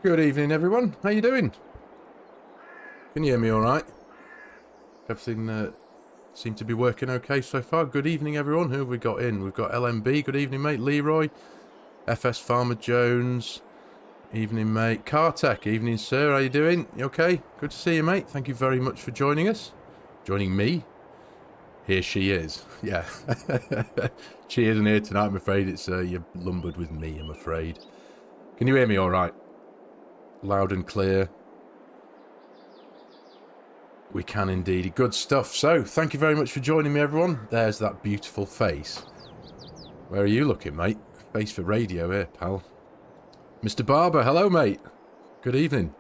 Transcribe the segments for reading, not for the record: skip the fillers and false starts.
Good evening, everyone. How you doing? Can you hear me all right? Everything seemed to be working okay so far. Good evening, everyone. Who have we got in? We've got LMB. Good evening, mate. Leroy. FS Farmer Jones. Evening, mate. Cartech. Evening, sir. How you doing? You okay? Good to see you, mate. Thank you very much for joining us. Joining me. Here she is. Yeah. She isn't here tonight, I'm afraid. It's you're lumbered with me, I'm afraid. Can you hear me all right? Loud and clear. We can indeed. Good stuff. So, thank you very much for joining me, everyone. There's that beautiful face. Where are you looking, mate? Face for radio here, pal. Mr. Barber, hello, mate. Good evening.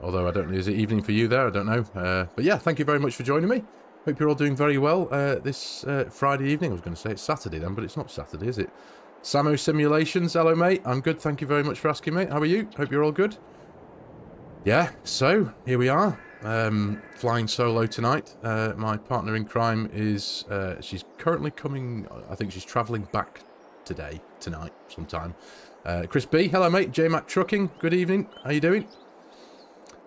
Although, I don't know, is it evening for you there? I don't know. But yeah, thank you very much for joining me. Hope you're all doing very well this Friday evening. I was going to say it's Saturday then, but it's not Saturday, is it? Samo Simulations, hello, mate. I'm good. Thank you very much for asking, mate. How are you? Hope you're all good. Yeah, so, here we are. Flying solo tonight. My partner in crime is, she's currently coming, I think she's travelling back tonight, sometime. Chris B, hello mate. J-Mac Trucking, good evening. How you doing?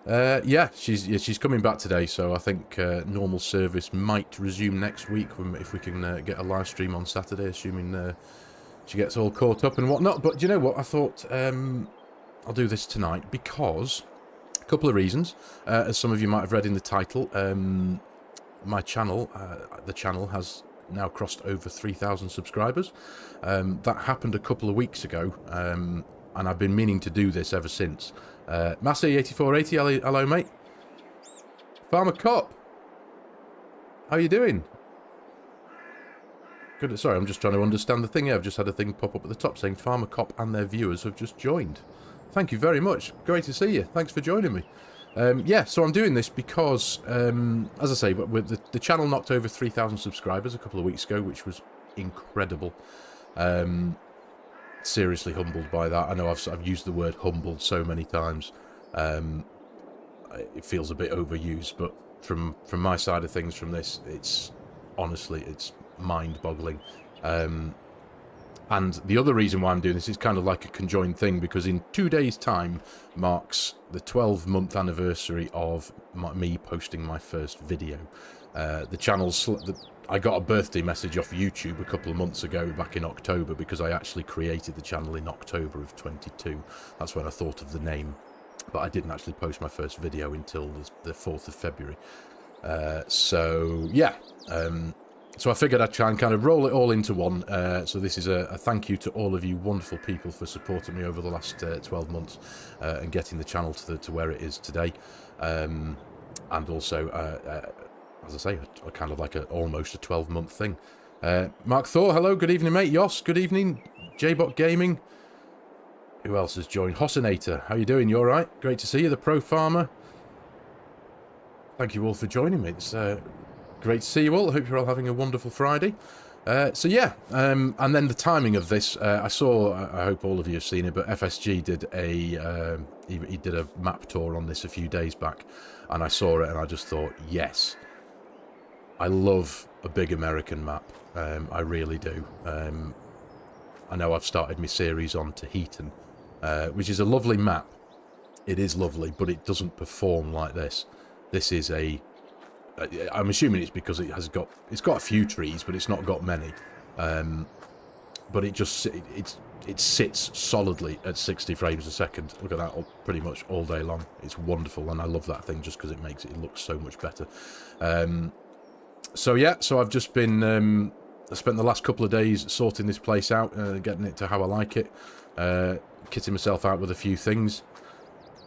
Yeah, she's coming back today, so I think normal service might resume next week if we can get a live stream on Saturday, assuming she gets all caught up and whatnot. But do you know what? I thought I'll do this tonight because... couple of reasons. As some of you might have read in the title, my channel, the channel has now crossed over 3,000 subscribers. That happened a couple of weeks ago, and I've been meaning to do this ever since. Massey8480, hello mate. Farmer Cop, how you doing? Good. Sorry, I'm just trying to understand the thing here. I've just had a thing pop up at the top saying Farmer Cop and their viewers have just joined. Thank you very much. Great to see you. Thanks for joining me. Yeah, so I'm doing this because, as I say, the channel knocked over 3,000 subscribers a couple of weeks ago, which was incredible. Seriously humbled by that. I know I've used the word humbled so many times. It feels a bit overused, but from my side of things, from this, it's honestly, it's mind-boggling. And the other reason why I'm doing this is kind of like a conjoined thing, because in 2 days' time marks the 12-month anniversary of me posting my first video. The channel's... I got a birthday message off YouTube a couple of months ago, back in October, because I actually created the channel in October of 22. That's when I thought of the name. But I didn't actually post my first video until the 4th of February. So, yeah... so I figured I'd try and kind of roll it all into one. So this is a thank you to all of you wonderful people for supporting me over the last 12 months and getting the channel to where it is today. And also, as I say, kind of like almost a 12-month thing. Mark Thor, hello, good evening, mate. Yoss, good evening. Jbot Gaming. Who else has joined? Hossinator, how you doing? You all right? Great to see you. The Pro Farmer. Thank you all for joining me. It's... great to see you all. I hope you're all having a wonderful Friday. So yeah, and then the timing of this, I saw, I hope all of you have seen it, but FSG did he did a map tour on this a few days back, and I saw it and I just thought, yes, I love a big American map. I really do. I know I've started my series on Tahitian, which is a lovely map. It is lovely, but it doesn't perform like this. This is a... I'm assuming it's because it's got a few trees, but it's not got many. But it just it sits solidly at 60 frames a second. Look at that, pretty much all day long. It's wonderful, and I love that thing just because it makes it look so much better. So yeah, so I've just been I spent the last couple of days sorting this place out, getting it to how I like it, kitting myself out with a few things.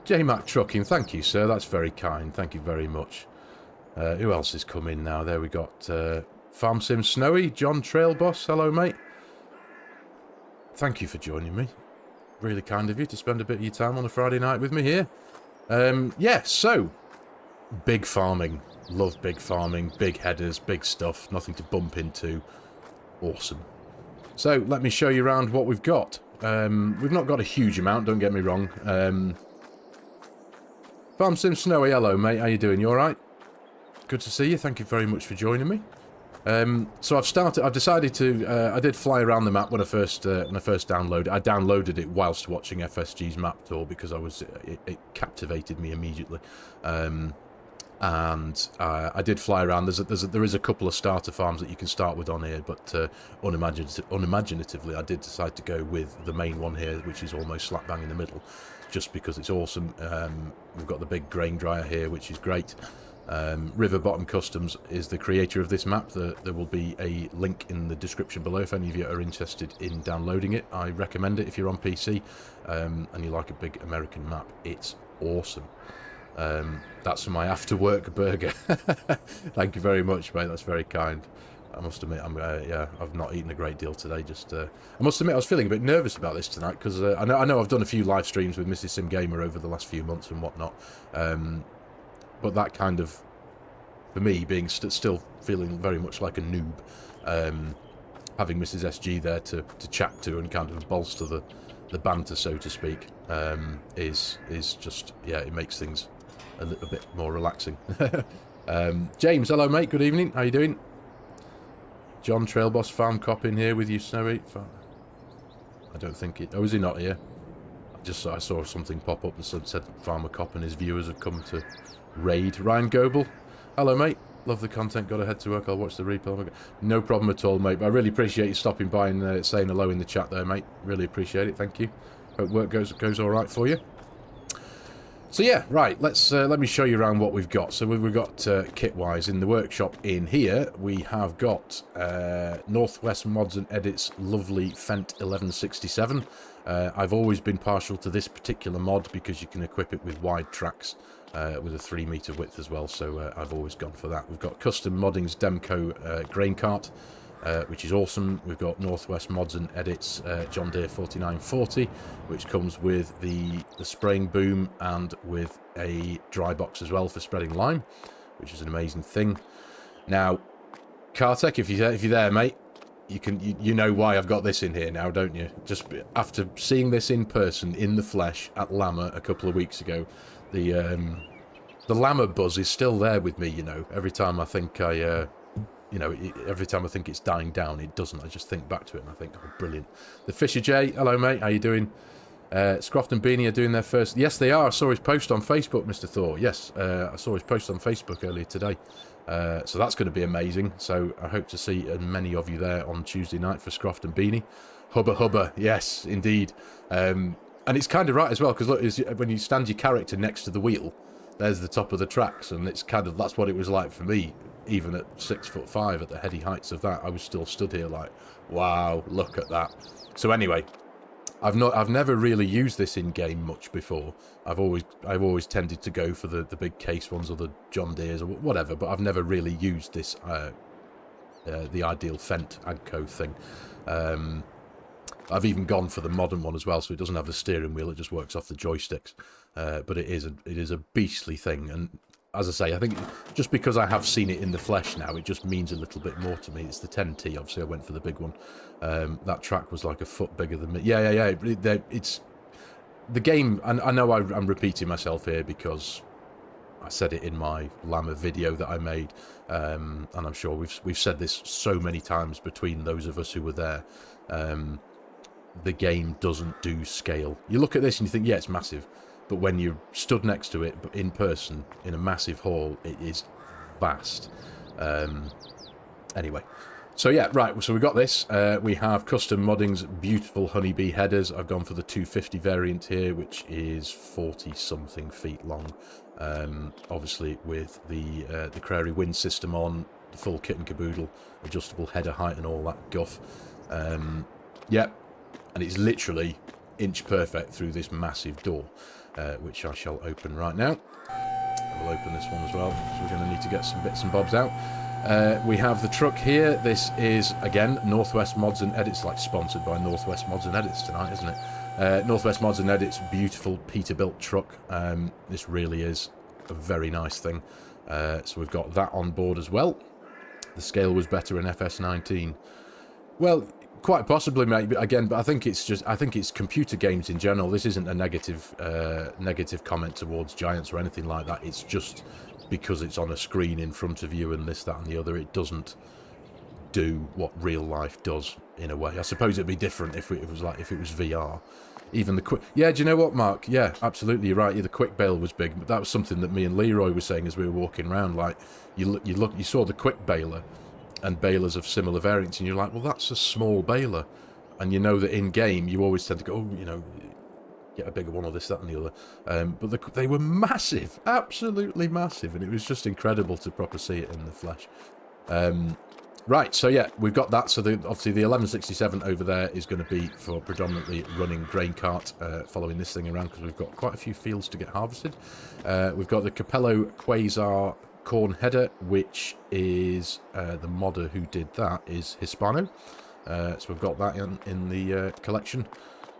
J-Mac Trucking, thank you, sir. That's very kind. Thank you very much. Who else has come in now? There we got FARMERSIM Snowy, John Trailboss. Hello, mate. Thank you for joining me. Really kind of you to spend a bit of your time on a Friday night with me here. Yeah, so, big farming. Love big farming, big headers, big stuff, nothing to bump into. Awesome. So, let me show you around what we've got. We've not got a huge amount, don't get me wrong. FARMERSIM Snowy, hello, mate. How you doing? You all right? Good to see you. Thank you very much for joining me. So I've decided to, I did fly around the map when I first downloaded. I downloaded it whilst watching FSG's map tour because it captivated me immediately. And I did fly around. There is a couple of starter farms that you can start with on here, but unimaginatively, I did decide to go with the main one here, which is almost slap bang in the middle, just because it's awesome. We've got the big grain dryer here, which is great. River Bottom Customs is the creator of this map. There will be a link in the description below if any of you are interested in downloading it. I recommend it if you're on PC and you like a big American map. It's awesome. That's for my after work burger. Thank you very much, mate. That's very kind. I must admit, I've not eaten a great deal today. I must admit, I was feeling a bit nervous about this tonight because I know I've done a few live streams with Mrs. Sim Gamer over the last few months and whatnot. But that kind of, for me, being still feeling very much like a noob, having Mrs. SG there to chat to and kind of bolster the banter, so to speak, is just, yeah, it makes things a little bit more relaxing. James, hello mate, good evening, how you doing? John Trailboss Farm Cop in here with you, Snowy. I don't think it, oh, is he not here? I saw something pop up that said Farmer Cop and his viewers have come to raid. Ryan Goebel, hello mate, love the content, gotta head to work, I'll watch the replay. No problem at all, mate, but I really appreciate you stopping by and saying hello in the chat there, mate. Really appreciate it, thank you. Hope work goes all right for you. So yeah, right, let me show you around what we've got. So we've got kit-wise in the workshop in here, we have got Northwest Mods and Edits lovely Fent 1167. I've always been partial to this particular mod because you can equip it with wide tracks with a 3 meter width as well, so I've always gone for that. We've got Custom Modding's Demco grain cart, which is awesome. We've got Northwest Mods and Edits John Deere 4940, which comes with the spraying boom and with a dry box as well for spreading lime, which is an amazing thing. Now, Kartek, if you're there, mate, you know why I've got this in here now, don't you? Just after seeing this in person, in the flesh, at Llama a couple of weeks ago, the Llama buzz is still there with me, you know. Every time I think every time I think it's dying down, it doesn't. I just think back to it and I think, oh, brilliant. The Fisher J, hello mate, how you doing? Scroft and Beanie are doing their first... Yes, they are. I saw his post on Facebook, Mr. Thor. Yes, I saw his post on Facebook earlier today. So that's going to be amazing. So I hope to see many of you there on Tuesday night for Scroft and Beanie. Hubba hubba, yes, indeed. And it's kind of right as well, because look, when you stand your character next to the wheel, there's the top of the tracks, and it's kind of, that's what it was like for me. Even at 6'5", at the heady heights of that, I was still stood here like, wow, look at that. So anyway, I've never really used this in game much before. I've always tended to go for the big case ones or the John Deeres or whatever, but I've never really used this the Ideal Fent Agco thing. I've even gone for the modern one as well, so it doesn't have the steering wheel; it just works off the joysticks. But it is a beastly thing, and as I say, I think just because I have seen it in the flesh now, it just means a little bit more to me. It's the 10T, obviously I went for the big one. That track was like a foot bigger than me. Yeah. It's the game, and I know I'm repeating myself here because I said it in my Llama video that I made, and I'm sure we've said this so many times between those of us who were there. The game doesn't do scale. You look at this and you think, yeah, it's massive. But when you're stood next to it in person in a massive hall, it is vast. Anyway, so yeah, right, so we got this. We have Custom Modding's beautiful honeybee headers. I've gone for the 250 variant here, which is 40-something feet long. Obviously with the Prairie Wind system on, the full kit and caboodle, adjustable header height and all that guff. Yeah, and it's literally inch perfect through this massive door. Which I shall open right now. We'll open this one as well, so we're going to need to get some bits and bobs out. We have the truck here. This is, again, Northwest Mods and Edits, like sponsored by Northwest Mods and Edits tonight, isn't it? Northwest Mods and Edits, beautiful Peterbilt truck. This really is a very nice thing. So we've got that on board as well. The scale was better in FS19. Well, quite possibly, mate. But again, I think it's computer games in general. This isn't a negative comment towards Giants or anything like that. It's just because it's on a screen in front of you and this, that, and the other. It doesn't do what real life does in a way. I suppose it'd be different if it was VR. Even the quick... Yeah, do you know what, Mark? Yeah, absolutely, you're right. Yeah, the quick bale was big, but that was something that me and Leroy were saying as we were walking around. Like, you saw the quick baler and balers of similar variants, and you're like, well, that's a small baler. And you know that in-game, you always tend to go, oh, you know, get a bigger one or this, that, and the other. But they were massive, absolutely massive, and it was just incredible to proper see it in the flesh. Right, so yeah, we've got that. So obviously the 1167 over there is going to be for predominantly running grain cart, following this thing around, because we've got quite a few fields to get harvested. We've got the Capello Quasar corn header, which is the modder who did that is Hispano. So we've got that in the collection.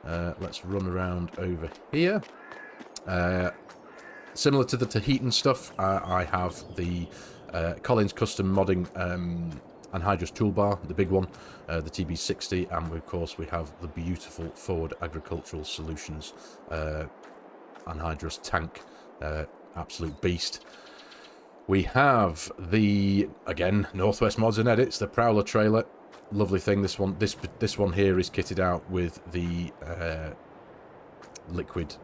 Let's run around over here. Similar to the Tahitian stuff, I have the Collins Custom Modding Anhydrous Toolbar, the big one, the TB60, and of course we have the beautiful Ford Agricultural Solutions Anhydrous Tank, absolute beast. We have the, again, Northwest Mods and Edits, the Prowler trailer. Lovely thing. This one here is kitted out with the liquid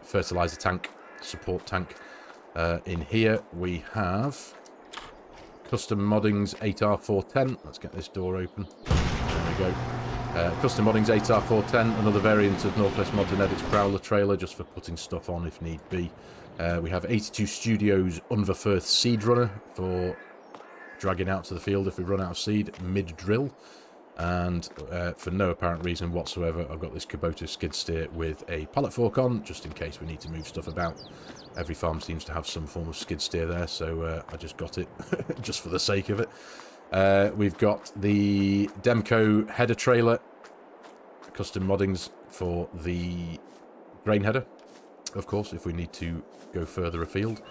fertilizer tank, support tank. In here we have Custom Moddings 8R410. Let's get this door open. There we go. Custom Moddings 8R410, another variant of Northwest Mods and Edits Prowler trailer, just for putting stuff on if need be. We have 82 Studios Unverfirth Seed Runner for dragging out to the field if we run out of seed mid-drill. And for no apparent reason whatsoever, I've got this Kubota skid steer with a pallet fork on, just in case we need to move stuff about. Every farm seems to have some form of skid steer there, so I just got it, just for the sake of it. We've got the Demco header trailer, custom moddings for the grain header, of course, if we need to go further afield.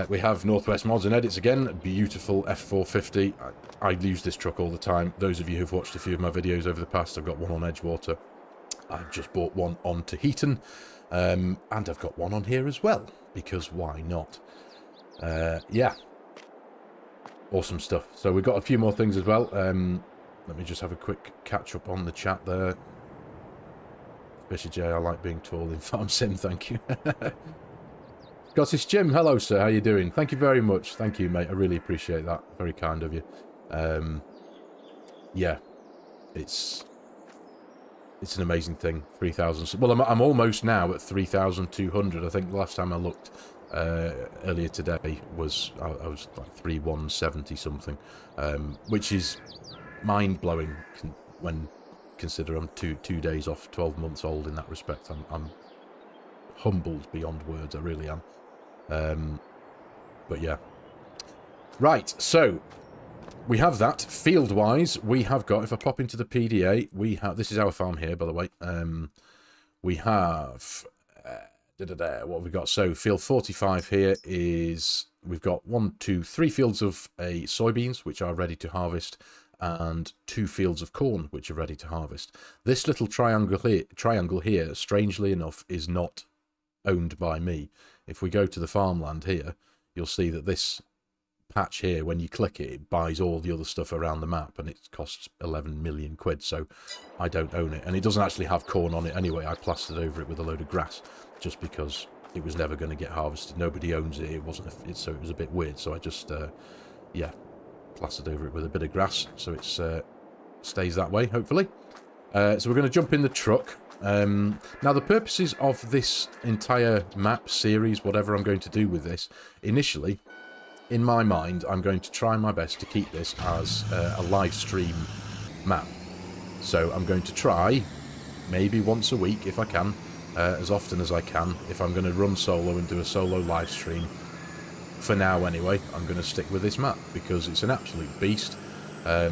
We have Northwest Mods and Edits again, a beautiful F450. I use this truck all the time. Those of you who've watched a few of my videos over the past, I've got one on Edgewater. I've just bought one on Tahitian, and I've got one on here as well, because why not? Yeah, awesome stuff. So we've got a few more things as well. Let me just have a quick catch up on the chat there. Fisher J, I like being tall in Farm Sim, thank you. Scottish Jim, hello sir, how you doing? Thank you very much. Thank you, mate. I really appreciate that. Very kind of you. Yeah, it's an amazing thing. 3,000. Well, I'm almost now at 3,200. I think the last time I looked earlier today was I was like 3,170 something, which is mind blowing when consider I'm two days off 12 months old in that respect. I'm humbled beyond words. I really am. But yeah, right, so we have that. Field wise, we have got, if I pop into the PDA, we have, this is our farm here, by the way. We have what have we got? So field 45 here is, we've got 3 fields of soybeans which are ready to harvest, and 2 fields of corn which are ready to harvest. This little triangle here, strangely enough, is not owned by me. If we go to the farmland here, you'll see that this patch here, when you click it, it buys all the other stuff around the map, and it costs 11 million quid, so I don't own it. And it doesn't actually have corn on it anyway. I plastered over it with a load of grass, just because it was never going to get harvested. Nobody owns it. It wasn't so it was a bit weird, so I just yeah, plastered over it with a bit of grass, so it's stays that way, hopefully. So we're going to jump in the truck. Now, the purposes of this entire map series, whatever I'm going to do with this, initially, in my mind, I'm going to try my best to keep this as a live stream map. So I'm going to try, maybe once a week if I can, as often as I can. If I'm going to run solo and do a solo live stream, for now anyway, I'm going to stick with this map, because it's an absolute beast. Oh,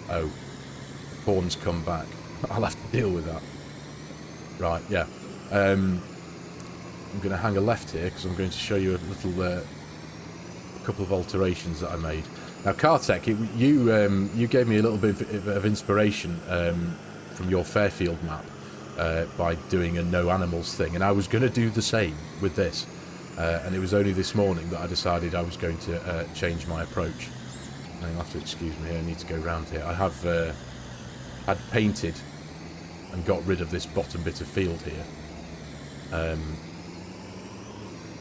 the corn's come back. I'll have to deal with that. Right, yeah. I'm going to hang a left here, because I'm going to show you a little, a couple of alterations that I made. Now, Cartech, you gave me a little bit of inspiration from your Fairfield map by doing a no animals thing, and I was going to do the same with this. And it was only this morning that I decided I was going to change my approach. Now you'll have to excuse me, I need to go round here. I have had painted and got rid of this bottom bit of field here.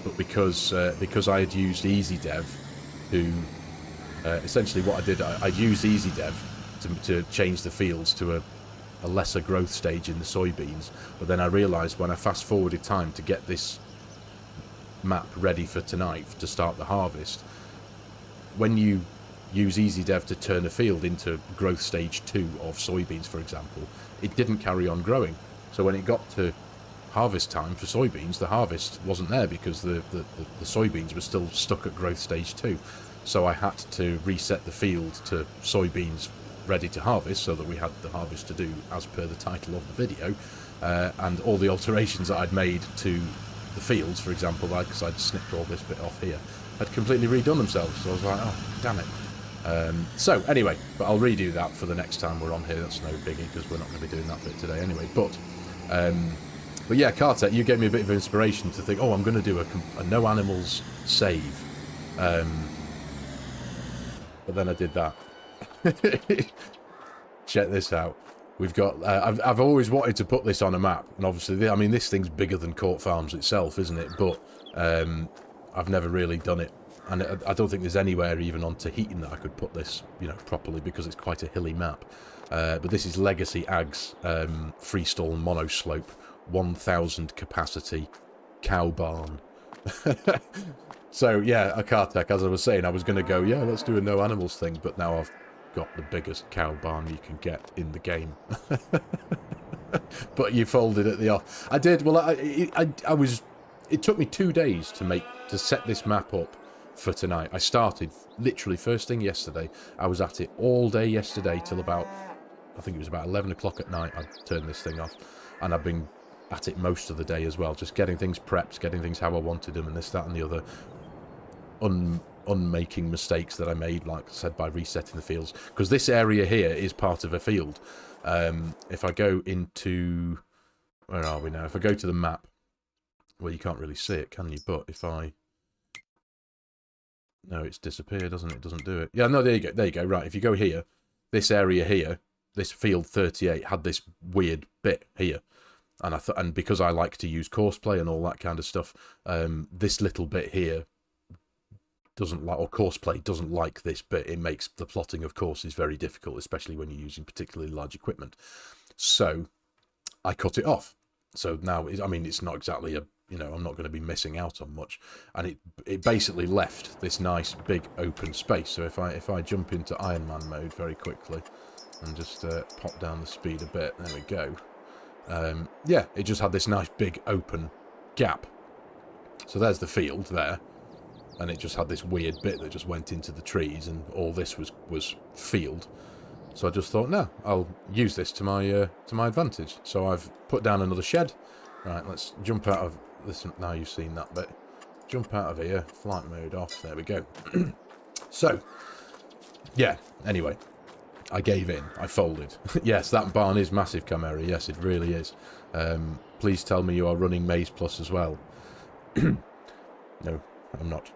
But because I had used EasyDev to... essentially what I did, I'd used EasyDev to change the fields to a lesser growth stage in the soybeans. But then I realised when I fast-forwarded time to get this map ready for tonight to start the harvest, when you use EasyDev to turn a field into growth stage 2 of soybeans, for example, it didn't carry on growing. So when it got to harvest time for soybeans, the harvest wasn't there because the soybeans were still stuck at growth stage 2. So I had to reset the field to soybeans ready to harvest so that we had the harvest to do as per the title of the video, and all the alterations that I'd made to the fields, for example, because I'd snipped all this bit off here, had completely redone themselves. So I was like, oh, damn it. So anyway, but I'll redo that for the next time we're on here. That's no biggie because we're not going to be doing that bit today anyway. But yeah, Cartec, you gave me a bit of inspiration to think, oh, I'm going to do a no animals save. But then I did that. Check this out. We've got... I've always wanted to put this on a map, and obviously, I mean, this thing's bigger than Court Farms itself, isn't it? But I've never really done it, and I don't think there's anywhere even on Tahitian that I could put this, you know, properly, because it's quite a hilly map. But this is Legacy Ag's freestall monoslope, 1,000 capacity cow barn. So yeah, a Cartec, as I was saying, I was going to go, yeah, let's do a no animals thing, but now I've got the biggest cow barn you can get in the game. But you folded at the off. I did. Well, I was. It took me 2 days to set this map up for tonight. I started literally first thing yesterday. I was at it all day yesterday till about, I think it was about 11 o'clock at night. I turned this thing off, and I've been at it most of the day as well, just getting things prepped, getting things how I wanted them, and this, that, and the other. Unmaking mistakes that I made, like I said, by resetting the fields, because this area here is part of a field. If I go into, where are we now? If I go to the map, well, you can't really see it, can you? But if I, no, it's disappeared, doesn't it? It doesn't do it. Yeah, no, there you go. There you go. Right, if you go here, this area here, this field 38 had this weird bit here. And and because I like to use courseplay and all that kind of stuff, this little bit here doesn't like, or courseplay doesn't like this bit. It makes the plotting of courses very difficult, especially when you're using particularly large equipment. So I cut it off. So now, I mean, it's not exactly a, you know, I'm not going to be missing out on much. And it basically left this nice big open space. So if I jump into Iron Man mode very quickly and just pop down the speed a bit, there we go. Yeah, it just had this nice big open gap. So there's the field there, and it just had this weird bit that just went into the trees, and all this was field. So I just thought, no, I'll use this to my advantage. So I've put down another shed. Right, let's jump out of this. Now you've seen that bit. Jump out of here, flight mode off. There we go. So, yeah. Anyway. I gave in. I folded. Yes, that barn is massive, Camera. Yes, it really is. Please tell me you are running Maize Plus as well. No, I'm not.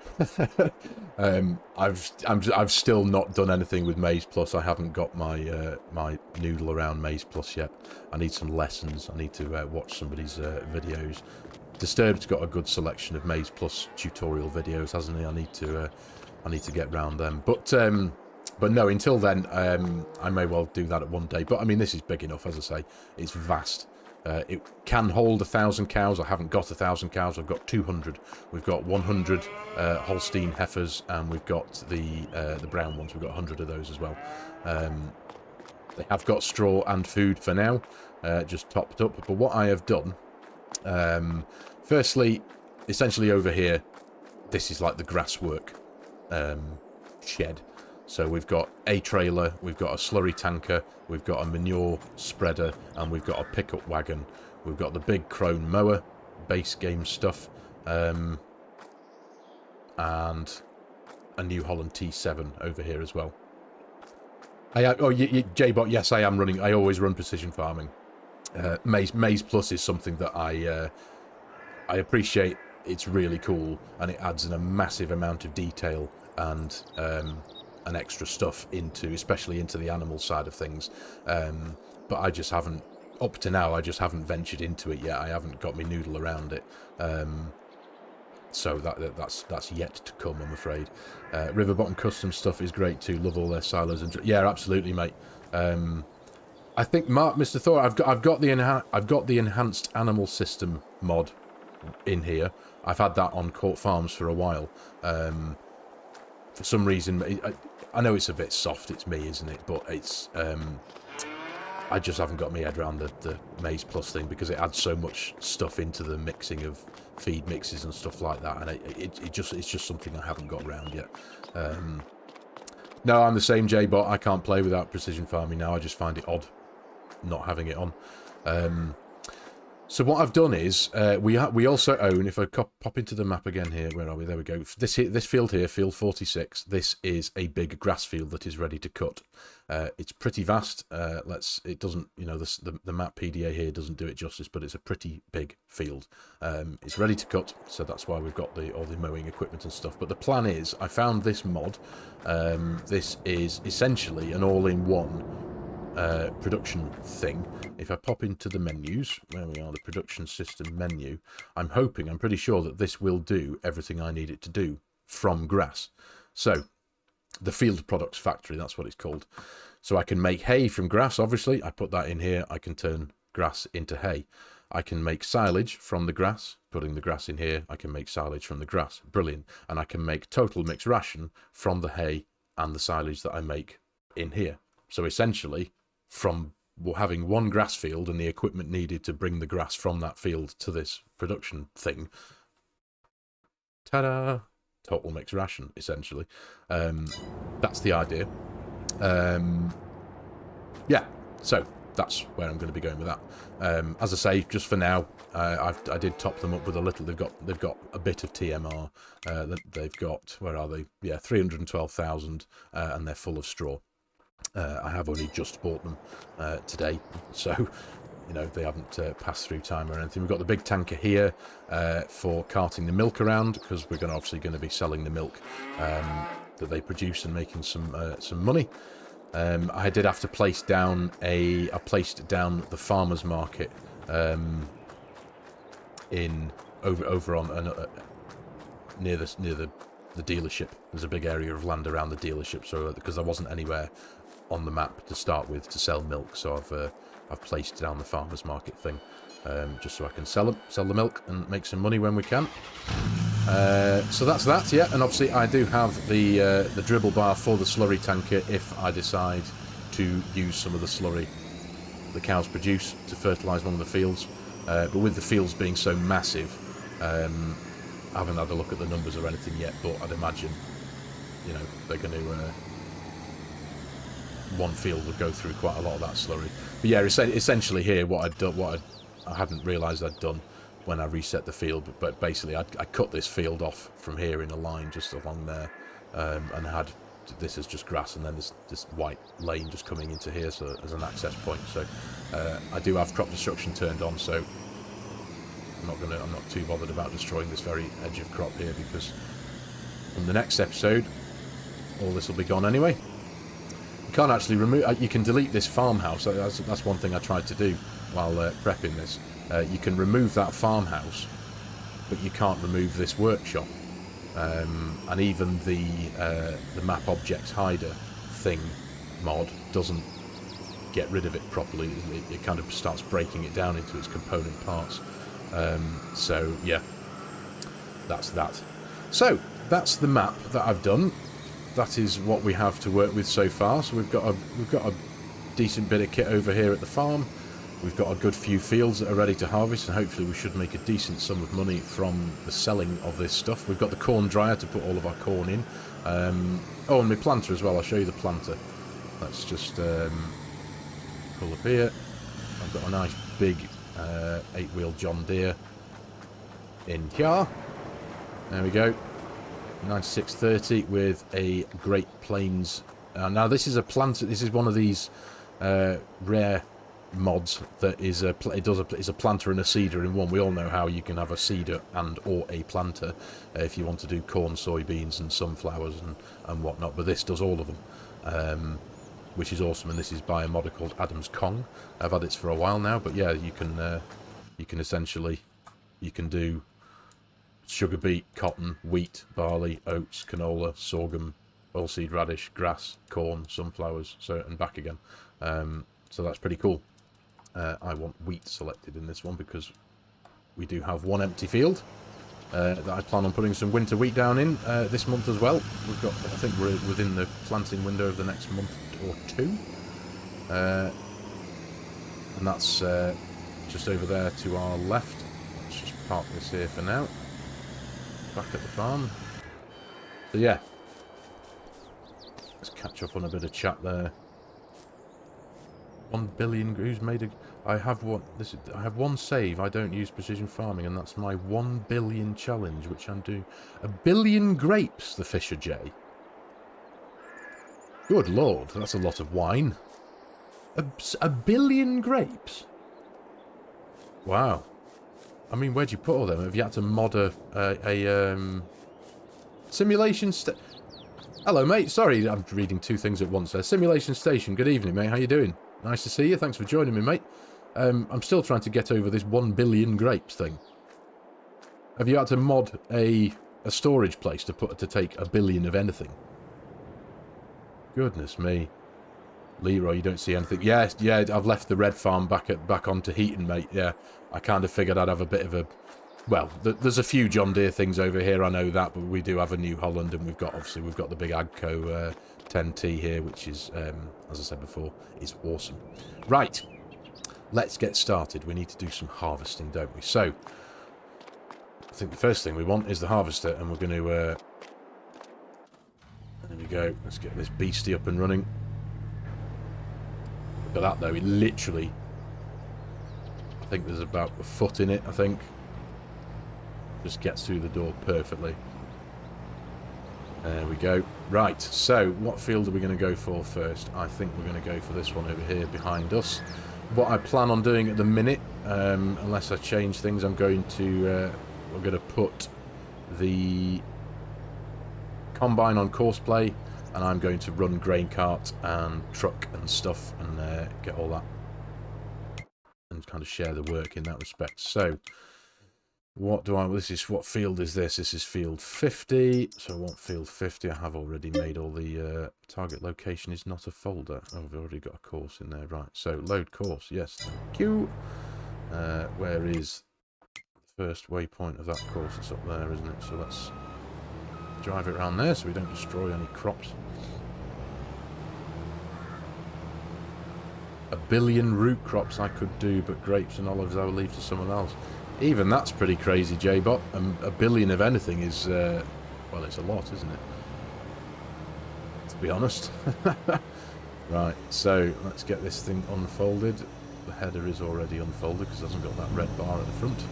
I've still not done anything with Maize Plus. I haven't got my my noodle around Maize Plus yet. I need some lessons. I need to watch somebody's videos. Disturbed's got a good selection of Maize Plus tutorial videos, hasn't he? I need to get round them. But no, until then, I may well do that at one day. But, I mean, this is big enough, as I say. It's vast. It can hold 1,000 cows. I haven't got 1,000 cows. I've got 200. We've got 100 Holstein heifers, and we've got the brown ones. We've got 100 of those as well. They have got straw and food for now, just topped up. But what I have done, firstly, essentially over here, this is like the grasswork shed. So we've got a trailer, we've got a slurry tanker, we've got a manure spreader, and we've got a pickup wagon. We've got the big Crone mower, base game stuff, and a New Holland T7 over here as well. J-Bot, yes, I am running. I always run precision farming. Maize Plus is something that I appreciate it's really cool, and it adds a massive amount of detail and extra stuff especially into the animal side of things. But I just haven't, up to now, I just haven't ventured into it yet. I haven't got my noodle around it. So that's yet to come, I'm afraid. River Bottom Custom stuff is great too. Love all their silos and yeah, absolutely, mate. I think Mr. Thor, I've got the enhanced animal system mod in here. I've had that on Court Farms for a while. For some reason, I know it's a bit soft. It's me, isn't it? But it's I just haven't got my head around the Maize Plus thing, because it adds so much stuff into the mixing of feed mixes and stuff like that, and it's just something I haven't got around yet. No, I'm the same, J-Bot. I can't play without precision farming now. I just find it odd not having it on. So what I've done is, we also own, if I pop into the map again here, where are we? There we go. This field here, field 46, this is a big grass field that is ready to cut. It's pretty vast. It doesn't, you know, the map PDA here doesn't do it justice, but it's a pretty big field. It's ready to cut, so that's why we've got all the mowing equipment and stuff. But the plan is, I found this mod. This is essentially an all-in-one production thing. If I pop into the menus, where we are, the production system menu, I'm pretty sure that this will do everything I need it to do from grass. So the field products factory, that's what it's called. So I can make hay from grass, obviously. I put that in here. I can turn grass into hay. I can make silage from the grass, putting the grass in here. I can make silage from the grass. Brilliant. And I can make total mixed ration from the hay and the silage that I make in here. So essentially, from having one grass field and the equipment needed to bring the grass from that field to this production thing, ta-da, total mixed ration, essentially. That's the idea. Yeah, so that's where I'm going to be going with that. As I say, just for now, I did top them up with a little. They've got a bit of TMR. They've got, where are they? Yeah, 312,000, and they're full of straw. I have only just bought them today, so you know, they haven't passed through time or anything. We've got the big tanker here for carting the milk around, because we're obviously going to be selling the milk that they produce and making some money. I did have to place down I placed down the farmers market over on near the dealership. There's a big area of land around the dealership, so because there wasn't anywhere on the map to start with to sell milk, so I've placed down the farmers market thing, just so I can sell the milk and make some money when we can. So that's that, yeah. And obviously I do have the dribble bar for the slurry tanker if I decide to use some of the slurry the cows produce to fertilise one of the fields. But with the fields being so massive, I haven't had a look at the numbers or anything yet, but I'd imagine, you know, they're going to one field will go through quite a lot of that slurry. But yeah, essentially here, what I'd done, I hadn't realised I'd done when I reset the field, but basically I cut this field off from here in a line just along there, and had this as just grass, and then this white lane just coming into here, so as an access point. So I do have crop destruction turned on, so I'm not too bothered about destroying this very edge of crop here, because from the next episode all this will be gone anyway. You can't actually remove, you can delete this farmhouse. That's one thing I tried to do while prepping this. You can remove that farmhouse, but you can't remove this workshop, and even the map objects hider thing mod doesn't get rid of it properly. It kind of starts breaking it down into its component parts. So yeah, that's that. So that's the map that I've done. That is what we have to work with so far. So we've got a decent bit of kit over here at the farm. We've got a good few fields that are ready to harvest, and hopefully we should make a decent sum of money from the selling of this stuff. We've got the corn dryer to put all of our corn in. Oh, and my planter as well. I'll show you the planter. Let's just pull up here. I've got a nice big 8-wheel John Deere in here. There we go. 9630 with a Great Plains. Now this is a planter. This is one of these rare mods that is is a planter and a seeder in one. We all know how you can have a seeder and or a planter if you want to do corn, soybeans and sunflowers and whatnot, but this does all of them, which is awesome. And this is by a modder called Adam's Kong. I've had it for a while now, but yeah, you can essentially, you can do sugar beet, cotton, wheat, barley, oats, canola, sorghum, oilseed radish, grass, corn, sunflowers, so and back again. So that's pretty cool. I want wheat selected in this one because we do have one empty field that I plan on putting some winter wheat down in this month as well. We've got, I think we're within the planting window of the next month or two. And that's just over there to our left. Let's just park this here for now. Back at the farm. So yeah. Let's catch up on a bit of chat there. 1 billion. Who's made a? I have one. I have one save. I don't use precision farming, and that's my 1 billion challenge, which I'm doing. 1 billion grapes, the Fisher J. Good lord, that's a lot of wine. A billion grapes. Wow. I mean, where'd you put all them? Have you had to mod a simulation? Hello, mate. Sorry, I'm reading two things at once there. Simulation Station. Good evening, mate. How you doing? Nice to see you. Thanks for joining me, mate. I'm still trying to get over this 1 billion grapes thing. Have you had to mod a storage place to take 1 billion of anything? Goodness me. Leroy, you don't see anything. Yeah, I've left the red farm back onto heating, mate. Yeah, I kind of figured I'd have a bit of a... Well, there's a few John Deere things over here, I know that, but we do have a New Holland, and we've got the big Agco 10T here, which is, as I said before, is awesome. Right, let's get started. We need to do some harvesting, don't we? So, I think the first thing we want is the harvester, and we're going to... there we go. Let's get this beastie up and running. Look at that, though. It literally... I think there's about a foot in it, I think. Just gets through the door perfectly. There we go. Right, so what field are we going to go for first? I think we're going to go for this one over here behind us. What I plan on doing at the minute, unless I change things, we're going to put the combine on course play, and I'm going to run grain cart and truck and stuff and get all that and kind of share the work in that respect. So what field is this? This is field 50. So I want field 50. I have already made all the target location is not a folder. Oh, I've already got a course in there. Right. So load course. Yes. Thank you. Where is the first waypoint of that course? It's up there, isn't it? So let's drive it around there so we don't destroy any crops. 1 billion root crops I could do, but grapes and olives I will leave to someone else. Even that's pretty crazy, J-Bot. 1 billion of anything is, well, it's a lot, isn't it? To be honest. Right, so let's get this thing unfolded. The header is already unfolded because it hasn't got that red bar at the front.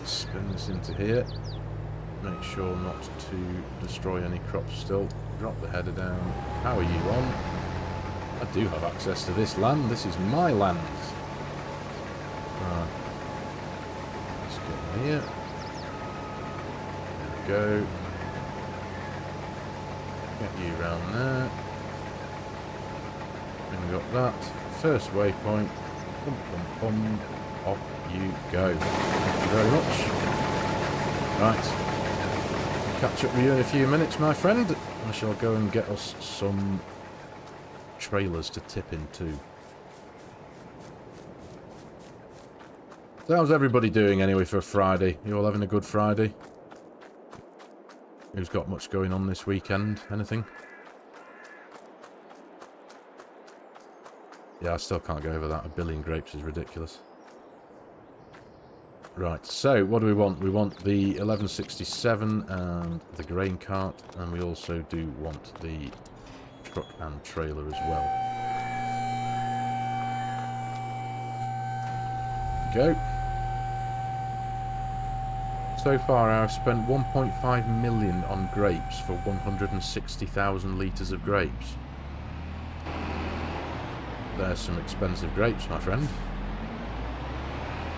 Spin this into here. Make sure not to destroy any crops still. Drop the header down. How are you on? I do have access to this land. This is my land. Right. Let's get in here. There we go. Get you round there. And we got that. First waypoint. Bum, bum, bum. Off you go. Thank you very much. Right. Catch up with you in a few minutes, my friend. I shall go and get us some trailers to tip into. So how's everybody doing anyway for a Friday? You all having a good Friday? Who's got much going on this weekend? Anything? Yeah, I still can't go over that. 1 billion grapes is ridiculous. Right, so what do we want? We want the 1167 and the grain cart, and we also do want the truck and trailer as well. Go. So far I've spent 1.5 million on grapes for 160,000 litres of grapes. There's some expensive grapes, my friend.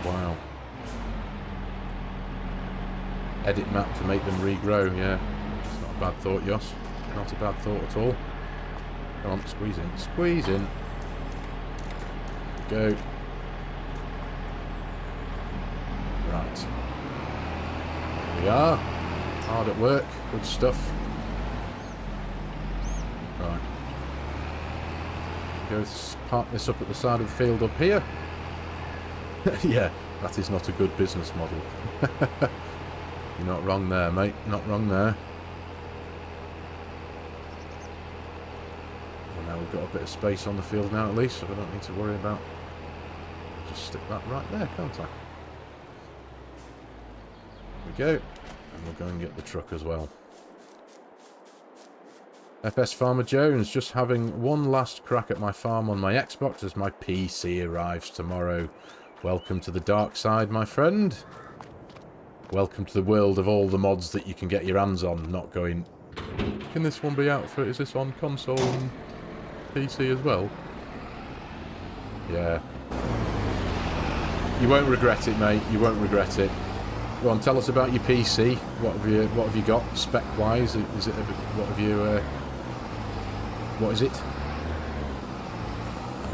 Wow. Edit map to make them regrow, yeah. It's not a bad thought, Yoss. Not a bad thought at all. Come on, squeeze in. Squeeze in. Go. Right. Here we are. Hard at work. Good stuff. Right. Go park this up at the side of the field up here. Yeah, that is not a good business model. You're not wrong there, mate. Not wrong there. Well, now we've got a bit of space on the field now at least, so we don't need to worry about... Just stick that right there, can't I? There we go. And we'll go and get the truck as well. FS Farmer Jones, just having one last crack at my farm on my Xbox as my PC arrives tomorrow. Welcome to the dark side, my friend. Welcome to the world of all the mods that you can get your hands on, not going... Can this one be out for... Is this on console and PC as well? Yeah. You won't regret it, mate. You won't regret it. Go on, tell us about your PC. What have you got spec-wise? Is it what have you... what is it?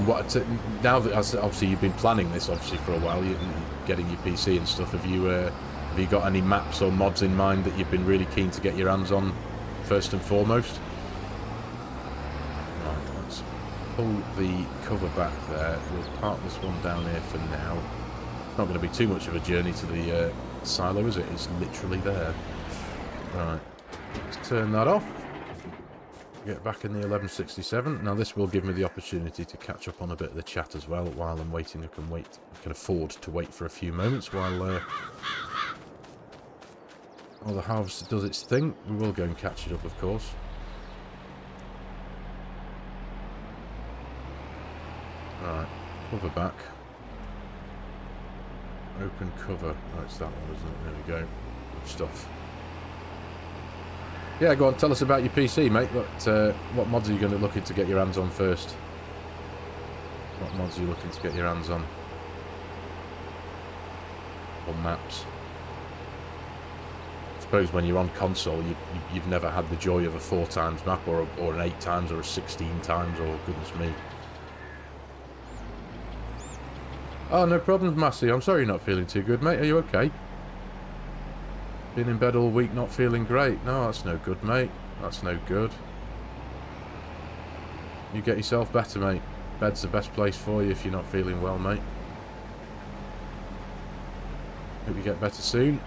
What now that obviously you've been planning this obviously for a while, you getting your PC and stuff. Have you got any maps or mods in mind that you've been really keen to get your hands on first and foremost? Right, let's pull the cover back there. We'll park this one down here for now. It's not going to be too much of a journey to the silo, is it? It's literally there. Right, let's turn that off. Get back in the 1167. Now this will give me the opportunity to catch up on a bit of the chat as well while I'm waiting. I can afford to wait for a few moments while the harvester does its thing. We will go and catch it up, of course. Right, cover back. Open cover. Oh, it's that one, isn't it? There we go. Good stuff. Yeah, go on, tell us about your PC, mate. What mods are you going to looking to get your hands on first? What mods are you looking to get your hands on? Or maps? I suppose when you're on console, you've never had the joy of a 4 times map, or an 8 times, or a 16 times, or goodness me. Oh, no problems, Massey. I'm sorry you're not feeling too good, mate. Are you okay? Been in bed all week not feeling great. No, that's no good, mate. That's no good. You get yourself better, mate. Bed's the best place for you if you're not feeling well, mate. Hope you get better soon.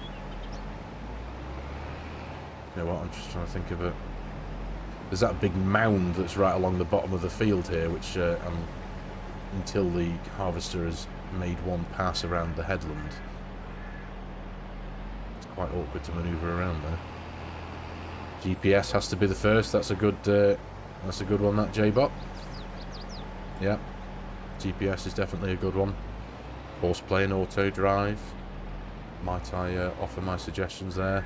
You know what, I'm just trying to think of it. There's that big mound that's right along the bottom of the field here, which until the harvester has made one pass around the headland, quite awkward to manoeuvre around there. GPS has to be the first. That's a good one, that J-Bot. Yeah, GPS is definitely a good one. Horseplay and auto drive. Might I offer my suggestions there?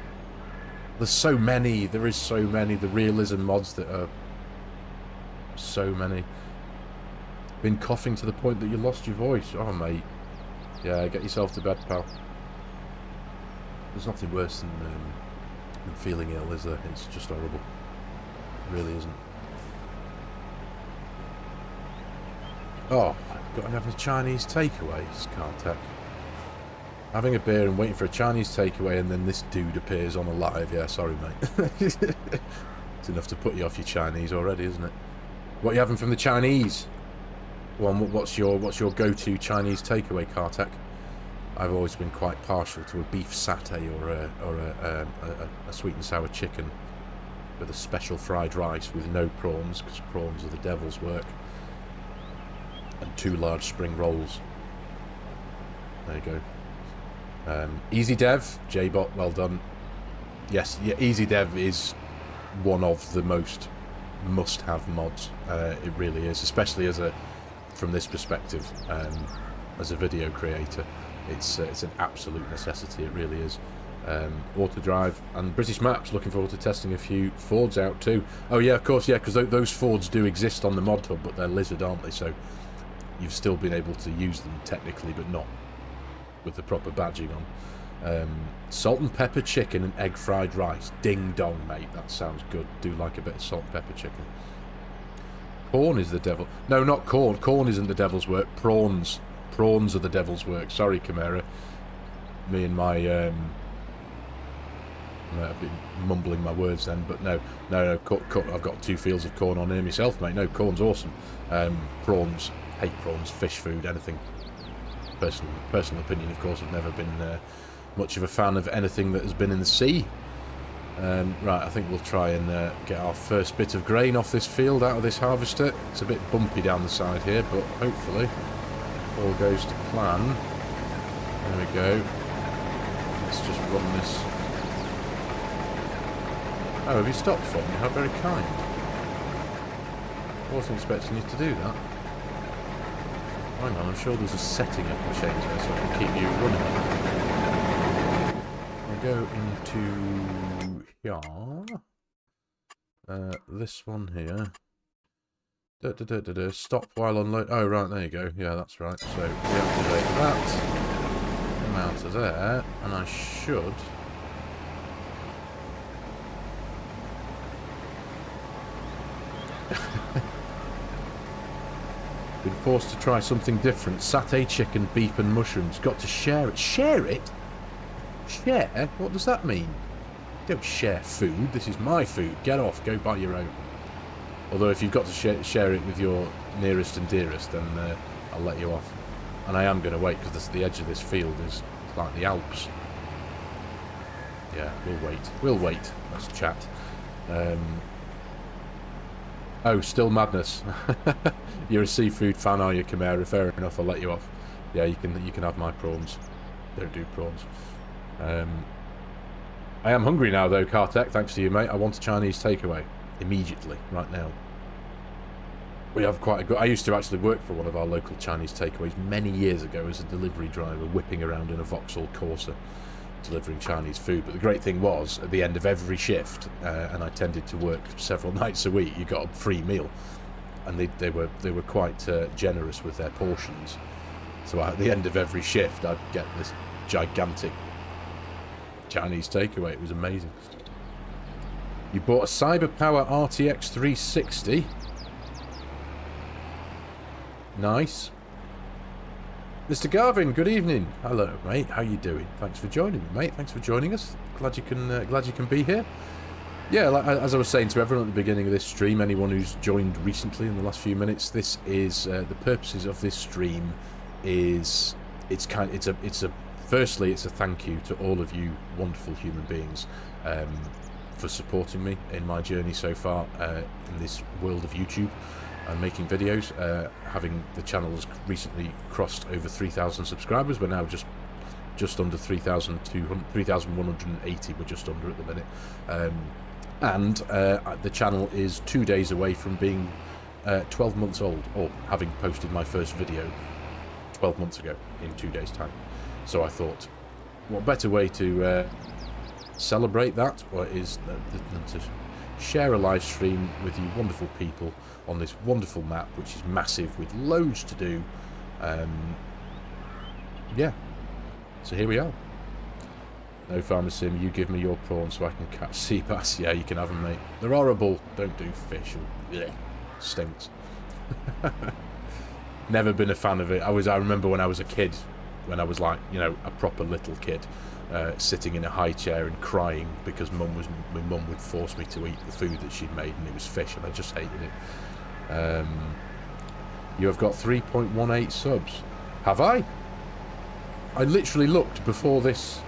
There's so many. There is so many. The realism mods that are so many. Been coughing to the point that you lost your voice. Oh, mate. Yeah, get yourself to bed, pal. There's nothing worse than feeling ill, is there? It's just horrible. It really isn't. Oh, got to have a Chinese takeaway, Scartech. Having a beer and waiting for a Chinese takeaway, and then this dude appears on a live. Yeah, sorry, mate. It's enough to put you off your Chinese already, isn't it? What are you having from the Chinese? Well, what's your go-to Chinese takeaway, Cartech? I've always been quite partial to a beef satay or a sweet and sour chicken with a special fried rice with no prawns, because prawns are the devil's work, and 2 large spring rolls. There you go. Easy Dev, J-Bot, well done. Yes, yeah, Easy Dev is one of the most must-have mods. It really is, especially from this perspective, as a video creator. It's an absolute necessity, it really is. Auto drive and British Maps, looking forward to testing a few Fords out too. Oh yeah, of course, yeah, because those Fords do exist on the mod hub, but they're Lizard, aren't they? So you've still been able to use them technically, but not with the proper badging on. Salt and pepper chicken and egg fried rice. Ding dong, mate. That sounds good. Do like a bit of salt and pepper chicken. Corn is the devil. No, not corn. Corn isn't the devil's work. Prawns. Prawns are the devil's work. Sorry, Chimera. Me and my... I've been mumbling my words then, but no. I've got 2 fields of corn on here myself, mate. No, corn's awesome. Prawns. Hate prawns. Fish food. Anything. Personal opinion, of course. I've never been much of a fan of anything that has been in the sea. Right, I think we'll try and get our first bit of grain off this field out of this harvester. It's a bit bumpy down the side here, but hopefully all goes to plan. There we go. Let's just run this. Oh, have you stopped for me? How very kind. I wasn't expecting you to do that. Hang on, I'm sure there's a setting I can change there so I can keep you running. I'll go into here. This one here. Stop while unload. Oh, right, there you go. Yeah, that's right. So deactivate that. Come out of there, and I should. Been forced to try something different. Satay chicken, beef and mushrooms. Got to share it. Share it? Share? What does that mean? Don't share food. This is my food. Get off. Go buy your own. Although if you've got to share it with your nearest and dearest, then I'll let you off. And I am going to wait, because the edge of this field is like the Alps. Yeah, we'll wait. We'll wait. Let's chat. Oh, still madness. You're a seafood fan, are you, Chimera? Fair enough, I'll let you off. Yeah, you can have my prawns. Don't do prawns. I am hungry now, though, Kartek. Thanks to you, mate. I want a Chinese takeaway. Immediately, right now. We have quite a good... I used to actually work for one of our local Chinese takeaways many years ago as a delivery driver, whipping around in a Vauxhall Corsa, delivering Chinese food. But the great thing was, at the end of every shift, and I tended to work several nights a week, you got a free meal. And they were quite generous with their portions. So at the end of every shift, I'd get this gigantic Chinese takeaway. It was amazing. You bought a CyberPower RTX 360. Nice. Mr. Garvin, good evening. Hello, mate. How you doing? Thanks for joining me, mate. Thanks for joining us. Glad you can be here. Yeah, like, as I was saying to everyone at the beginning of this stream, anyone who's joined recently in the last few minutes, this is the purposes of this stream is firstly it's a thank you to all of you wonderful human beings for supporting me in my journey so far in this world of YouTube and making videos. Having the channel has recently crossed over 3,000 subscribers. We're now just under 3,180. We're just under at the minute. And the channel is 2 days away from being 12 months old, or having posted my first video 12 months ago in 2 days' time. So I thought, what better way to celebrate that is than to share a live stream with you wonderful people on this wonderful map, which is massive with loads to do. Yeah, so here we are. No, FARMERSIM, you give me your prawns so I can catch sea bass. Yeah, you can have them, mate. They're horrible. Don't do fish. Blech. Stinks. Never been a fan of it. I remember when I was a kid, when I was like, you know, a proper little kid, sitting in a high chair and crying because my mum would force me to eat the food that she'd made, and it was fish, and I just hated it. You have got 3.18 subs. Have I? I literally looked before this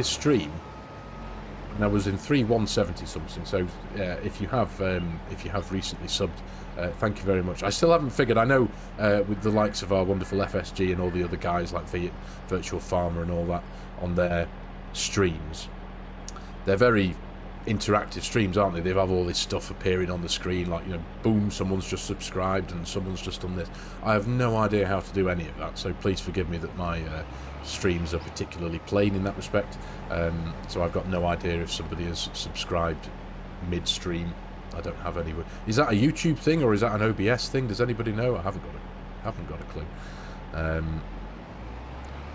stream, and I was in 3,170 something. So if you have recently subbed, thank you very much. I still haven't figured. I know with the likes of our wonderful FSG and all the other guys like Virtual Farmer and all that on their streams, they're very interactive streams, aren't they? They have all this stuff appearing on the screen, like, you know, boom, someone's just subscribed and someone's just done this. I have no idea how to do any of that, so please forgive me that my streams are particularly plain in that respect. So I've got no idea if somebody has subscribed mid-stream. I don't have any. Is that a YouTube thing or is that an OBS thing? Does anybody know? I haven't got Haven't got a clue.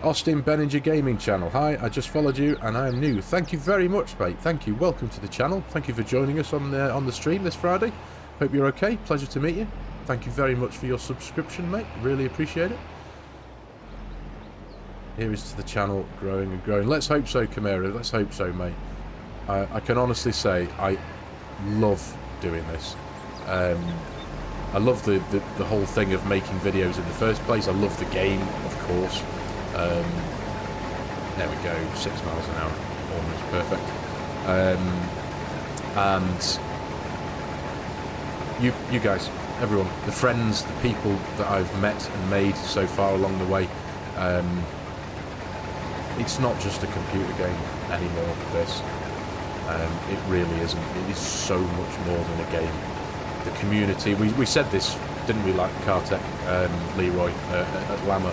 Austin Benninger Gaming Channel. Hi, I just followed you and I am new. Thank you very much, mate. Thank you. Welcome to the channel. Thank you for joining us on the stream this Friday. Hope you're okay. Pleasure to meet you. Thank you very much for your subscription, mate. Really appreciate it. Here is to the channel growing and growing. Let's hope so, Chimera. Let's hope so, mate. I can honestly say I love doing this. I love the whole thing of making videos in the first place. I love the game, of course. There we go, 6 miles an hour, almost perfect. And you guys, everyone, the friends, the people that I've met and made so far along the way, it's not just a computer game anymore, this. It really isn't. It is so much more than a game. The community, we said this, didn't we, like Kartek, Leroy, at Lama.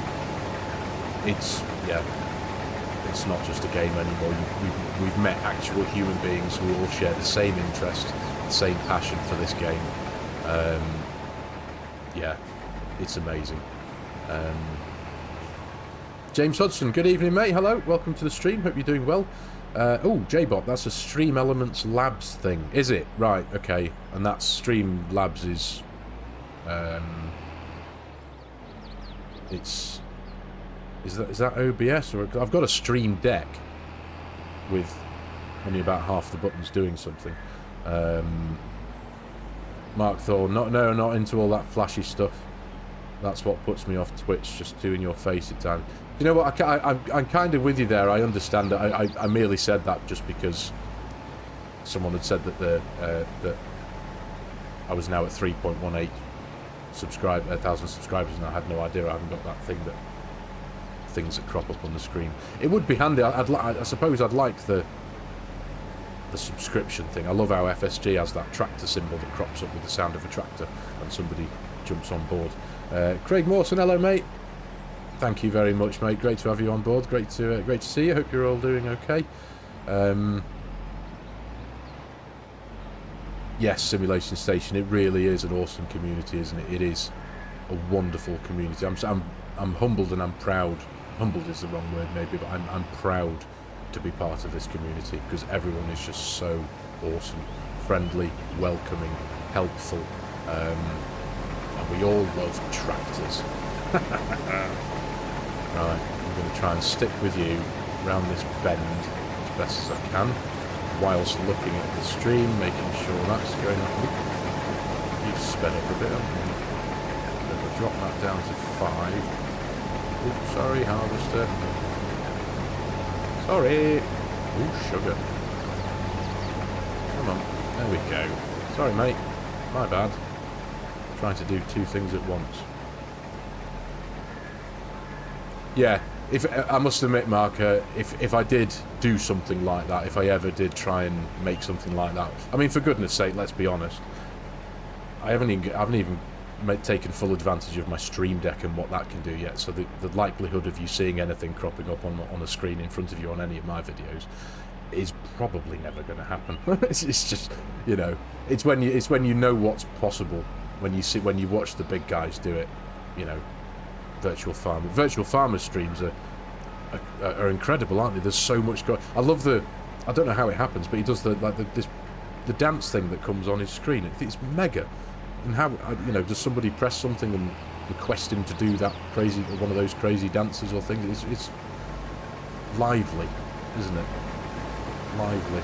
It's not just a game anymore. We've met actual human beings who all share the same interest, the same passion for this game. Yeah, it's amazing. James Hudson, good evening, mate. Hello, welcome to the stream. Hope you're doing well. Oh, J-Bot, that's a Stream Elements Labs thing, is it? Right, okay. And that Stream Labs is... Is that OBS? Or I've got a Stream Deck with only about half the buttons doing something. Mark Thorne, not into all that flashy stuff. That's what puts me off Twitch, just two in your face at times. You know what, I'm kind of with you there. I understand that. I merely said that just because someone had said that that I was now at 3.18 1,000 subscribers, and I had no idea. I haven't got that thing that things that crop up on the screen. It would be handy. I suppose I'd like the subscription thing. I love how FSG has that tractor symbol that crops up with the sound of a tractor when somebody jumps on board. Craig Morton, hello, mate. Thank you very much, mate. Great to have you on board. Great to see you. Hope you're all doing okay. Yes, Simulation Station. It really is an awesome community, isn't it? It is a wonderful community. I'm humbled and I'm proud. Humbled is the wrong word, maybe, but I'm proud to be part of this community because everyone is just so awesome, friendly, welcoming, helpful, and we all love tractors. Right, I'm going to try and stick with you around this bend as best as I can, whilst looking at the stream, making sure that's going up. You've sped up a bit, haven't you? I'm going to drop that down to 5. Oops, sorry, harvester. Sorry. Ooh, sugar. Come on, there we go. Sorry, mate. My bad. Trying to do two things at once. Yeah, I must admit, Mark, if I did do something like that, if I ever did try and make something like that, I mean, for goodness sake, let's be honest, I haven't even taken full advantage of my Stream Deck and what that can do yet. So the likelihood of you seeing anything cropping up on a screen in front of you on any of my videos is probably never going to happen. It's just, you know, it's when you know what's possible, when you watch the big guys do it, you know. Virtual Farmer streams are incredible, aren't they? There's so much going. I love I don't know how it happens, but he does the dance thing that comes on his screen. It's mega. And how, you know, does somebody press something and request him to do that one of those crazy dances or things? It's lively, isn't it? Lively.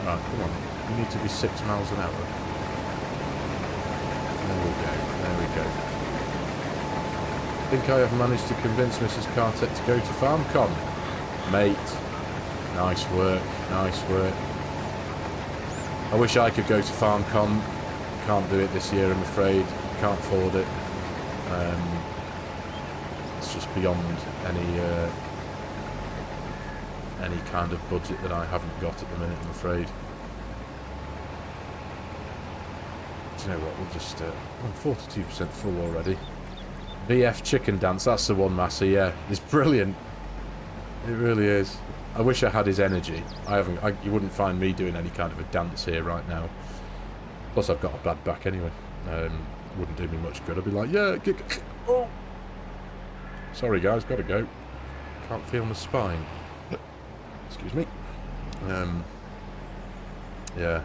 Right, come on. You need to be 6 miles an hour. There we go. I think I have managed to convince Mrs. Kartek to go to FarmCon. Mate, nice work, nice work. I wish I could go to FarmCon. Can't do it this year, I'm afraid. Can't afford it. It's just beyond any kind of budget that I haven't got at the minute, I'm afraid. Do you know what, we'll just... I'm 42% full already. VF Chicken Dance, that's the one, Massey, yeah. It's brilliant. It really is. I wish I had his energy. You wouldn't find me doing any kind of a dance here right now. Plus I've got a bad back anyway. wouldn't do me much good. I'd be like, yeah, oh, sorry guys, gotta go. Can't feel my spine. Excuse me. Yeah.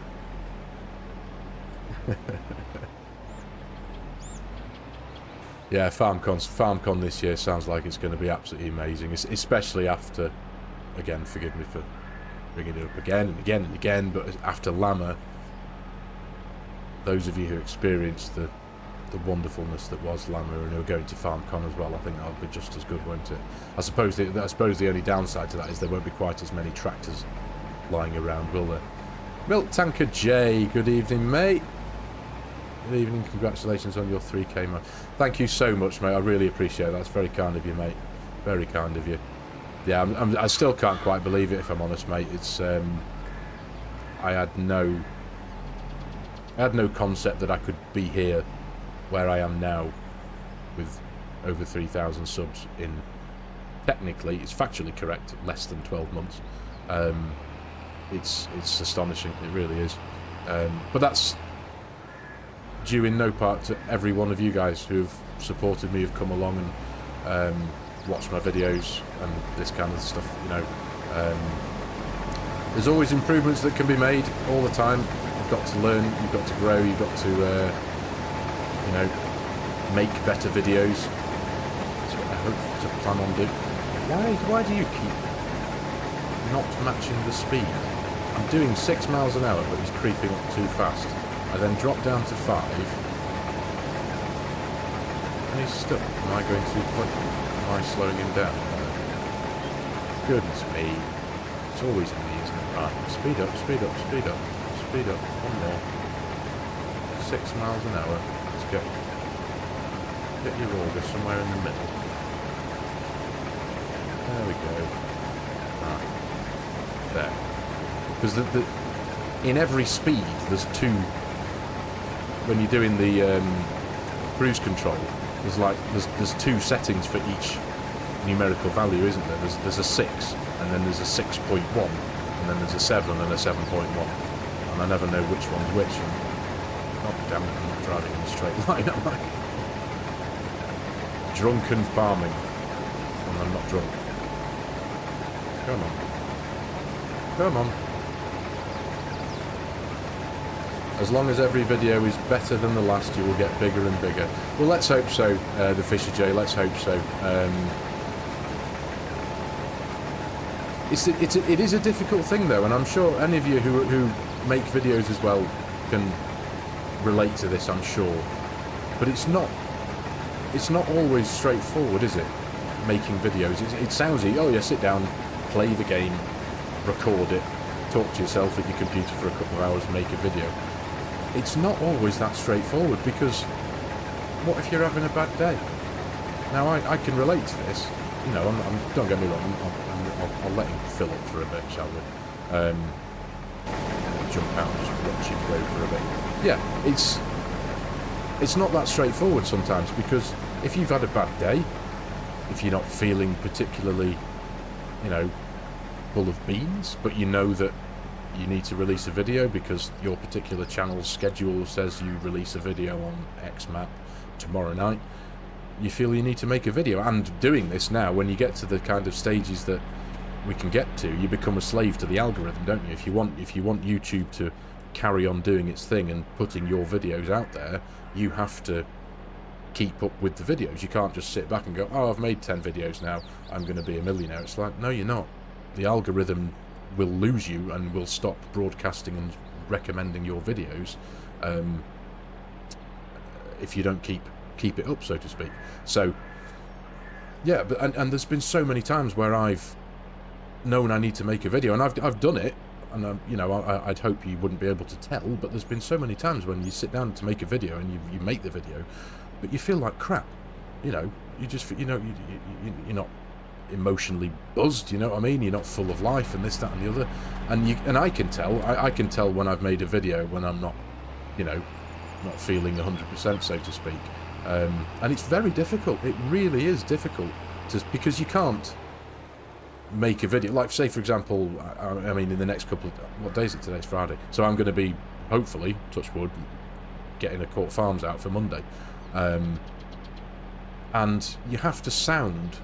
Yeah, FarmCon this year sounds like it's going to be absolutely amazing, especially after, again, forgive me for bringing it up again and again and again, but after Llama, those of you who experienced the wonderfulness that was Llama and who are going to FarmCon as well, I think that'll be just as good, won't it? I suppose the only downside to that is there won't be quite as many tractors lying around, will there? Milk Tanker J, good evening, mate. Good evening, congratulations on your 3K, mate. Thank you so much, mate. I really appreciate that. That's very kind of you, mate. Very kind of you. Yeah, I still can't quite believe it, if I'm honest, mate. It's I had no concept that I could be here where I am now with over 3,000 subs in, technically, it's factually correct, less than 12 months. It's astonishing, it really is. But that's due in no part to every one of you guys who've supported me, who've come along and watched my videos and this kind of stuff, you know. There's always improvements that can be made all the time. You've got to learn, you've got to grow, you've got to, you know, make better videos. That's what I hope to plan on doing. Why do you keep not matching the speed? I'm doing 6 miles an hour, but he's creeping up too fast. I then drop down to 5. And he's stuck. Am I going too quick? Am I slowing him down? Goodness me. It's always me, isn't it? Right, speed up, speed up, speed up. Speed up. One more. 6 miles an hour. Let's go. Get your auger somewhere in the middle. There we go. Right. There. Because in every speed, there's two. When you're doing the cruise control, there's two settings for each numerical value, isn't there? There's a 6, and then there's a 6.1, and then there's a 7 and a 7.1, and I never know which one's which. And, oh damn it! I'm not driving in a straight line, am I? Drunken farming, and I'm not drunk. Come on, come on. As long as every video is better than the last, you will get bigger and bigger. Well, let's hope so, the Fisher J, let's hope so. It is a difficult thing, though, and I'm sure any of you who make videos as well can relate to this, I'm sure. But it's not always straightforward, is it? Making videos. It sounds easy. Oh, yeah, sit down, play the game, record it, talk to yourself at your computer for a couple of hours, make a video. It's not always that straightforward, because what if you're having a bad day? Now, I can relate to this. You know, don't get me wrong, I'll let him fill up for a bit, shall we? Jump out and just watch him go for a bit. Yeah, it's not that straightforward sometimes, because if you've had a bad day, if you're not feeling particularly, you know, full of beans, but you know that you need to release a video because your particular channel's schedule says you release a video on X map tomorrow night, you feel you need to make a video. And doing this now, when you get to the kind of stages that we can get to, you become a slave to the algorithm, don't you? If you want YouTube to carry on doing its thing and putting your videos out there, you have to keep up with the videos. You can't just sit back and go, oh, I've made 10 videos now, I'm going to be a millionaire. It's like, no, you're not. The algorithm will lose you and will stop broadcasting and recommending your videos if you don't keep it up, so to speak. So yeah, but and there's been so many times where I've known I need to make a video, and I've done it, and you know, I'd hope you wouldn't be able to tell, but there's been so many times when you sit down to make a video and you make the video, but you feel like crap. You know, you just, you know, you're not emotionally buzzed, you know what I mean? You're not full of life and this, that and the other, and I can tell when I've made a video when I'm not, you know, not feeling 100%, so to speak, and it's very difficult. It really is difficult because you can't make a video, like say for example, I mean in the next couple of, what day is it today? It's Friday, so I'm going to be, hopefully, touch wood, getting a Court Farms out for Monday. And you have to sound,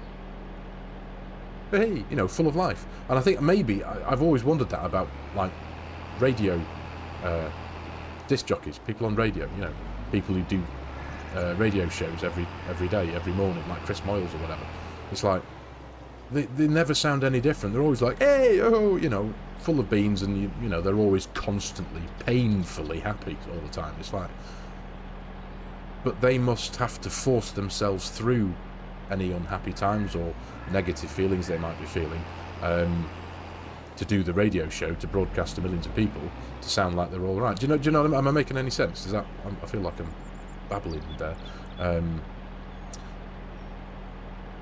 hey, you know, full of life. And I think maybe, I've always wondered that about, like, radio disc jockeys, people on radio, you know, people who do radio shows every day, every morning, like Chris Moyles or whatever. It's like, they never sound any different. They're always like, hey, oh, you know, full of beans, and, you know, they're always constantly, painfully happy all the time. It's like, but they must have to force themselves through any unhappy times or negative feelings they might be feeling to do the radio show, to broadcast to millions of people, to sound like they're all right. Do you know? Am I making any sense? Is that? I feel like I'm babbling there.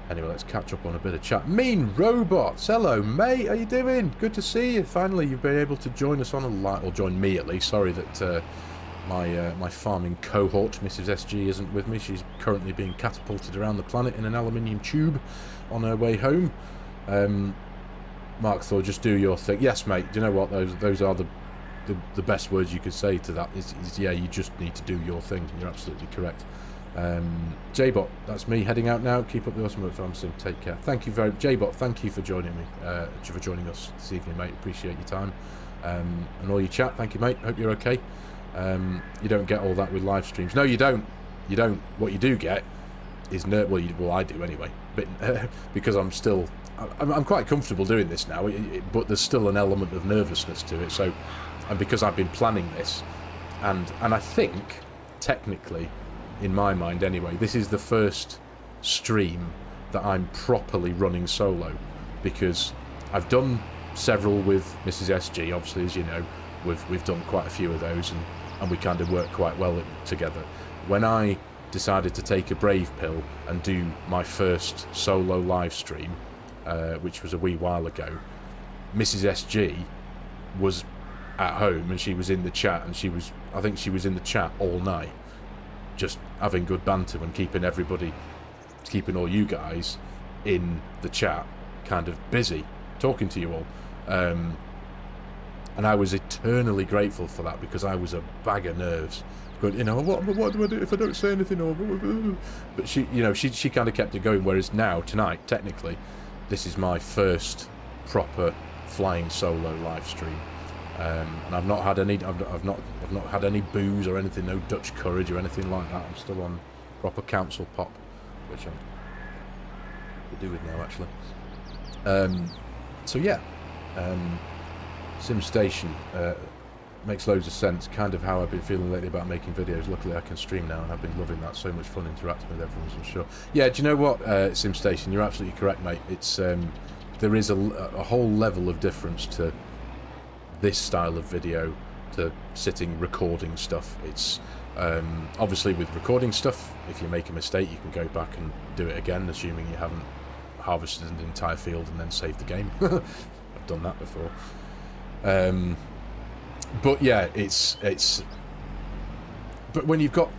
Anyway, let's catch up on a bit of chat. Mean Robots, hello mate, how you doing? Good to see you. Finally, you've been able to join us on a live, or join me at least. Sorry that my farming cohort, Mrs. SG, isn't with me. She's currently being catapulted around the planet in an aluminium tube on her way home. Mark Thor, just do your thing. Yes, mate. Do you know what? Those are the best words you could say to that. Is yeah, you just need to do your thing. You're absolutely correct. J-Bot, that's me heading out now. Keep up the awesome work, FARMERSIM. Take care. Thank you very much. J-Bot, thank you for joining me, for joining us this evening, mate. Appreciate your time. And all your chat. Thank you, mate. Hope you're okay. You don't get all that with live streams. No, you don't. You don't. What you do get is well, I do anyway. But because I'm quite comfortable doing this now. But there's still an element of nervousness to it. So, and because I've been planning this, and I think technically, in my mind anyway, this is the first stream that I'm properly running solo, because I've done several with Mrs. SG. Obviously, as you know, we've done quite a few of those, and we kind of work quite well together. When I decided to take a brave pill and do my first solo live stream, which was a wee while ago, Mrs. SG was at home and she was in the chat, and I think she was in the chat all night, just having good banter and keeping all you guys in the chat kind of busy, talking to you all. And I was eternally grateful for that, because I was a bag of nerves. Going, you know, what do I do if I don't say anything? But she, you know, she kind of kept it going. Whereas now, tonight, technically, this is my first proper flying solo live stream, and I've not had any booze or anything, no Dutch courage or anything like that. I'm still on proper council pop, which I'm doing now actually. So yeah. SimStation makes loads of sense, kind of how I've been feeling lately about making videos. Luckily I can stream now, and I've been loving that. So much fun interacting with everyone, I'm sure. Yeah, do you know what, SimStation, you're absolutely correct, mate. It's there is a whole level of difference to this style of video to sitting recording stuff. It's obviously with recording stuff, if you make a mistake you can go back and do it again, assuming you haven't harvested an entire field and then saved the game. I've done that before. But yeah, but when you've got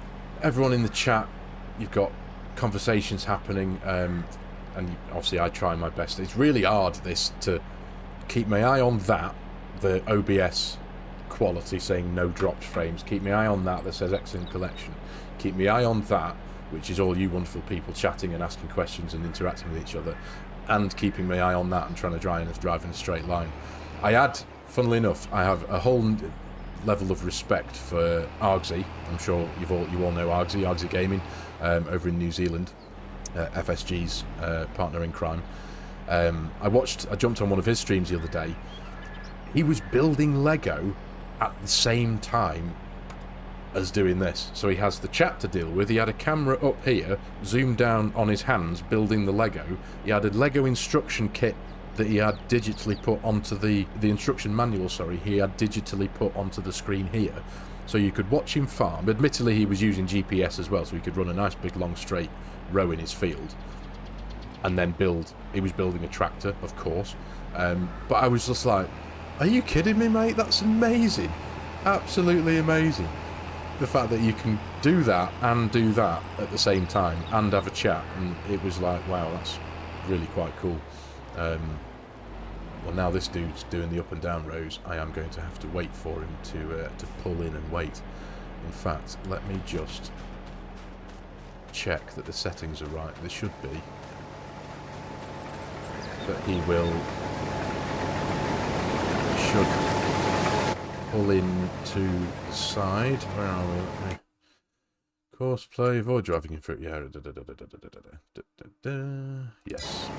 everyone in the chat, you've got conversations happening, and obviously I try my best. It's really hard to keep my eye on that, the OBS quality saying no dropped frames, keep my eye on that says excellent collection, keep my eye on that, which is all you wonderful people chatting and asking questions and interacting with each other, and keeping my eye on that and trying to drive in a straight line. Funnily enough, I have a whole level of respect for Argsy. I'm sure you all know Argsy Gaming, over in New Zealand, FSG's partner in crime. I jumped on one of his streams the other day. He was building Lego at the same time as doing this. So he has the chat to deal with. He had a camera up here, zoomed down on his hands, building the Lego. He had a Lego instruction kit that he had digitally put onto the instruction manual, sorry, he had digitally put onto the screen here. So you could watch him farm. Admittedly, he was using GPS as well, so he could run a nice big long straight row in his field. And then he was building a tractor, of course. But I was just like, are you kidding me, mate? That's amazing. Absolutely amazing. The fact that you can do that and do that at the same time and have a chat. And it was like, wow, that's really quite cool. Well, now this dude's doing the up and down rows. I am going to have to wait for him to pull in and wait. In fact, let me just check that the settings are right. They should be. But he should pull in to the side. Where are we? Let me... Course play, avoid driving in front. Yeah. Yes.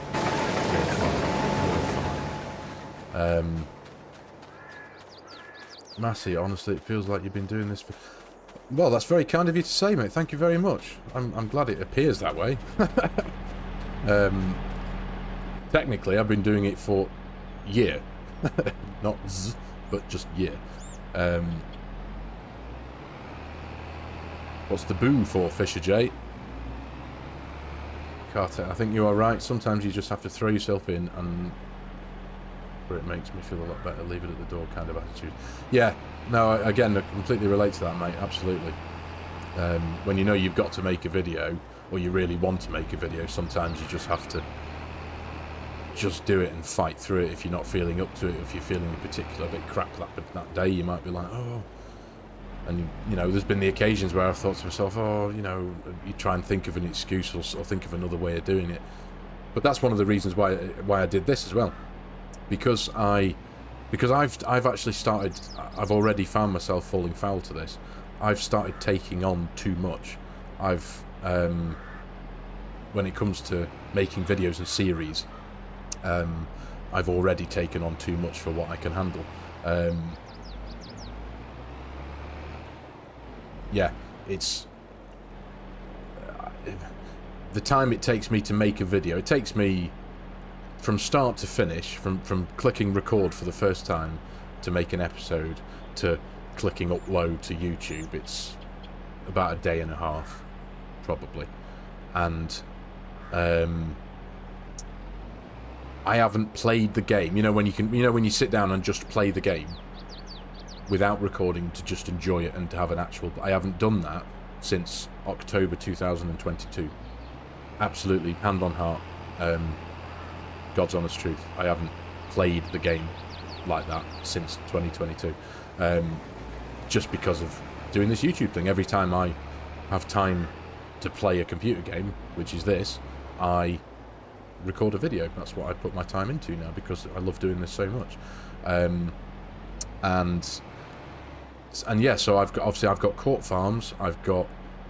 Massey, honestly, it feels like you've been doing this for... Well, that's very kind of you to say, mate. Thank you very much. I'm glad it appears that way. Technically, I've been doing it for year. Not z, but just year. What's the boo for, Fisher J? Carter, I think you are right. Sometimes you just have to throw yourself in and... Where it makes me feel a lot better, leave it at the door kind of attitude. Yeah, no, again, I completely relate to that, mate. Absolutely. When you know you've got to make a video, or you really want to make a video, sometimes you just have to just do it and fight through it if you're not feeling up to it. If you're feeling a particular bit crap that day, you might be like, oh... And, you know, there's been the occasions where I've thought to myself, oh, you know, you try and think of an excuse or think of another way of doing it. But that's one of the reasons why I did this as well. Because I've actually started, I've already found myself falling foul to this. I've started taking on too much. When it comes to making videos and series, I've already taken on too much for what I can handle. Yeah, it's... the time it takes me to make a video, it takes me from start to finish, from clicking record for the first time to make an episode to clicking upload to YouTube, it's about a day and a half, probably. And I haven't played the game. You know when when you sit down and just play the game without recording to just enjoy it and to have an actual... I haven't done that since October 2022. Absolutely, hand on heart, God's honest truth. I haven't played the game like that since 2022. Just because of doing this YouTube thing. Every time I have time to play a computer game, which is this, I record a video. That's what I put my time into now because I love doing this so much. And yeah, so I've got Court Farms, I've got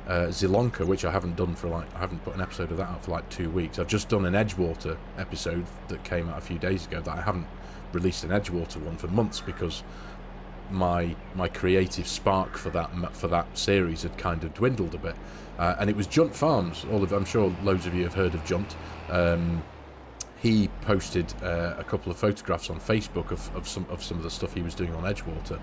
Zilonka, which I haven't done for I haven't put an episode of that out for like 2 weeks. I've just done an Edgewater episode that came out a few days ago that I haven't released an Edgewater one for months because my creative spark for that series had kind of dwindled a bit. And it was Junt Farms. I'm sure loads of you have heard of Junt. He posted a couple of photographs on Facebook of some of the stuff he was doing on Edgewater.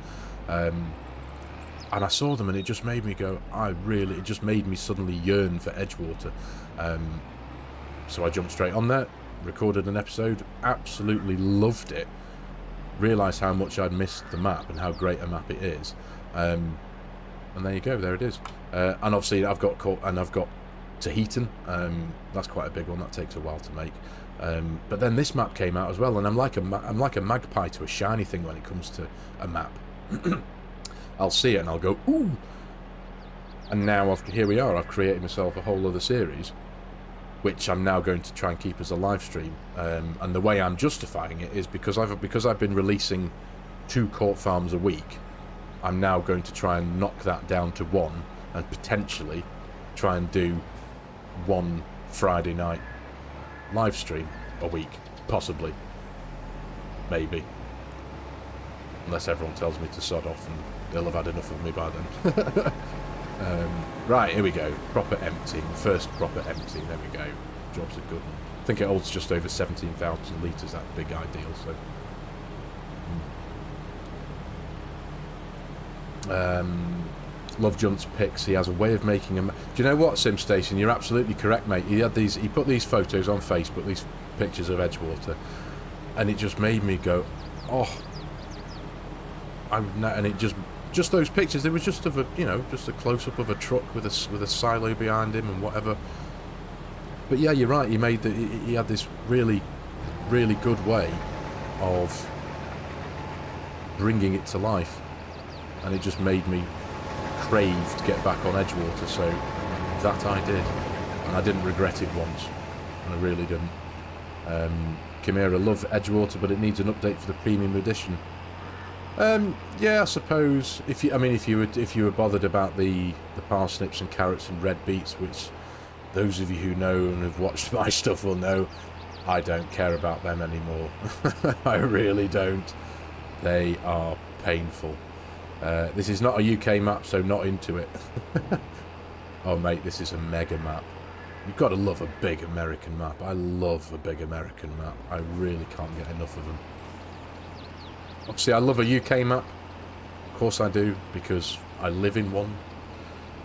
And I saw them and it just made me go, it just made me suddenly yearn for Edgewater. So I jumped straight on there, recorded an episode, absolutely loved it, realised how much I'd missed the map and how great a map it is. And there you go, there it is. And obviously I've got Tahitian, that's quite a big one, that takes a while to make. But then this map came out as well, and I'm like a magpie to a shiny thing when it comes to a map. I'll see it and I'll go, ooh! And now here we are, I've created myself a whole other series, which I'm now going to try and keep as a live stream. And the way I'm justifying it is because I've been releasing 2 Court Farms a week, I'm now going to try and knock that down to 1, and potentially try and do 1 Friday night live stream a week, possibly, maybe, unless everyone tells me to sod off and they'll have had enough of me by then. Right, here we go, proper emptying, first proper emptying, there we go, job's a good one. I think it holds just over 17,000 litres, that big ideal, so... Love Junt's pics. He has a way of making them. Do you know what, SimStation? You're absolutely correct, mate. He put these photos on Facebook, these pictures of Edgewater, and it just made me go, oh. And it just those pictures. It was just of a, just a close up of a truck with a silo behind him and whatever. But yeah, you're right. He had this really, really good way of bringing it to life, and it just made me craved to get back on Edgewater, so that I did. And I didn't regret it once. I really didn't. Chimera love Edgewater, but it needs an update for the premium edition. Yeah, I suppose if you were bothered about the parsnips and carrots and red beets, which those of you who know and have watched my stuff will know, I don't care about them anymore. I really don't. They are painful. This is not a UK map, so not into it. Oh mate, this is a mega map. You've got to love a big American map. I love a big American map. I really can't get enough of them. Obviously, I love a UK map. Of course I do, because I live in one.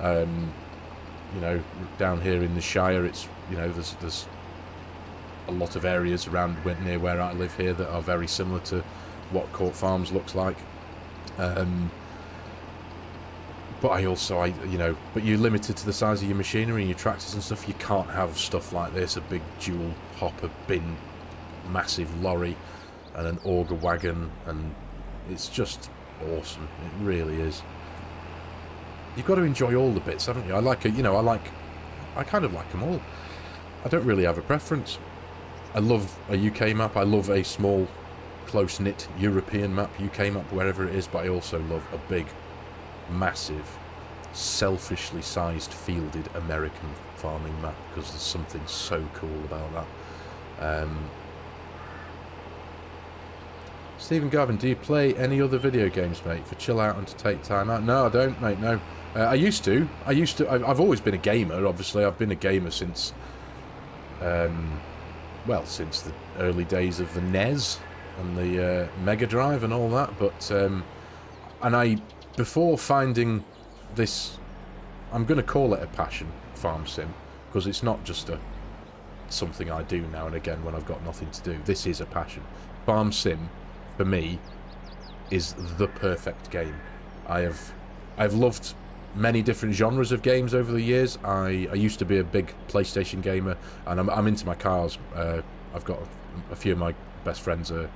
You know, down here in the Shire, it's, you know, there's a lot of areas around near where I live here that are very similar to what Court Farms looks like. But you know, but you're limited to the size of your machinery and your tractors and stuff. You can't have stuff like this, a big dual hopper bin, massive lorry, and an auger wagon, and it's just awesome. It really is. You've got to enjoy all the bits, haven't you? I kind of like them all. I don't really have a preference. I love a UK map. I love a small, close-knit European map, UK map, wherever it is, but I also love a big, massive, selfishly sized fielded American farming map, because there's something so cool about that. Stephen Garvin, do you play any other video games, mate, for chill out and to take time out? No, I don't, mate, no. I used to. I've always been a gamer, obviously. I've been a gamer since, well, since the early days of the NES and the Mega Drive and all that, but, before finding this, I'm going to call it a passion, farm sim, because it's not just something I do now and again when I've got nothing to do. This is a passion. Farm sim, for me, is the perfect game. I've loved many different genres of games over the years. I used to be a big PlayStation gamer, and I'm into my cars. I've got a few of my best friends are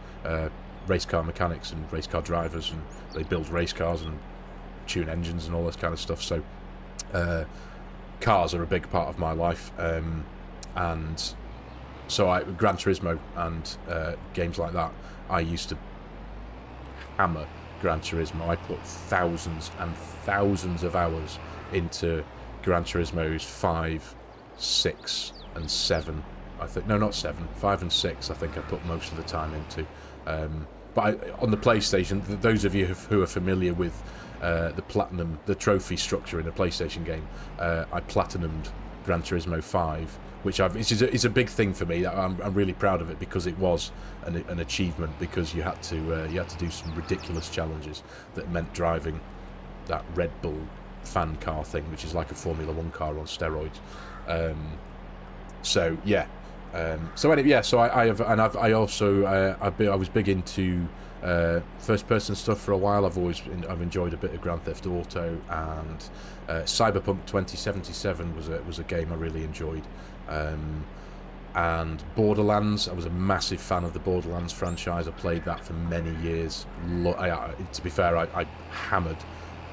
race car mechanics and race car drivers, and they build race cars and tune engines and all this kind of stuff. So cars are a big part of my life, and so Gran Turismo and games like that, I used to hammer Gran Turismo. I put thousands and thousands of hours into Gran Turismo's 5, 6 and 7. I think, no, not 7, 5 and 6 I think I put most of the time into. But on the PlayStation, those of you who are familiar with the trophy structure in a PlayStation game, I platinumed Gran Turismo 5, which is a big thing for me. I'm really proud of it, because it was an achievement, because you had to do some ridiculous challenges that meant driving that Red Bull fan car thing, which is like a Formula 1 car on steroids. So yeah. So anyway, yeah. So I was big into first-person stuff for a while. I've enjoyed a bit of Grand Theft Auto, and Cyberpunk 2077 was a game I really enjoyed. And Borderlands, I was a massive fan of the Borderlands franchise. I played that for many years. To be fair, I hammered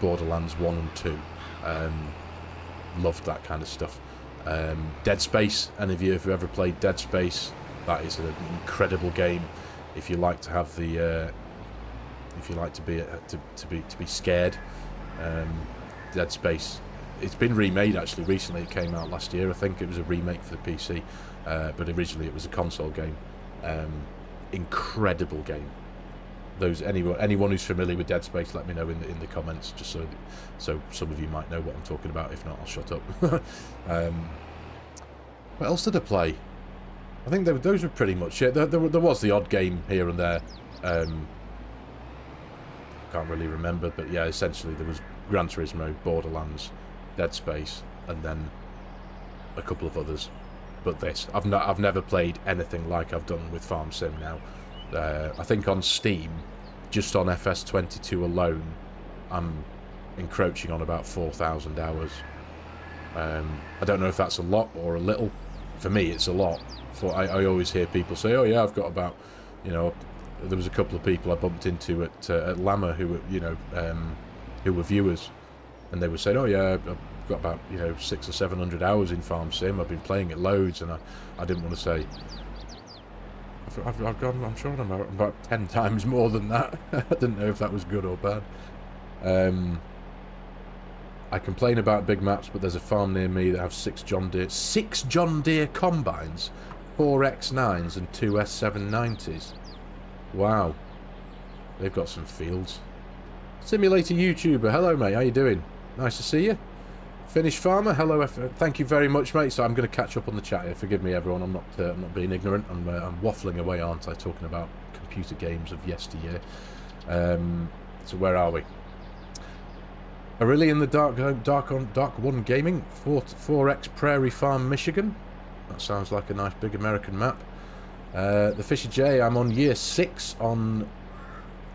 Borderlands 1 and 2. Loved that kind of stuff. Dead Space, any of you who ever played Dead Space, that is an incredible game. If you like to have the, if you like to be scared, Dead Space. It's been remade actually recently. It came out last year, I think. It was a remake for the PC, but originally it was a console game. Incredible game. Anyone who's familiar with Dead Space, let me know in the comments, just so some of you might know what I'm talking about. If not, I'll shut up. What else did I play? I think those were pretty much it. There was the odd game here and there. Can't really remember, but yeah, essentially there was Gran Turismo, Borderlands, Dead Space, and then a couple of others. But I've never played anything like I've done with Farm Sim now. I think on Steam, just on FS22 alone, I'm encroaching on about 4,000 hours. I don't know if that's a lot or a little. For me, it's a lot. I always hear people say, "Oh yeah, I've got about," you know. There was a couple of people I bumped into at Lama who were, you know, who were viewers, and they were saying, oh yeah, I've got about, you know, 600 or 700 hours in FARMERSIM. I've been playing it loads, and I didn't want to say. I've gone, I'm sure I'm about 10 times more than that. I didn't know if that was good or bad. I complain about big maps, but there's a farm near me that have 6 John Deere combines, 4 X9s and 2 S790s. Wow. They've got some fields. Simulator YouTuber, hello mate, how you doing? Nice to see you. Finished Farmer, hello, thank you very much mate. So I'm going to catch up on the chat here, forgive me everyone, I'm not being ignorant, I'm waffling away, aren't I, talking about computer games of yesteryear. So where are we? Aurelian the Dark One Gaming, 4X Prairie Farm, Michigan. That sounds like a nice big American map. The Fisher J, I'm on year 6 on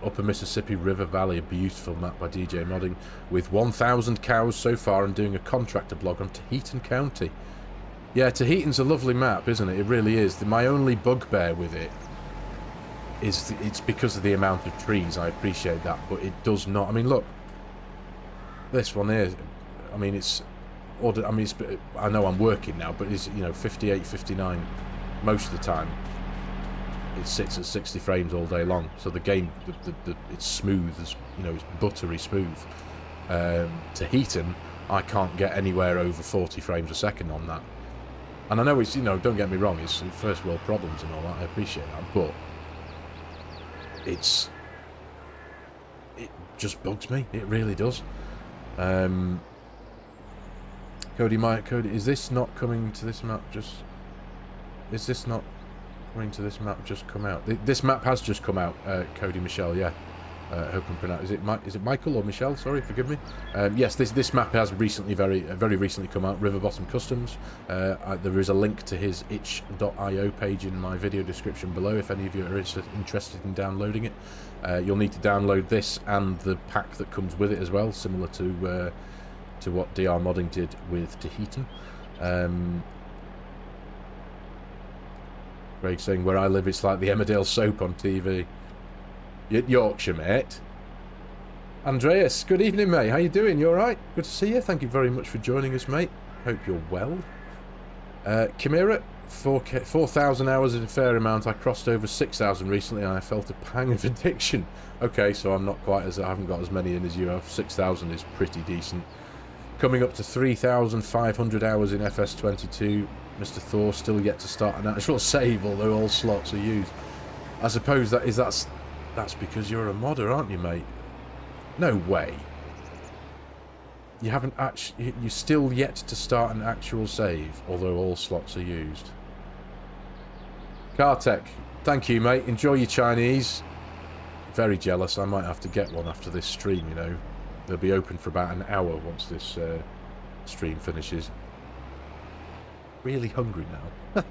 Upper Mississippi River Valley, a beautiful map by DJ Modding, with 1,000 cows so far, and doing a contractor blog on Tahitian County. Yeah, Tahitian's a lovely map, isn't it? It really is. My only bugbear with it is it's because of the amount of trees. I appreciate that, but it does not. I mean, look, this one here. I mean, it's. I mean, I know I'm working now, but it's, you know, 58, 59 most of the time. It sits at 60 frames all day long, so the game, it's smooth, as you know, it's buttery smooth. Tahitian, I can't get anywhere over 40 frames a second on that. And I know it's, you know, don't get me wrong, it's first world problems and all that, I appreciate that, but it just bugs me, it really does. Cody, is this not coming to this map is this not coming to this map just come out? This map has just come out, Cody Michelle, yeah. Hope I'm pronouncing. Is it Michael or Michelle? Sorry, forgive me. Yes, this map has recently, very recently come out. River Bottom Customs. There is a link to his itch.io page in my video description below if any of you are interested in downloading it. You'll need to download this and the pack that comes with it as well, similar to what DR Modding did with Tahitian. Greg saying, where I live, it's like the Emmerdale soap on TV. Yorkshire, mate. Andreas, good evening, mate. How you doing? You alright? Good to see you. Thank you very much for joining us, mate. Hope you're well. Chimera, 4,000 hours is a fair amount. I crossed over 6,000 recently and I felt a pang of addiction. Okay, so I'm not quite as... I haven't got as many in as you have. 6,000 is pretty decent. Coming up to 3,500 hours in FS22. Mr. Thor still yet to start an actual save, although all slots are used. I suppose that's because you're a modder, aren't you, mate? No way. You haven't actually... You're still yet to start an actual save, although all slots are used. Cartech, thank you, mate. Enjoy your Chinese. Very jealous. I might have to get one after this stream, you know. They'll be open for about an hour once this stream finishes. Really hungry now.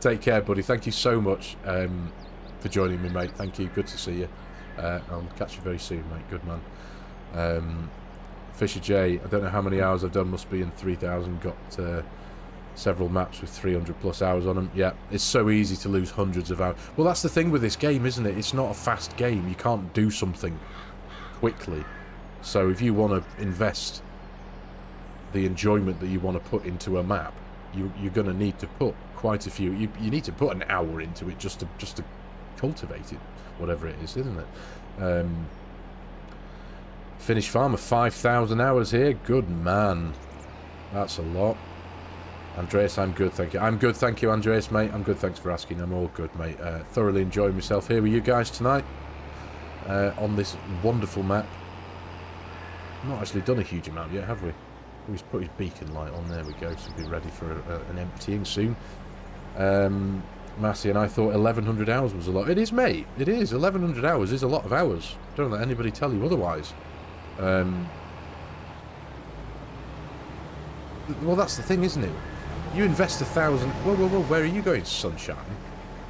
Take care, buddy. Thank you so much for joining me, mate. Thank you. Good to see you. I'll catch you very soon, mate. Good man. Fisher J, I don't know how many hours I've done. Must be in 3,000. Got several maps with 300 plus hours on them. Yeah, it's so easy to lose hundreds of hours. Well, that's the thing with this game, isn't it? It's not a fast game. You can't do something quickly. So if you want to invest the enjoyment that you want to put into a map, you're going to need to put quite a few. You need to put an hour into it just to cultivate it, whatever it is, isn't it? Finished Farmer, 5,000 hours here. Good man. That's a lot. Andreas, I'm good, thank you. I'm good, thank you, Andreas, mate. I'm good, thanks for asking. I'm all good, mate. Thoroughly enjoying myself here with you guys tonight on this wonderful map. Not actually done a huge amount yet, have we? He's put his beacon light on. There we go. So we'll be ready for an emptying soon. Massey and I thought 1,100 hours was a lot. It is, mate. It is. 1,100 hours is a lot of hours. Don't let anybody tell you otherwise. Well, that's the thing, isn't it? You invest 1,000... Whoa, whoa, whoa. Where are you going, sunshine?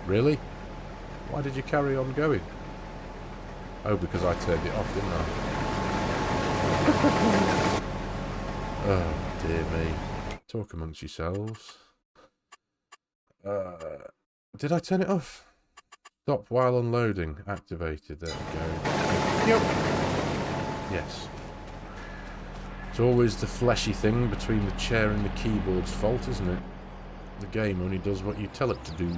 Really? Why did you carry on going? Oh, because I turned it off, didn't I? Oh, dear me. Talk amongst yourselves. Did I turn it off? Stop while unloading. Activated. There we go. Yep. Yes. It's always the fleshy thing between the chair and the keyboard's fault, isn't it? The game only does what you tell it to do.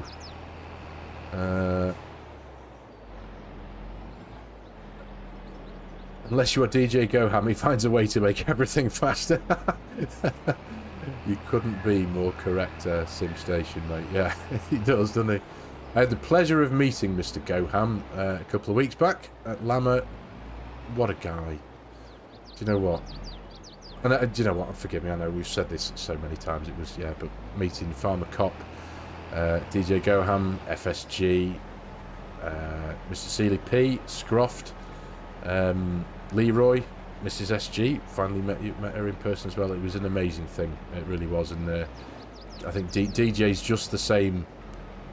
Unless you are DJ Goham, he finds a way to make everything faster. You couldn't be more correct, SimStation, mate. Yeah, he does, doesn't he? I had the pleasure of meeting Mr. Goham a couple of weeks back at Lama. What a guy. Do you know what? And do you know what? Forgive me, I know we've said this so many times. It was, yeah, but meeting Farmer Cop, DJ Goham, FSG, Mr. Seeley P, Scroft, Leroy, Mrs. SG, finally met her in person as well. It was an amazing thing, it really was. And I think DJ's just the same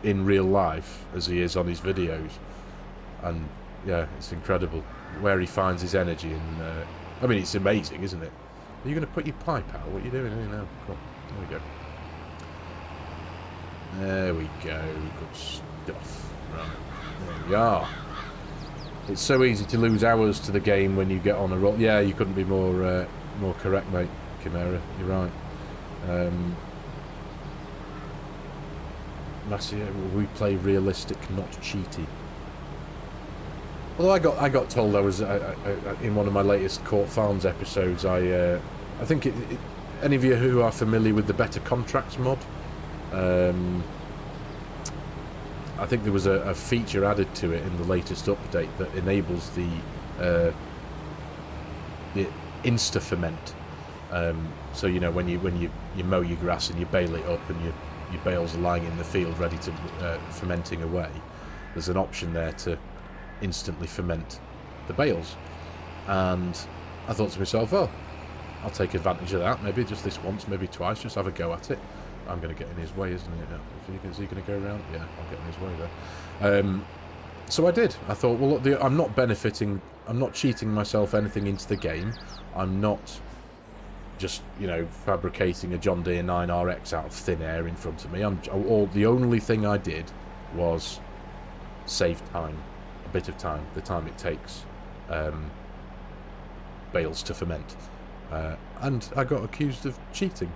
in real life as he is on his videos. And yeah, it's incredible where he finds his energy. And I mean, it's amazing, isn't it? Are you going to put your pipe out? What are you doing here now? Cool. There we go. There we go. Good stuff. Right. There we are. It's so easy to lose hours to the game when you get on a roll. Yeah, you couldn't be more correct, mate. Chimera, you're right. We play realistic, not cheaty. Although I got told I was in one of my latest Court Farms episodes. I think any of you who are familiar with the Better Contracts mod, I think there was a feature added to it in the latest update that enables the insta ferment. So you know when you mow your grass and you bale it up and your bales are lying in the field ready to fermenting away, there's an option there to instantly ferment the bales. And I thought to myself, oh, I'll take advantage of that, maybe just this once, maybe twice, just have a go at it. I'm going to get in his way, isn't it? Is he going to go around? Yeah, I'll get in his way there. So I did. I thought, well, look, I'm not benefiting, I'm not cheating myself anything into the game. I'm not just, you know, fabricating a John Deere 9RX out of thin air in front of me. The only thing I did was save time, a bit of time, the time it takes bales to ferment. And I got accused of cheating.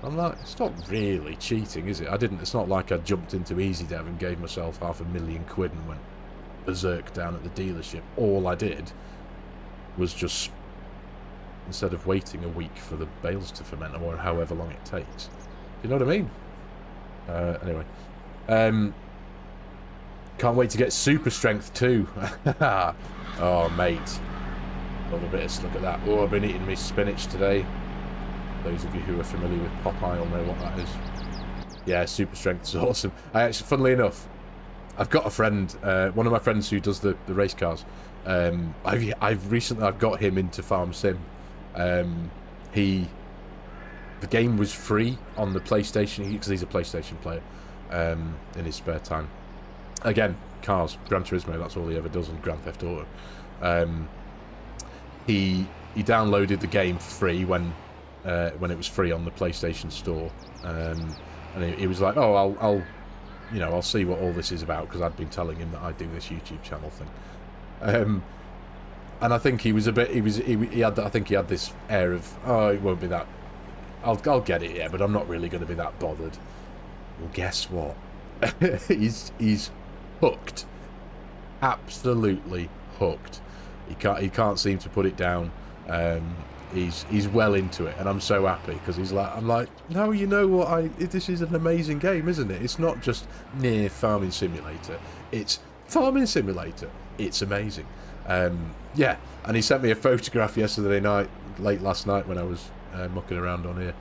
I'm like, it's not really cheating, is it? It's not like I jumped into EasyDev and gave myself £500,000 and went berserk down at the dealership. All I did was just, instead of waiting a week for the bales to ferment, or however long it takes. Do you know what I mean? Anyway. Can't wait to get super strength too. Oh, mate. Love a bit of, look at that. Oh, I've been eating my spinach today. Those of you who are familiar with Popeye will know what that is. Yeah, super strength is awesome. Funnily enough, I've got a friend, one of my friends who does the race cars. I've got him into FARMERSIM. The game was free on the PlayStation because he's a PlayStation player. In his spare time. Again, cars, Gran Turismo. That's all he ever does, and Grand Theft Auto. He downloaded the game free when it was free on the PlayStation Store, and he was like, "Oh, I'll see what all this is about," because I'd been telling him that I do this YouTube channel thing. And I think he was a bit. He had. I think he had this air of, "Oh, it won't be that. I'll get it, yeah, but I'm not really going to be that bothered." Well, guess what? he's hooked. Absolutely hooked. He can't seem to put it down. He's well into it, and I'm so happy because I'm like, no, you know what? This is an amazing game, isn't it? It's not just near Farming Simulator. It's Farming Simulator. It's amazing. Yeah, and he sent me a photograph yesterday night, late last night when I was mucking around on here.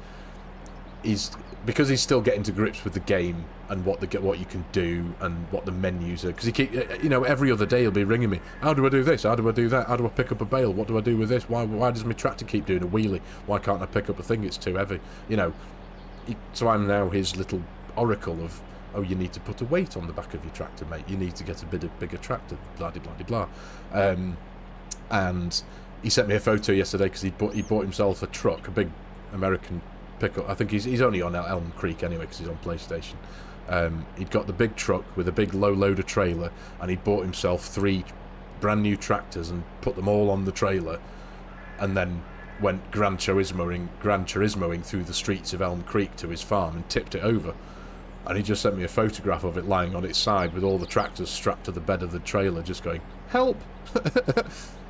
Because he's still getting to grips with the game and what you can do and what the menus are. Because he every other day he'll be ringing me. How do I do this? How do I do that? How do I pick up a bale? What do I do with this? Why does my tractor keep doing a wheelie? Why can't I pick up a thing? It's too heavy. So I'm now his little oracle of, oh, you need to put a weight on the back of your tractor, mate. You need to get a bigger tractor. Blah de blah de blah. And he sent me a photo yesterday because he bought himself a truck, a big American pickup. I think he's only on Elm Creek anyway because he's on PlayStation. He'd got the big truck with a big low loader trailer, and he bought himself 3 brand new tractors and put them all on the trailer, and then went Gran Turismoing through the streets of Elm Creek to his farm and tipped it over. And he just sent me a photograph of it lying on its side with all the tractors strapped to the bed of the trailer just going, help!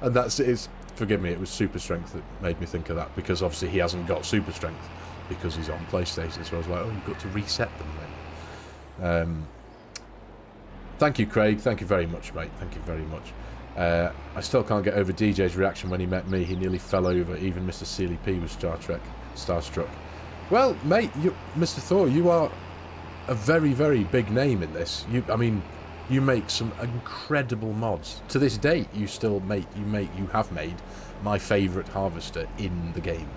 And that's it. Forgive me, it was super strength that made me think of that, because obviously he hasn't got super strength because he's on PlayStation, so I was like, oh, you've got to reset them then. Thank you, Craig. Thank you very much, mate. Thank you very much. I still can't get over DJ's reaction when he met me. He nearly fell over. Even Mr. Sealy P was starstruck. Well, mate, Mr. Thor, you are a very, very big name in this. I mean, you make some incredible mods. To this date, you have made my favourite harvester in the game,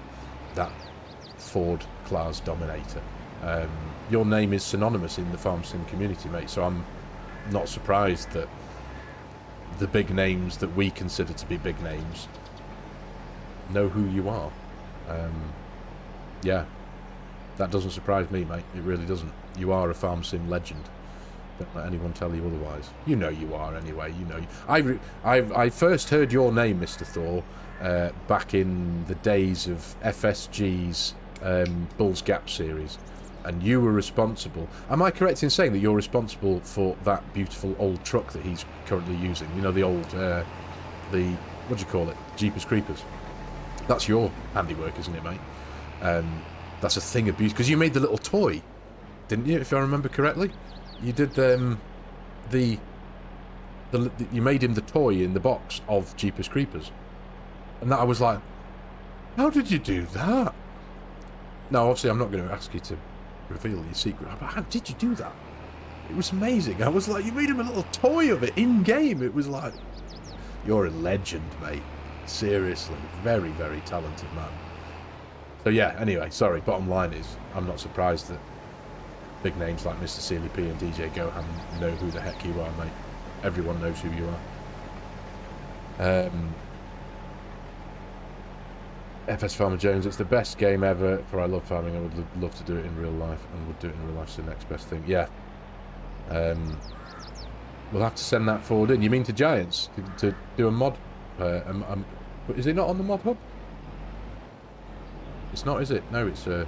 that Ford class Dominator. Your name is synonymous in the FARMERSIM community, mate, so I'm not surprised that the big names that we consider to be big names know who you are. Yeah, that doesn't surprise me, mate. It really doesn't. You are a FARMERSIM legend. Don't let anyone tell you otherwise. You know you are anyway. You know. I first heard your name, Mr. Thor, back in the days of FSG's Bull's Gap series, and you were responsible. Am I correct in saying that you're responsible for that beautiful old truck that he's currently using? You know, the old, what do you call it? Jeepers Creepers. That's your handiwork, isn't it, mate? That's a thing of beauty, because you made the little toy, didn't you? If I remember correctly, you did you made him the toy in the box of Jeepers Creepers, and that I was like, how did you do that? Now, obviously, I'm not going to ask you to reveal your secret, but how did you do that? It was amazing. I was like, you made him a little toy of it in game. It was like, you're a legend, mate. Seriously, very, very talented man. So yeah, anyway, sorry, bottom line is, I'm not surprised that big names like Mr. Sealy P and DJ Gohan know who the heck you are, mate. Everyone knows who you are. FS Farmer Jones, it's the best game ever, for I love farming. I would love to do it in real life, and would do it in real life, so the next best thing. Yeah. We'll have to send that forward in. You mean to Giants? To do a mod? Is it not on the mod hub? It's not, is it? No, it's no,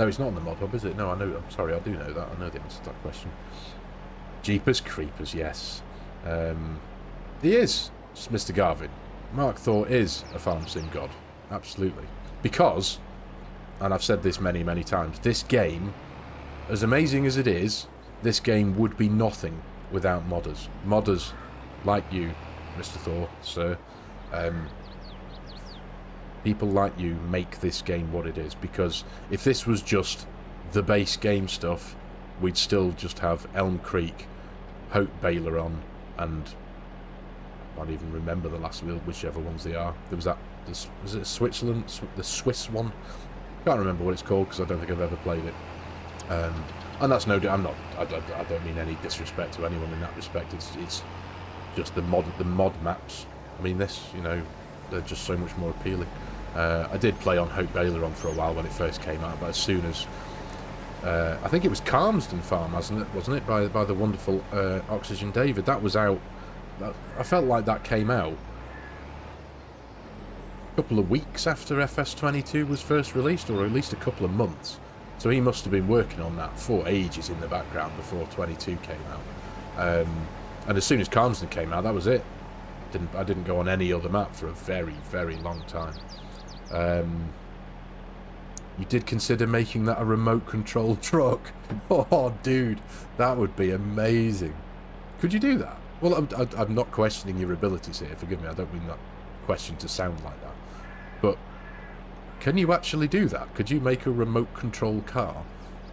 it's not on the mod hub, is it? No, I know. I'm sorry, I do know that. I know the answer to that question. Jeepers Creepers, yes. He is, Mr. Garvin. Mark Thor is a FARMERSIM god. Absolutely. Because, and I've said this many, many times, this game, as amazing as it is, this game would be nothing without modders. Modders like you, Mr. Thor, sir. People like you make this game what it is, because if this was just the base game stuff, we'd still just have Elm Creek, Hope Baylor on, and I can't even remember the last, whichever ones they are. There was that, was it Switzerland, the Swiss one? Can't remember what it's called, because I don't think I've ever played it. And that's no, I don't mean any disrespect to anyone in that respect. It's just the mod maps. I mean, this, you know, they're just so much more appealing. I did play on Hope Baylor on for a while when it first came out, but as soon as I think it was Calmsden Farm, wasn't it, by the wonderful Oxygen David, that was out. I felt like that came out a couple of weeks after FS22 was first released, or at least a couple of months. So he must have been working on that for ages in the background before 22 came out. And as soon as Calmsden came out, that was it. I didn't go on any other map for a very, very long time. You did consider making that a remote control truck? Oh, dude, that would be amazing. Could you do that? Well, I'm not questioning your abilities here. Forgive me, I don't mean that question to sound like that. But can you actually do that? Could you make a remote control car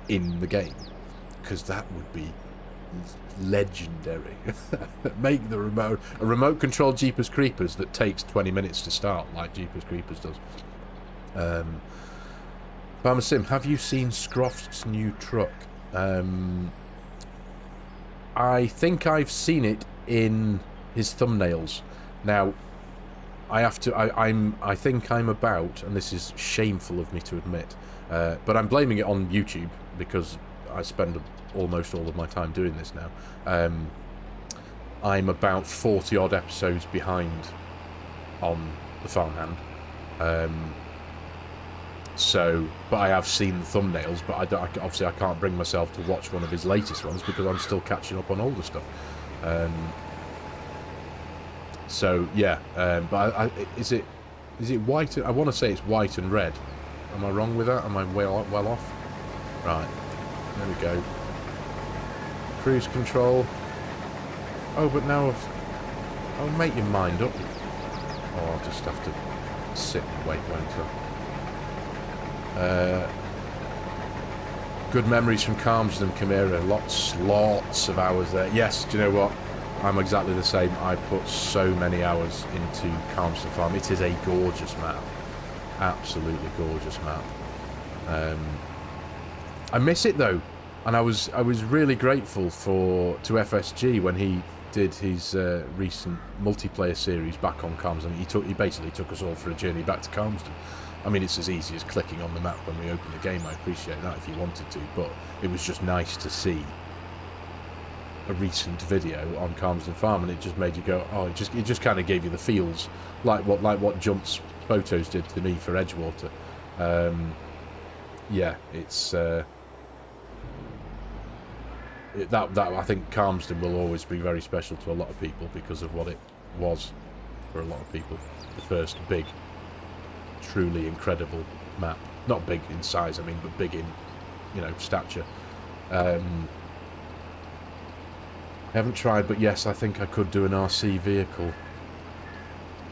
in the game? Because that would be legendary. Make a remote control Jeepers Creepers that takes 20 minutes to start, like Jeepers Creepers does. FARMERSIM, have you seen Scroft's new truck? I think I've seen it in his thumbnails. Now, I think I'm about, and this is shameful of me to admit, but I'm blaming it on YouTube because I spend almost all of my time doing this now. I'm about 40 odd episodes behind on the farmhand, So, but I have seen the thumbnails, but obviously I can't bring myself to watch one of his latest ones because I'm still catching up on older stuff. So yeah, but is it white? I want to say it's white and red. Am I wrong with that? Am I well off? Right, there we go. Cruise control. Oh, but now I'll make your mind up. Oh, I'll just have to sit and wait, won't I? Good memories from Calmsden, Chimera. Lots of hours there. Yes, do you know what? I'm exactly the same. I put so many hours into Calmsden Farm. It is a gorgeous map. Absolutely gorgeous map. I miss it though, and I was really grateful to FSG when he did his recent multiplayer series back on Calmsden. He basically took us all for a journey back to Calmsden. I mean, it's as easy as clicking on the map when we open the game. I appreciate that if you wanted to, but it was just nice to see a recent video on Calmsden Farm, and it just made you go, oh, it just kind of gave you the feels, like what Jump's photos did to me for Edgewater. Yeah, it's that I think Calmsden will always be very special to a lot of people because of what it was for a lot of people. The first big, truly incredible map. Not big in size, I mean, but big in, you know, stature. I haven't tried, but yes, I think I could do an RC vehicle.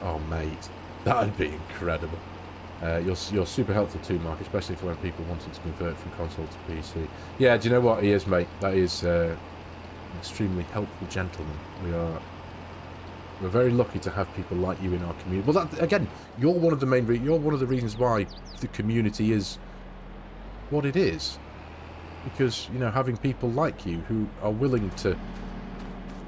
Oh, mate, that'd be incredible. You're super helpful too, Mark, especially for when people wanted to convert from console to PC. Yeah, do you know what he is, mate? That is an extremely helpful gentleman. We're very lucky to have people like you in our community. Well, that, again, you're one of the reasons why the community is what it is. Because, you know, having people like you who are willing to,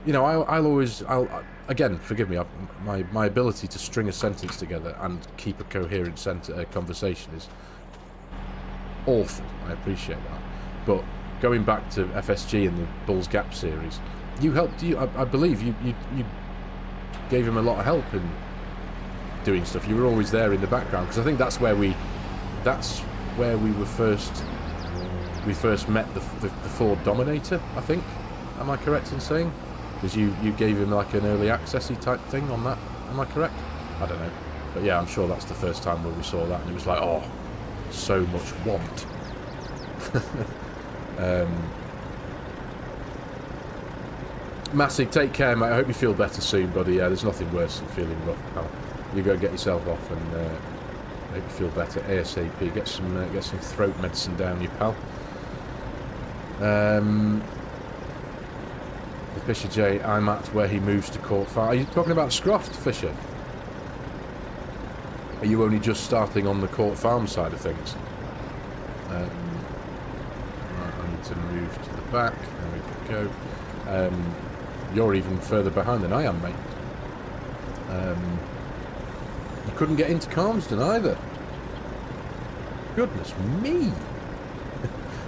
you know, I'll again, forgive me, my ability to string a sentence together and keep a coherent conversation is awful. I appreciate that. But going back to FSG and the Bulls Gap series, you helped. I believe you gave him a lot of help in doing stuff. You were always there in the background because I think that's where we were first. We first met the Ford Dominator, I think. Am I correct in saying? Because you gave him like an early accessy type thing on that. Am I correct? I don't know. But yeah, I'm sure that's the first time where we saw that, and it was like, oh, so much want. Massive, take care, mate. I hope you feel better soon, buddy. Yeah, there's nothing worse than feeling rough, pal. You go get yourself off and hope you feel better ASAP. Get some throat medicine down you, pal. The Fisher J, I'm at where he moves to Court Farm. Are you talking about Scroft, Fisher? Are you only just starting on the Court Farm side of things? Right, I need to move to the back. There we go. You're even further behind than I am, mate. You couldn't get into Calmsden either. Goodness me.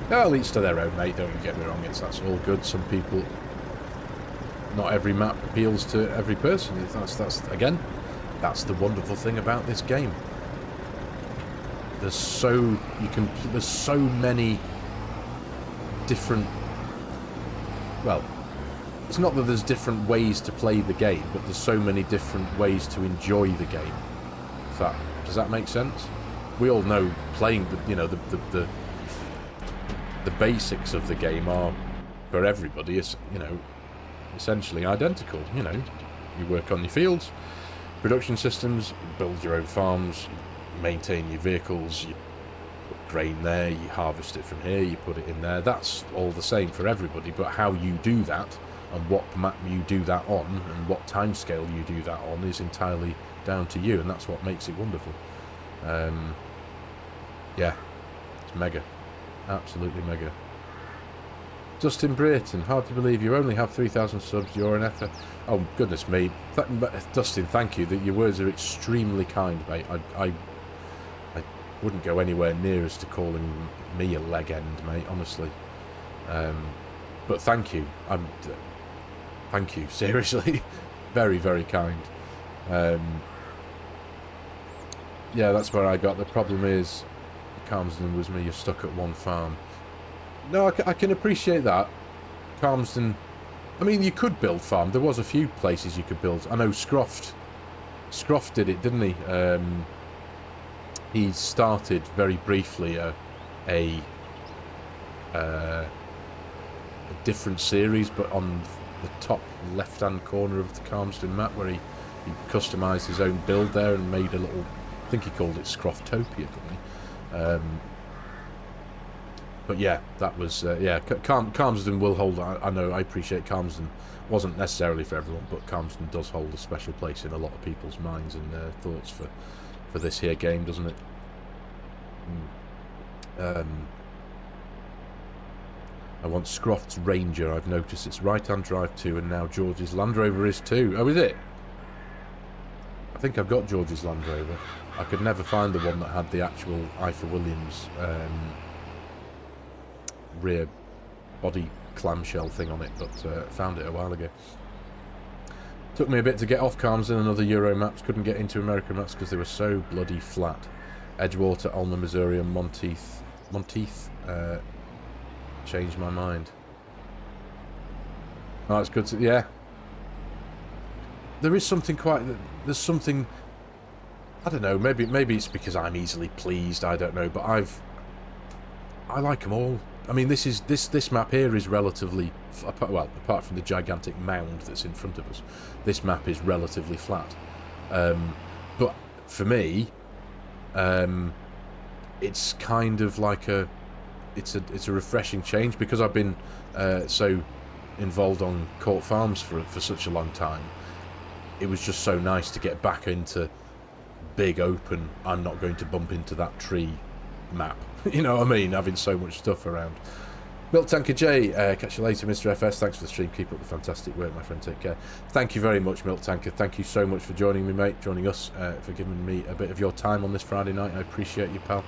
Well, each to their own, mate. Don't get me wrong. That's all good. Some people, not every map appeals to every person. That's again, that's the wonderful thing about this game. There's so many different. Well, it's not that there's different ways to play the game, but there's so many different ways to enjoy the game. Does that make sense? We all know playing the basics of the game are for everybody. It's, you know, essentially identical. You know, you work on your fields, production systems, build your own farms, maintain your vehicles, you put grain there, you harvest it from here, you put it in there. That's all the same for everybody, but how you do that and what map you do that on and what time scale you do that on is entirely down to you, and that's what makes it wonderful. Yeah, it's mega. Absolutely mega. Dustin Brayton, hard to believe you only have 3,000 subs. You're an effort. Oh, goodness me. Dustin, thank you. Your words are extremely kind, mate. I wouldn't go anywhere near as to calling me a leg end, mate, honestly. But thank you. Thank you, seriously. Very, very kind. Yeah, that's where I got. The problem is, Calmsden was me, you're stuck at one farm. No, I can appreciate that. Calmsden, I mean, you could build farm. There was a few places you could build. I know Scroft did it, didn't he? He started very briefly a different series, but on the top left-hand corner of the Calmsden map, where he customised his own build there and made a little, I think he called it Scroftopia, didn't he? But yeah, that was, yeah, Calmsden will hold, I know, I appreciate Calmsden wasn't necessarily for everyone, but Calmsden does hold a special place in a lot of people's minds and thoughts for this here game, doesn't it? I want Scroft's Ranger. I've noticed it's right-hand drive too, and now George's Land Rover is too. Oh, is it? I think I've got George's Land Rover. I could never find the one that had the actual IFA Williams rear body clamshell thing on it, but found it a while ago. Took me a bit to get off Calmsden and other Euro maps. Couldn't get into American maps because they were so bloody flat. Edgewater, Ulmer, Missouri, and Monteith changed my mind. Oh, that's good to, yeah. There is something quite, there's something, I don't know, maybe it's because I'm easily pleased, I don't know, but I like them all. I mean, this map here is relatively, well, apart from the gigantic mound that's in front of us, this map is relatively flat. But for me, it's kind of like it's a refreshing change, because I've been so involved on Court Farms for such a long time. It was just so nice to get back into big open, I'm not going to bump into that tree map. You know what I mean? Having so much stuff around. Milk Tanker J, catch you later, Mr. FS. Thanks for the stream. Keep up the fantastic work, my friend. Take care. Thank you very much, Milk Tanker. Thank you so much for joining me, mate. Joining us, for giving me a bit of your time on this Friday night. I appreciate you, pal.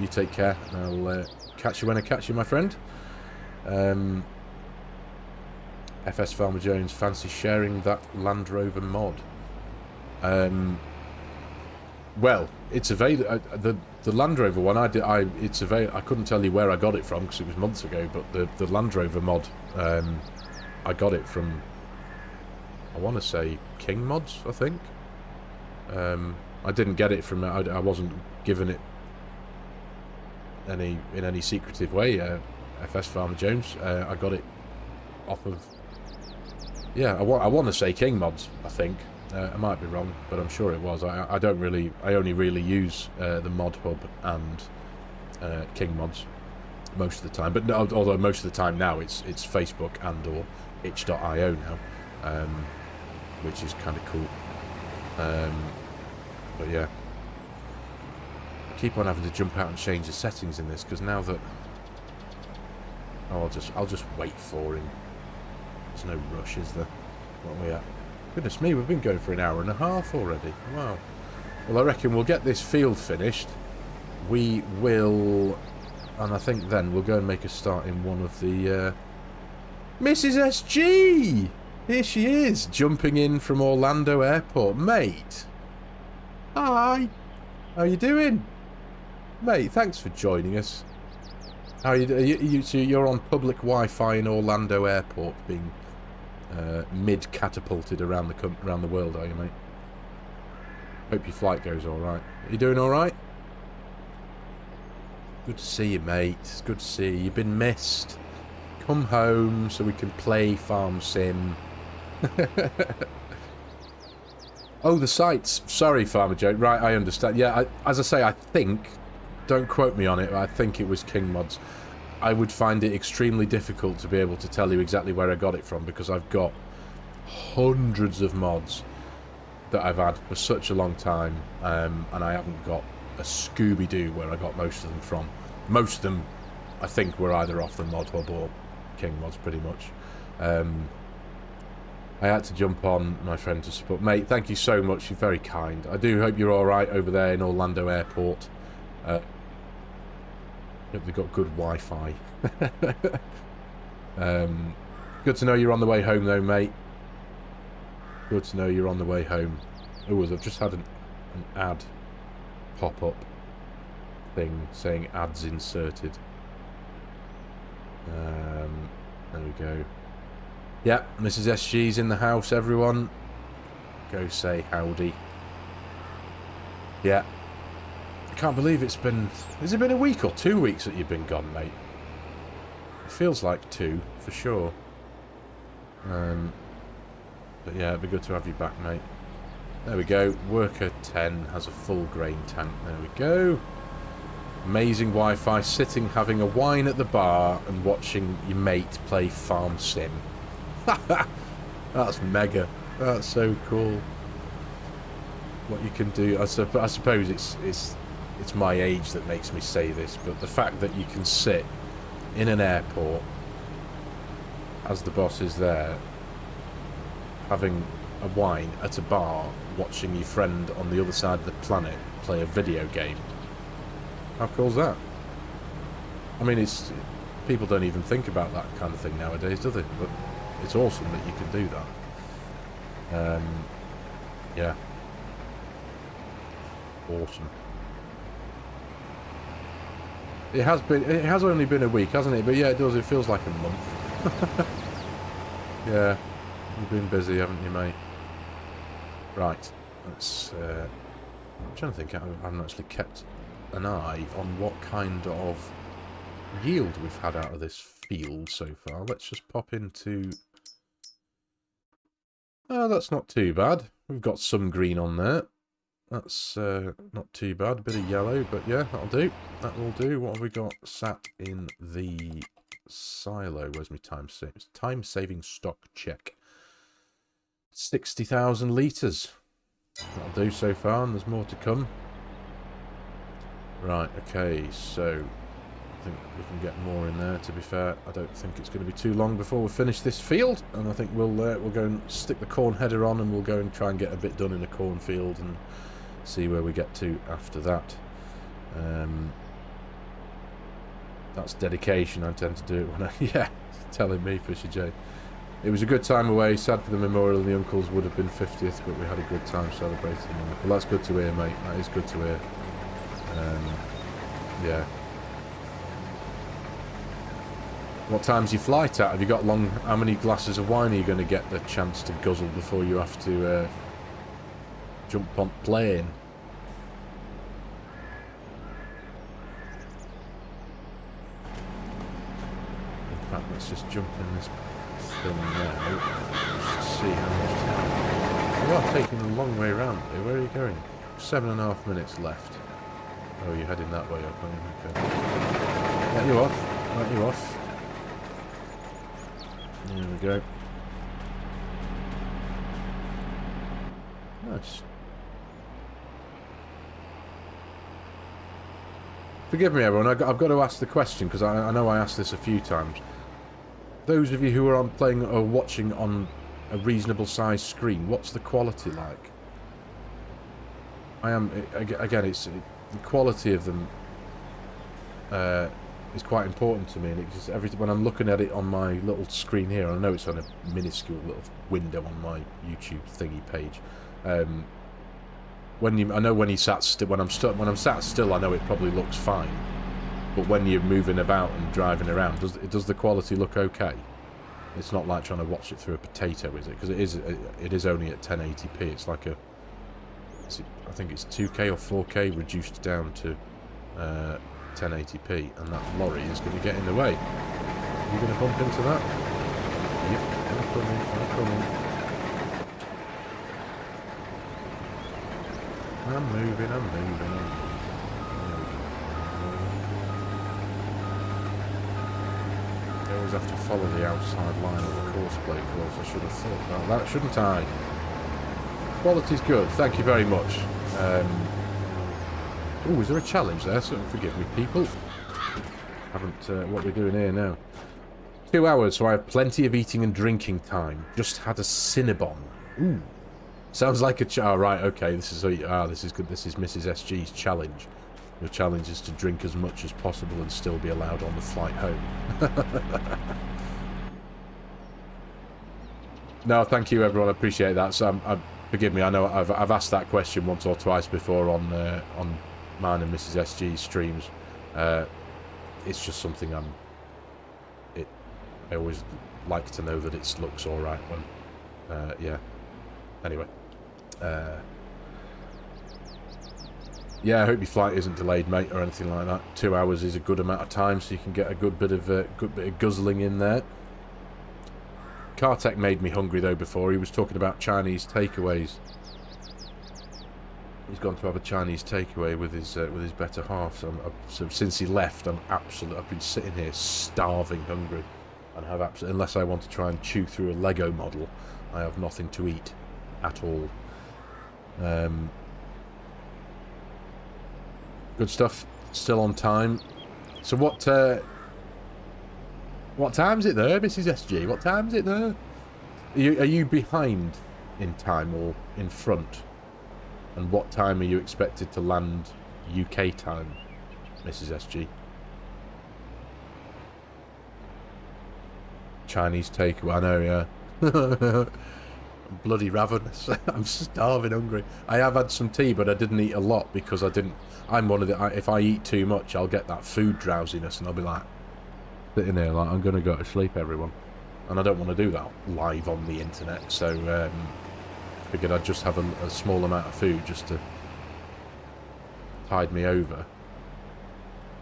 You take care, and I'll catch you when I catch you, my friend. FS Farmer Jones, fancy sharing that Land Rover mod? Well, it's available. The Land Rover one it's available. I couldn't tell you where I got it from because it was months ago. But the Land Rover mod, I got it from, I want to say King Mods, I think. I didn't get it from. I wasn't given it in any secretive way. FS Farmer Jones. I got it off of. Yeah, I want to say King Mods, I think. I might be wrong, but I'm sure it was. I don't really. I only really use the Mod Hub and King Mods most of the time. But no, although most of the time now it's Facebook and or itch.io now, which is kind of cool. But yeah, I keep on having to jump out and change the settings in this because now that I'll just wait for him. There's no rush, is there? What are we at? Goodness me, we've been going for an hour and a half already. Wow. Well, I reckon we'll get this field finished. We will, and I think then we'll go and make a start in one of the... Mrs. SG! Here she is, jumping in from Orlando Airport. Mate! Hi! How you doing? Mate, thanks for joining us. How are you? So you're on public Wi-Fi in Orlando Airport, being... mid-catapulted around the world, are you, mate? Hope your flight goes alright. Are you doing alright? Good to see you, mate. It's good to see you. You've been missed. Come home so we can play Farm Sim. Oh, the sites. Sorry, Farmer Joe. Right, I understand. Yeah, as I say, I think... Don't quote me on it, but I think it was King Mods. I would find it extremely difficult to be able to tell you exactly where I got it from, because I've got hundreds of mods that I've had for such a long time, and I haven't got a Scooby-Doo where I got most of them from. Most of them, I think, were either off the Mod Hub or King Mods, pretty much. I had to jump on, my friend, to support. Mate, thank you so much. You're very kind. I do hope you're alright over there in Orlando Airport. Hope they've got good Wi-Fi. Good to know you're on the way home, though, mate. Good to know you're on the way home. Oh, I've just had an ad pop-up thing saying ads inserted. There we go. Yeah, Mrs. SG's in the house, everyone. Go say howdy. Yeah. I can't believe it's been... Has it been a week or 2 weeks that you've been gone, mate? It feels like 2, for sure. But yeah, it'd be good to have you back, mate. There we go. Worker 10 has a full grain tank. There we go. Amazing Wi-Fi. Sitting, having a wine at the bar and watching your mate play FARMERSIM. That's mega. That's so cool. What you can do. I suppose it's my age that makes me say this, but the fact that you can sit in an airport as the boss is there, having a wine at a bar, watching your friend on the other side of the planet play a video game. How cool is that? I mean, it's... People don't even think about that kind of thing nowadays, do they? But it's awesome that you can do that. Yeah. Awesome. It has only been a week, hasn't it? But yeah, it does. It feels like a month. Yeah. You've been busy, haven't you, mate? Right. Let's... I'm trying to think. I haven't actually kept an eye on what kind of yield we've had out of this field so far. Let's just pop into... Oh, that's not too bad. We've got some green on there. That's not too bad. A bit of yellow, but yeah, that'll do. That will do. What have we got sat in the silo? Where's my time-saving stock check? 60,000 litres. That'll do so far, and there's more to come. Right, okay, so I think we can get more in there, to be fair. I don't think it's going to be too long before we finish this field, and I think we'll go and stick the corn header on, and we'll go and try and get a bit done in the cornfield and see where we get to after that. That's dedication. I tend to do it when I... Yeah, telling me, Fisher J. It was a good time away. Sad for the memorial, and the uncles would have been 50th, but we had a good time celebrating them. Well, that's good to hear, mate. That is good to hear. Yeah. What time's your flight at? Have you got long... How many glasses of wine are you going to get the chance to guzzle before you have to jump on plane? In fact, let's just jump in this thing now. Just to see how much time... You are taking a long way around here. Where are you going? 7.5 minutes left. Oh, you're heading that way up, aren't you? Okay. Let you off. Let you off. There we go. Nice. Forgive me, everyone. I've got to ask the question, because I know I asked this a few times. Those of you who are playing or watching on a reasonable sized screen, what's the quality like? Again, it's... The quality of them is quite important to me, and it just when I'm looking at it on my little screen here, I know it's on a minuscule little window on my YouTube thingy page. When I'm sat still, I know it probably looks fine, but when you're moving about and driving around, does the quality look okay? It's not like trying to watch it through a potato, is it? Because it is only at 1080p. It's like a... I think it's 2K or 4K reduced down to 1080p, and that lorry is going to get in the way. Are you going to bump into that? Yep, I'm coming. I'm moving. I always have to follow the outside line of the course play course. I should have thought about that, shouldn't I? Quality's good, thank you very much. Oh, is there a challenge there? So forgive me, people. Haven't what we're doing here now. 2 hours, so I have plenty of eating and drinking time. Just had a Cinnabon. Ooh, sounds like a right. Okay, this is good. This is Mrs. SG's challenge. Your challenge is to drink as much as possible and still be allowed on the flight home. No, thank you, everyone. I appreciate that. So, forgive me. I know I've asked that question once or twice before on mine and Mrs. SG's streams. It's just something I always like to know that it looks alright when, yeah. Anyway. Yeah, I hope your flight isn't delayed, mate, or anything like that. 2 hours is a good amount of time, so you can get a good bit of guzzling in there. Kartek made me hungry though before. He was talking about Chinese takeaways. He's gone to have a Chinese takeaway with his better half. So since he left, I've been sitting here starving hungry, and have absolutely, unless I want to try and chew through a Lego model, I have nothing to eat at all. Good stuff. Still on time. So what time is it there, Mrs. SG? What time is it there? Are you behind in time or in front? And what time are you expected to land UK time, Mrs. SG? Chinese takeaway. I know, yeah. I'm bloody ravenous. I'm starving hungry. I have had some tea, but I didn't eat a lot because I'm one of the... if I eat too much, I'll get that food drowsiness, and I'll be like... sitting there like, I'm going to go to sleep, everyone. And I don't want to do that live on the internet, so figured I'd just have a small amount of food just to tide me over.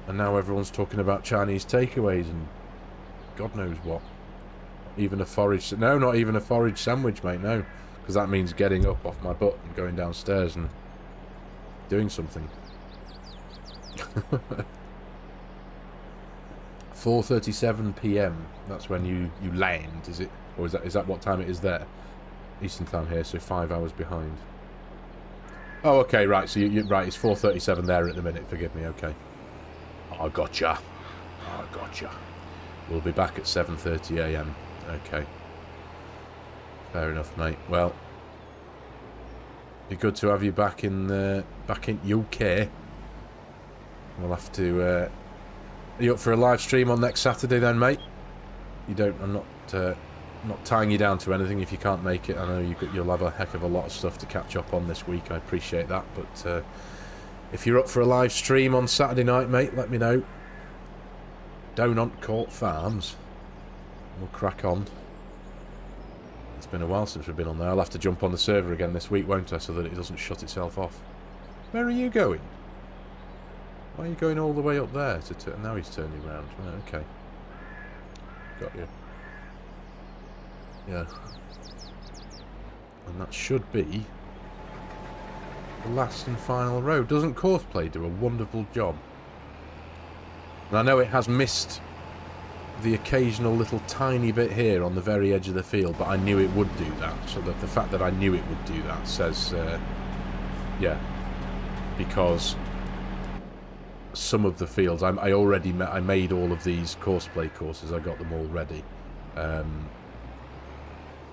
And now everyone's talking about Chinese takeaways and God knows what. Even a forage... no, not even a forage sandwich, mate, no. Because that means getting up off my butt and going downstairs and doing something. 4:37 PM. That's when you land, is it? Or is that what time it is there? Eastern time here, so 5 hours behind. Oh, okay, right. So you're right. It's 4:37 there at the minute. Forgive me. Okay. I gotcha. I gotcha. We'll be back at 7:30 AM. Okay. Fair enough, mate. Well, be good to have you back in UK. We'll have to. Are you up for a live stream on next Saturday then, mate? You don't. I'm not tying you down to anything if you can't make it. I know you'll have a heck of a lot of stuff to catch up on this week. I appreciate that, but if you're up for a live stream on Saturday night, mate, let me know. Down on Court Farms. We'll crack on. It's been a while since we've been on there. I'll have to jump on the server again this week, won't I, so that it doesn't shut itself off. Where are you going? Why are you going all the way up there to turn? Now he's turning around. Oh, okay. Got you. Yeah. And that should be the last and final road. Doesn't Courseplay do a wonderful job? And I know it has missed the occasional little tiny bit here on the very edge of the field, but I knew it would do that. So that the fact that I knew it would do that says, yeah, because some of the fields I made all of these Courseplay courses. I got them all ready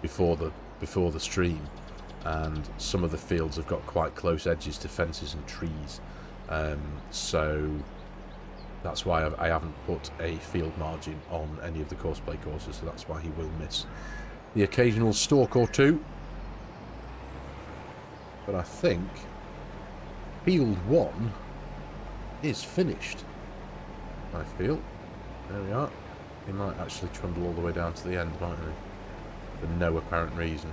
before the stream, and some of the fields have got quite close edges to fences and trees, so that's why I haven't put a field margin on any of the Courseplay courses, so that's why he will miss the occasional stalk or two. But I think field 1 is finished, I feel. There we are. He might actually trundle all the way down to the end, mightn't he? For no apparent reason.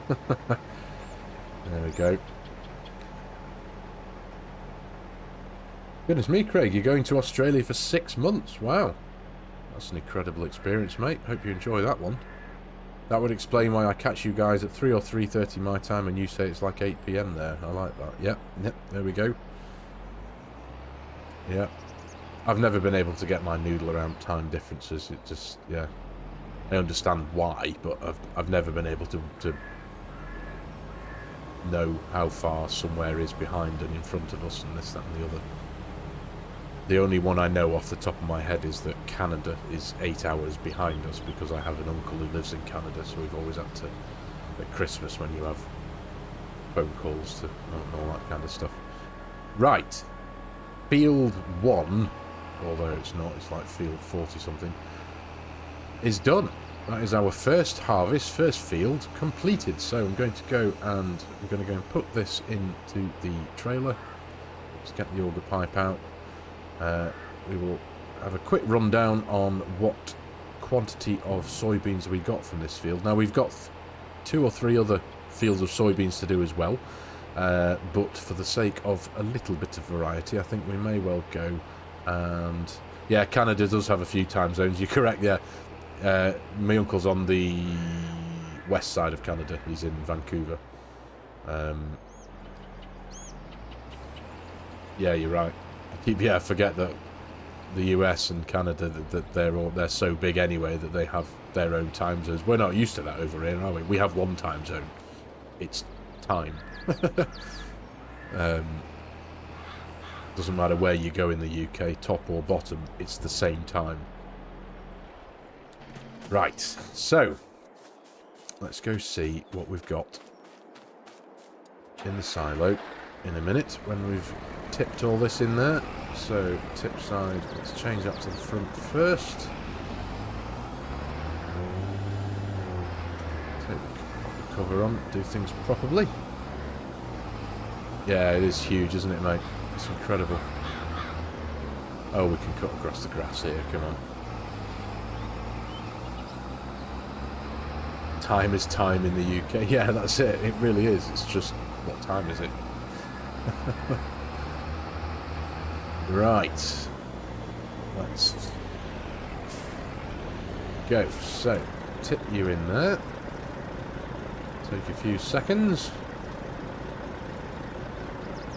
There we go. Goodness me, Craig, you're going to Australia for 6 months. Wow. That's an incredible experience, mate. Hope you enjoy that one. That would explain why I catch you guys at 3 or 3:30 my time and you say it's like 8 PM there. I like that. Yep, there we go. Yeah. I've never been able to get my noodle around time differences. It just, yeah. I understand why, but I've never been able to know how far somewhere is behind and in front of us and this, that and the other. The only one I know off the top of my head is that Canada is 8 hours behind us because I have an uncle who lives in Canada, so we've always had to, at Christmas when you have phone calls to and all that kind of stuff. Right. Field 1, although it's not, it's like field 40 something, is done. that is our first harvest, first field completed. So I'm going to go and put this into the trailer. Let's get the auger pipe out. We will have a quick rundown on what quantity of soybeans we got from this field. Now we've got 2 or 3 other fields of soybeans to do as well, but for the sake of a little bit of variety, I think we may well go and... Yeah, Canada does have a few time zones, you're correct, yeah. My uncle's on the west side of Canada, he's in Vancouver. Yeah, you're right. I forget that the US and Canada, that they're so big anyway that they have their own time zones. We're not used to that over here, are we? We have one time zone. It's time. Doesn't matter where you go in the UK, top or bottom, it's the same time. Right, so let's go see what we've got in the silo in a minute when we've tipped all this in there. So tip side, let's change that to the front first. Take the cover on, do things properly. Yeah, it is huge, isn't it, mate? It's incredible. Oh, we can cut across the grass here, come on. Time is time in the UK. Yeah, that's it. It really is. It's just, what time is it? Right. Let's go. So, tip you in there. Take a few seconds.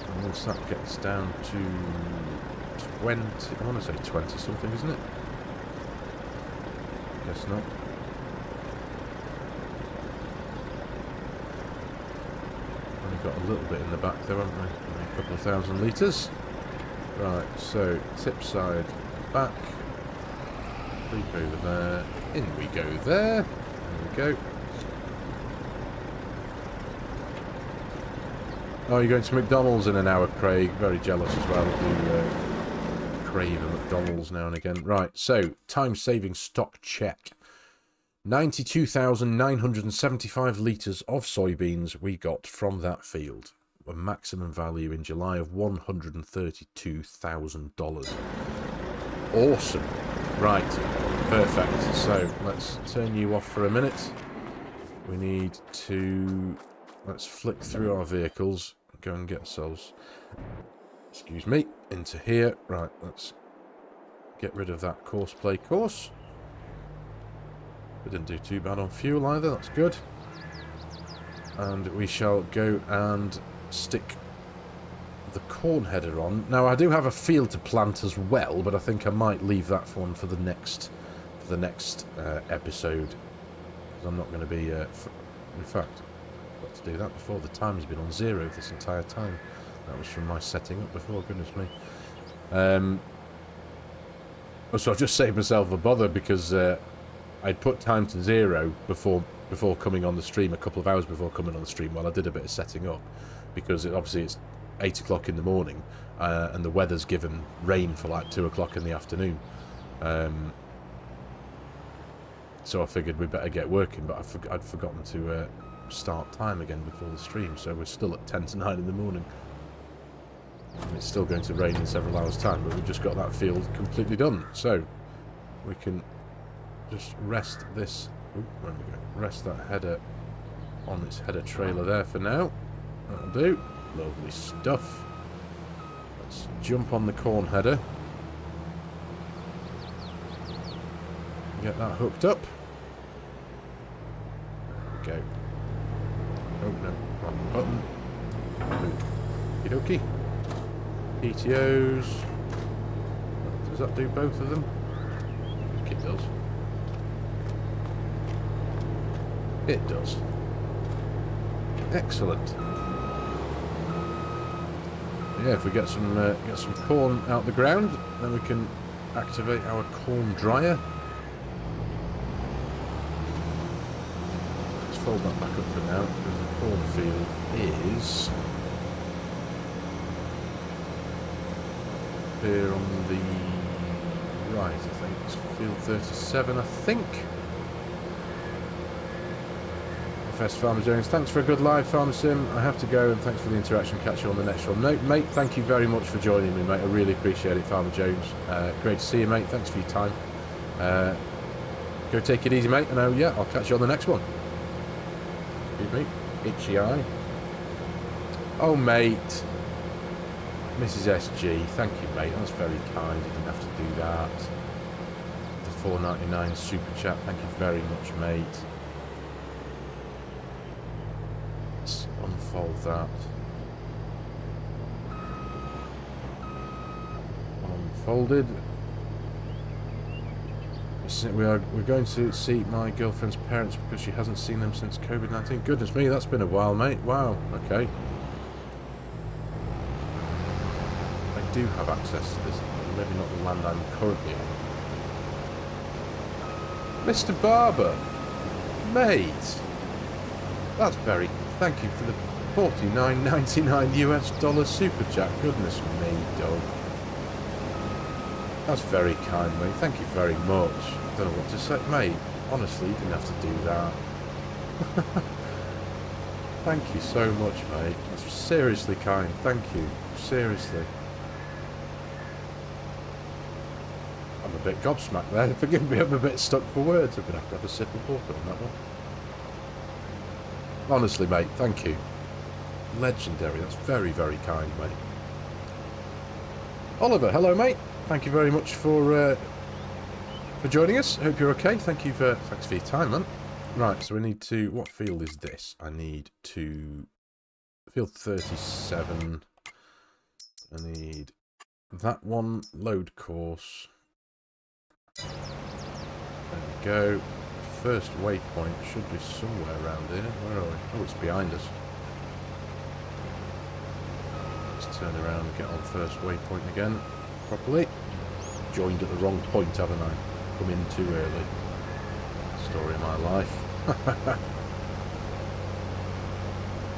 And once that gets down to 20, I want to say 20 something, isn't it? Guess not. Only got a little bit in the back there, haven't we? A couple of 1,000 litres. Right, so tip side back. Creep over there. In we go there. There we go. Oh, you're going to McDonald's in an hour, Craig. Very jealous as well. I do crave a McDonald's now and again. Right, so time-saving stock check. 92,975 litres of soybeans we got from that field. A maximum value in July of $132,000. Awesome. Right, perfect. So let's turn you off for a minute. We need to... Let's flick through our vehicles. Go and get ourselves, excuse me, into here. Right, let's get rid of that course play course. We didn't do too bad on fuel either, that's good. And we shall go and stick the corn header on. Now I do have a field to plant as well, but I think I might leave that one for the next episode, because I'm not going to be in fact, got to do that before. The time has been on 0 this entire time. That was from my setting up before, goodness me. So I've just saved myself a bother, because I'd put time to 0 before coming on the stream, a couple of hours before coming on the stream, while I did a bit of setting up, because obviously it's 8 o'clock in the morning, and the weather's given rain for like 2 o'clock in the afternoon. So I figured we'd better get working, but I'd forgotten to start time again before the stream, so we're still at 10 to 9 in the morning. And it's still going to rain in several hours' time, but we've just got that field completely done. So we can just rest this. There we go. Rest that header on its header trailer there for now. That'll do. Lovely stuff. Let's jump on the corn header. Get that hooked up. There we go. Oh no, wrong button. Okie dokie. PTOs. Does that do both of them? I think it does. It does. Excellent. Yeah, if we get some corn out the ground, then we can activate our corn dryer. Let's fold that back up for now, because the cornfield is here on the right, I think. It's field 37, I think. FS Farmer Jones. Thanks for a good live, FARMERSIM. I have to go, and thanks for the interaction. Catch you on the next one. No, mate, thank you very much for joining me, mate. I really appreciate it, Farmer Jones. Great to see you, mate. Thanks for your time. Go take it easy, mate, and yeah, I'll catch you on the next one. Excuse me. Itchy eye. Oh, mate. Mrs. SG, thank you, mate. That's very kind. You didn't have to do that. The $4.99 super chat. Thank you very much, mate. Let's unfold that. Unfolded. We're going to see my girlfriend's parents because she hasn't seen them since COVID-19. Goodness me, that's been a while, mate. Wow. Okay. I do have access to this. Maybe not the land I'm currently on. Mr. Barber, mate. That's very. Thank you for the $49.99 US dollar super chat. Goodness me, dog. That's very kind, mate. Thank you very much. I don't know what to say, mate. Honestly, you didn't have to do that. Thank you so much, mate. That's seriously kind. Thank you. Seriously. I'm a bit gobsmacked there. Forgive me, I'm a bit stuck for words. I'm going to have a sip of water on that one. Honestly, mate, thank you. Legendary. That's very, very kind, mate. Oliver, hello, mate. Thank you very much for joining us. Hope you're okay. Thanks for your time, man. Right, so we need to. What field is this? I need to field 37. I need that one. Load course. There we go. First waypoint should be somewhere around here. Where are we? Oh, it's behind us. Let's turn around and get on first waypoint again. Properly. Joined at the wrong point, haven't I? Come in too early. Story of my life.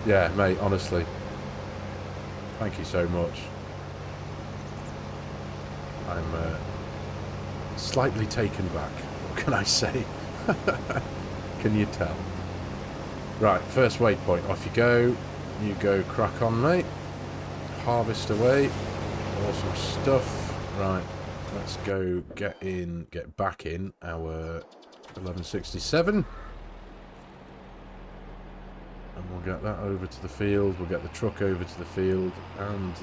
Yeah, mate, honestly. Thank you so much. I'm slightly taken back. What can I say? Can you tell? Right, first waypoint. Off you go. You go crack on, mate. Harvest away. Awesome stuff. Right, let's go get back in our 1167. And we'll get that over to the field. We'll get the truck over to the field. And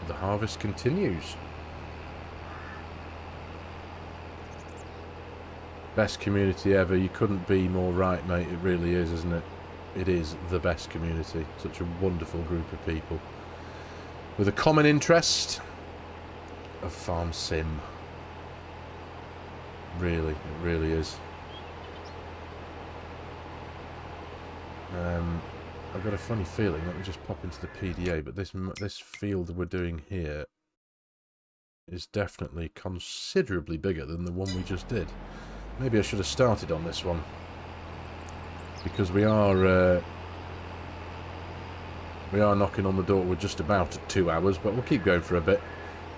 the harvest continues. Best community ever. You couldn't be more right, mate. It really is, isn't it? It is the best community. Such a wonderful group of people. With a common interest of farm sim. Really, it really is. I've got a funny feeling. Let me just pop into the PDA. But this field we're doing here is definitely considerably bigger than the one we just did. Maybe I should have started on this one, because we are knocking on the door. We're just about at 2 hours, but we'll keep going for a bit.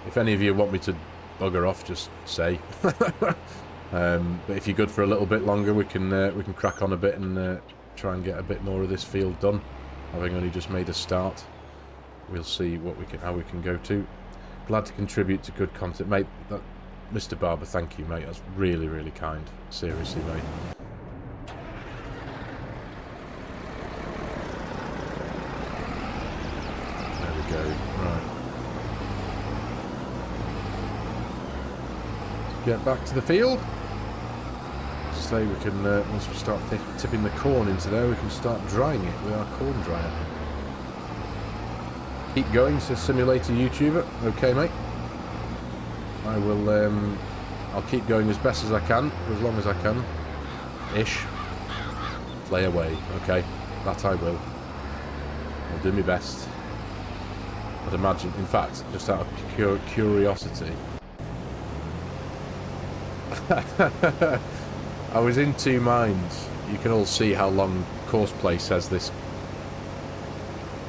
If any of you want me to bugger off, just say. But if you're good for a little bit longer, we can crack on a bit and try and get a bit more of this field done. Having only just made a start, we'll see how we can go to. Glad to contribute to good content, mate. Mr. Barber, thank you, mate. That's really, really kind. Seriously, mate. There we go. Right. Get back to the field. Say we can, once we start tipping the corn into there, we can start drying it with our corn dryer. Keep going, says Simulator YouTuber. Okay, mate. I will, I'll keep going as best as I can, for as long as I can. Ish. Play away. Okay. That I will. I'll do my best. I'd imagine, in fact, just out of pure curiosity. I was in two minds. You can all see how long Courseplay says this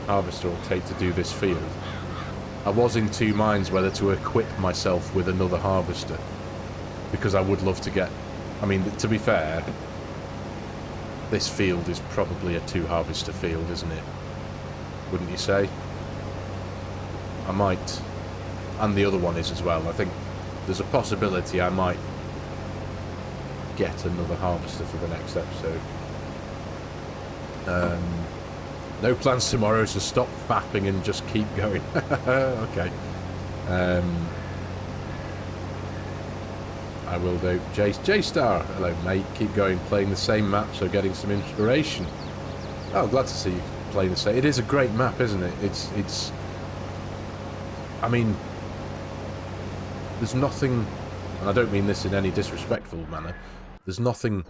harvester will take to do this field. I was in two minds whether to equip myself with another harvester, because I would love to get... I mean, to be fair, this field is probably a 2-harvester field, isn't it? Wouldn't you say? I might, and the other one is as well. I think there's a possibility I might get another harvester for the next episode. No plans tomorrow, so stop fapping and just keep going. Okay. I will do. J-Star, hello mate, keep going, playing the same map, so getting some inspiration. Oh, glad to see you playing the same. It is a great map, isn't it? It's I mean, there's nothing, and I don't mean this in any disrespectful manner, there's nothing,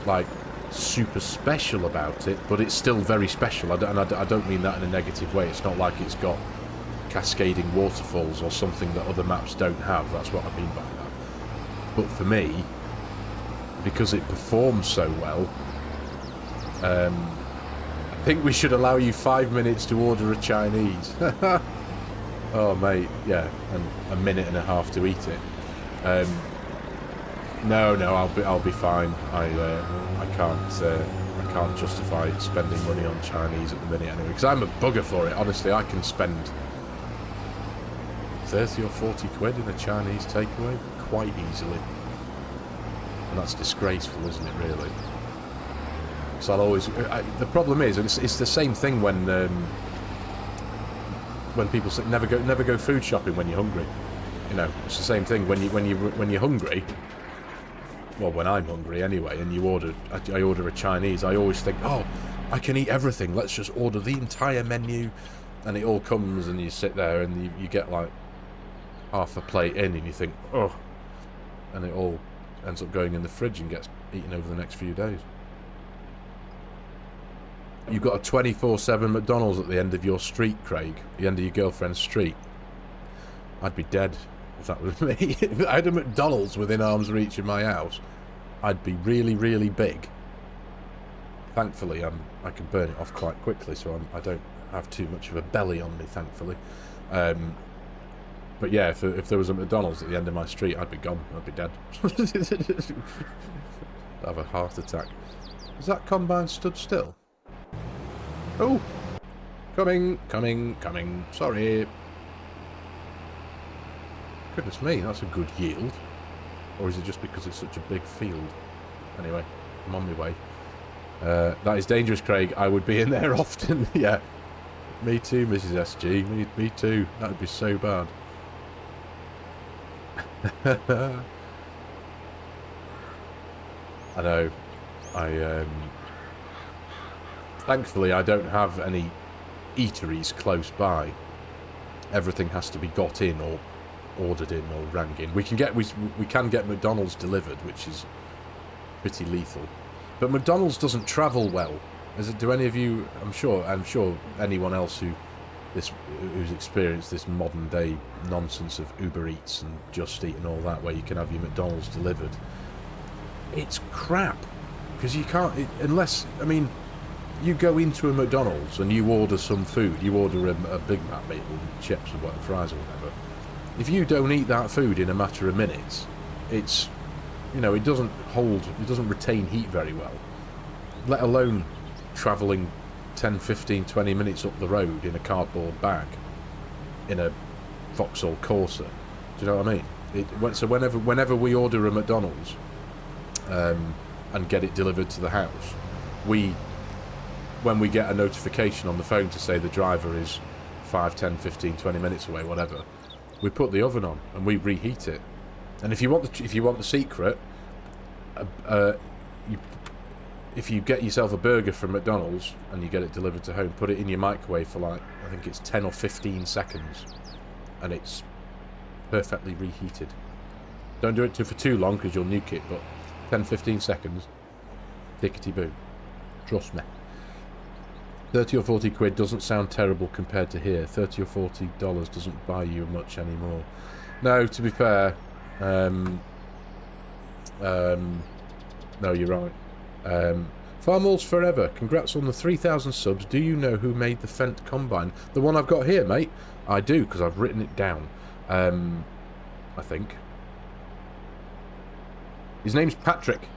like, super special about it, but it's still very special, and I don't mean that in a negative way. It's not like it's got cascading waterfalls or something that other maps don't have. That's what I mean by that. But for me, because it performs so well, I think we should allow you 5 minutes to order a Chinese. Oh mate, yeah, and a minute and a half to eat it. No, I'll be fine. I can't justify spending money on Chinese at the minute anyway, because I'm a bugger for it. Honestly, I can spend 30 or 40 quid in a Chinese takeaway quite easily, and that's disgraceful, isn't it? Really. So I'll always. The problem is, it's the same thing when people say never go food shopping when you're hungry. You know, it's the same thing when you're hungry. Well, when I'm hungry anyway, and I order a Chinese, I always think, oh, I can eat everything. Let's just order the entire menu, and it all comes, and you sit there, and you get like half a plate in, and you think, oh, and it all ends up going in the fridge and gets eaten over the next few days. You've got a 24/7 McDonald's at the end of your street, Craig. The end of your girlfriend's street. I'd be dead if that was me. If I had a McDonald's within arm's reach of my house, I'd be really, really big. Thankfully, I can burn it off quite quickly, so I don't have too much of a belly on me, thankfully. But yeah, if there was a McDonald's at the end of my street, I'd be gone. I'd be dead. I'd have a heart attack. Is that combine stood still? Oh! Coming. Sorry. Goodness me, that's a good yield. Or is it just because it's such a big field? Anyway, I'm on my way. That is dangerous, Craig. I would be in there often. Yeah. Me too, Mrs. SG. Me too. That would be so bad. I know. Thankfully, I don't have any eateries close by. Everything has to be got in or ordered in or rang in. We can get McDonald's delivered, which is pretty lethal. But McDonald's doesn't travel well. Do any of you? I'm sure anyone else who's experienced this modern day nonsense of Uber Eats and Just Eat and all that, where you can have your McDonald's delivered. It's crap, because you can't unless, I mean, you go into a McDonald's and you order some food. You order a Big Mac meal and chips and whatever, fries or whatever. If you don't eat that food in a matter of minutes, it's, you know, it doesn't retain heat very well. Let alone travelling 10, 15, 20 minutes up the road in a cardboard bag in a Vauxhall Corsa. Do you know what I mean? So whenever we order a McDonald's and get it delivered to the house, when we get a notification on the phone to say the driver is 5, 10, 15, 20 minutes away, whatever, we put the oven on and we reheat it. And if you want the secret, if you get yourself a burger from McDonald's and you get it delivered to home, put it in your microwave for like, I think it's 10 or 15 seconds, and it's perfectly reheated. Don't do it for too long because you'll nuke it, but 10, 15 seconds, tickety-boo. Trust me. 30 or 40 quid doesn't sound terrible compared to here. 30 or 40 dollars doesn't buy you much anymore. No, to be fair, no, you're right. Farmers Forever, congrats on the 3,000 subs. Do you know who made the Fendt Combine? The one I've got here, mate? I do, because I've written it down. I think. His name's Patrick.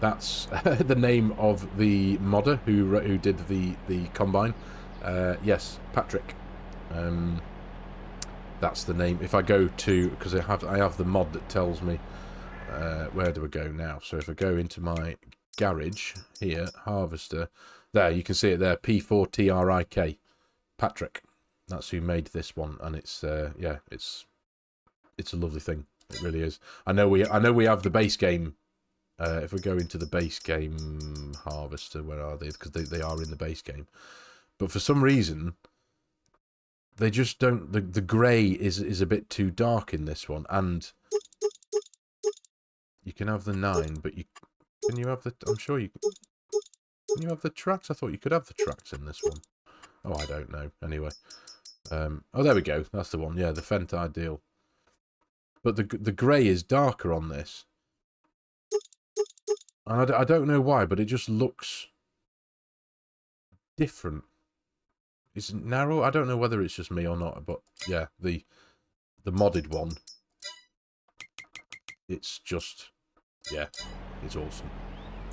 That's the name of the modder who did the combine. Yes, Patrick. That's the name. If I go to, because I have the mod that tells me where do I go now. So if I go into my garage here, harvester, there you can see it there, P4TRIK, Patrick. That's who made this one, and it's yeah, it's a lovely thing. It really is. I know we have the base game. If we go into the base game harvester, where are they? Because they are in the base game, but for some reason they just don't. The grey is a bit too dark in this one, and you can have the 9, but can you have the? I'm sure you can you have the tracks. I thought you could have the tracks in this one. Oh, I don't know. Anyway, oh, there we go. That's the one. Yeah, the Fent Ideal. But the grey is darker on this. And I don't know why, but it just looks different. It's narrow. I don't know whether it's just me or not, but yeah, the modded one, it's just, yeah, it's awesome.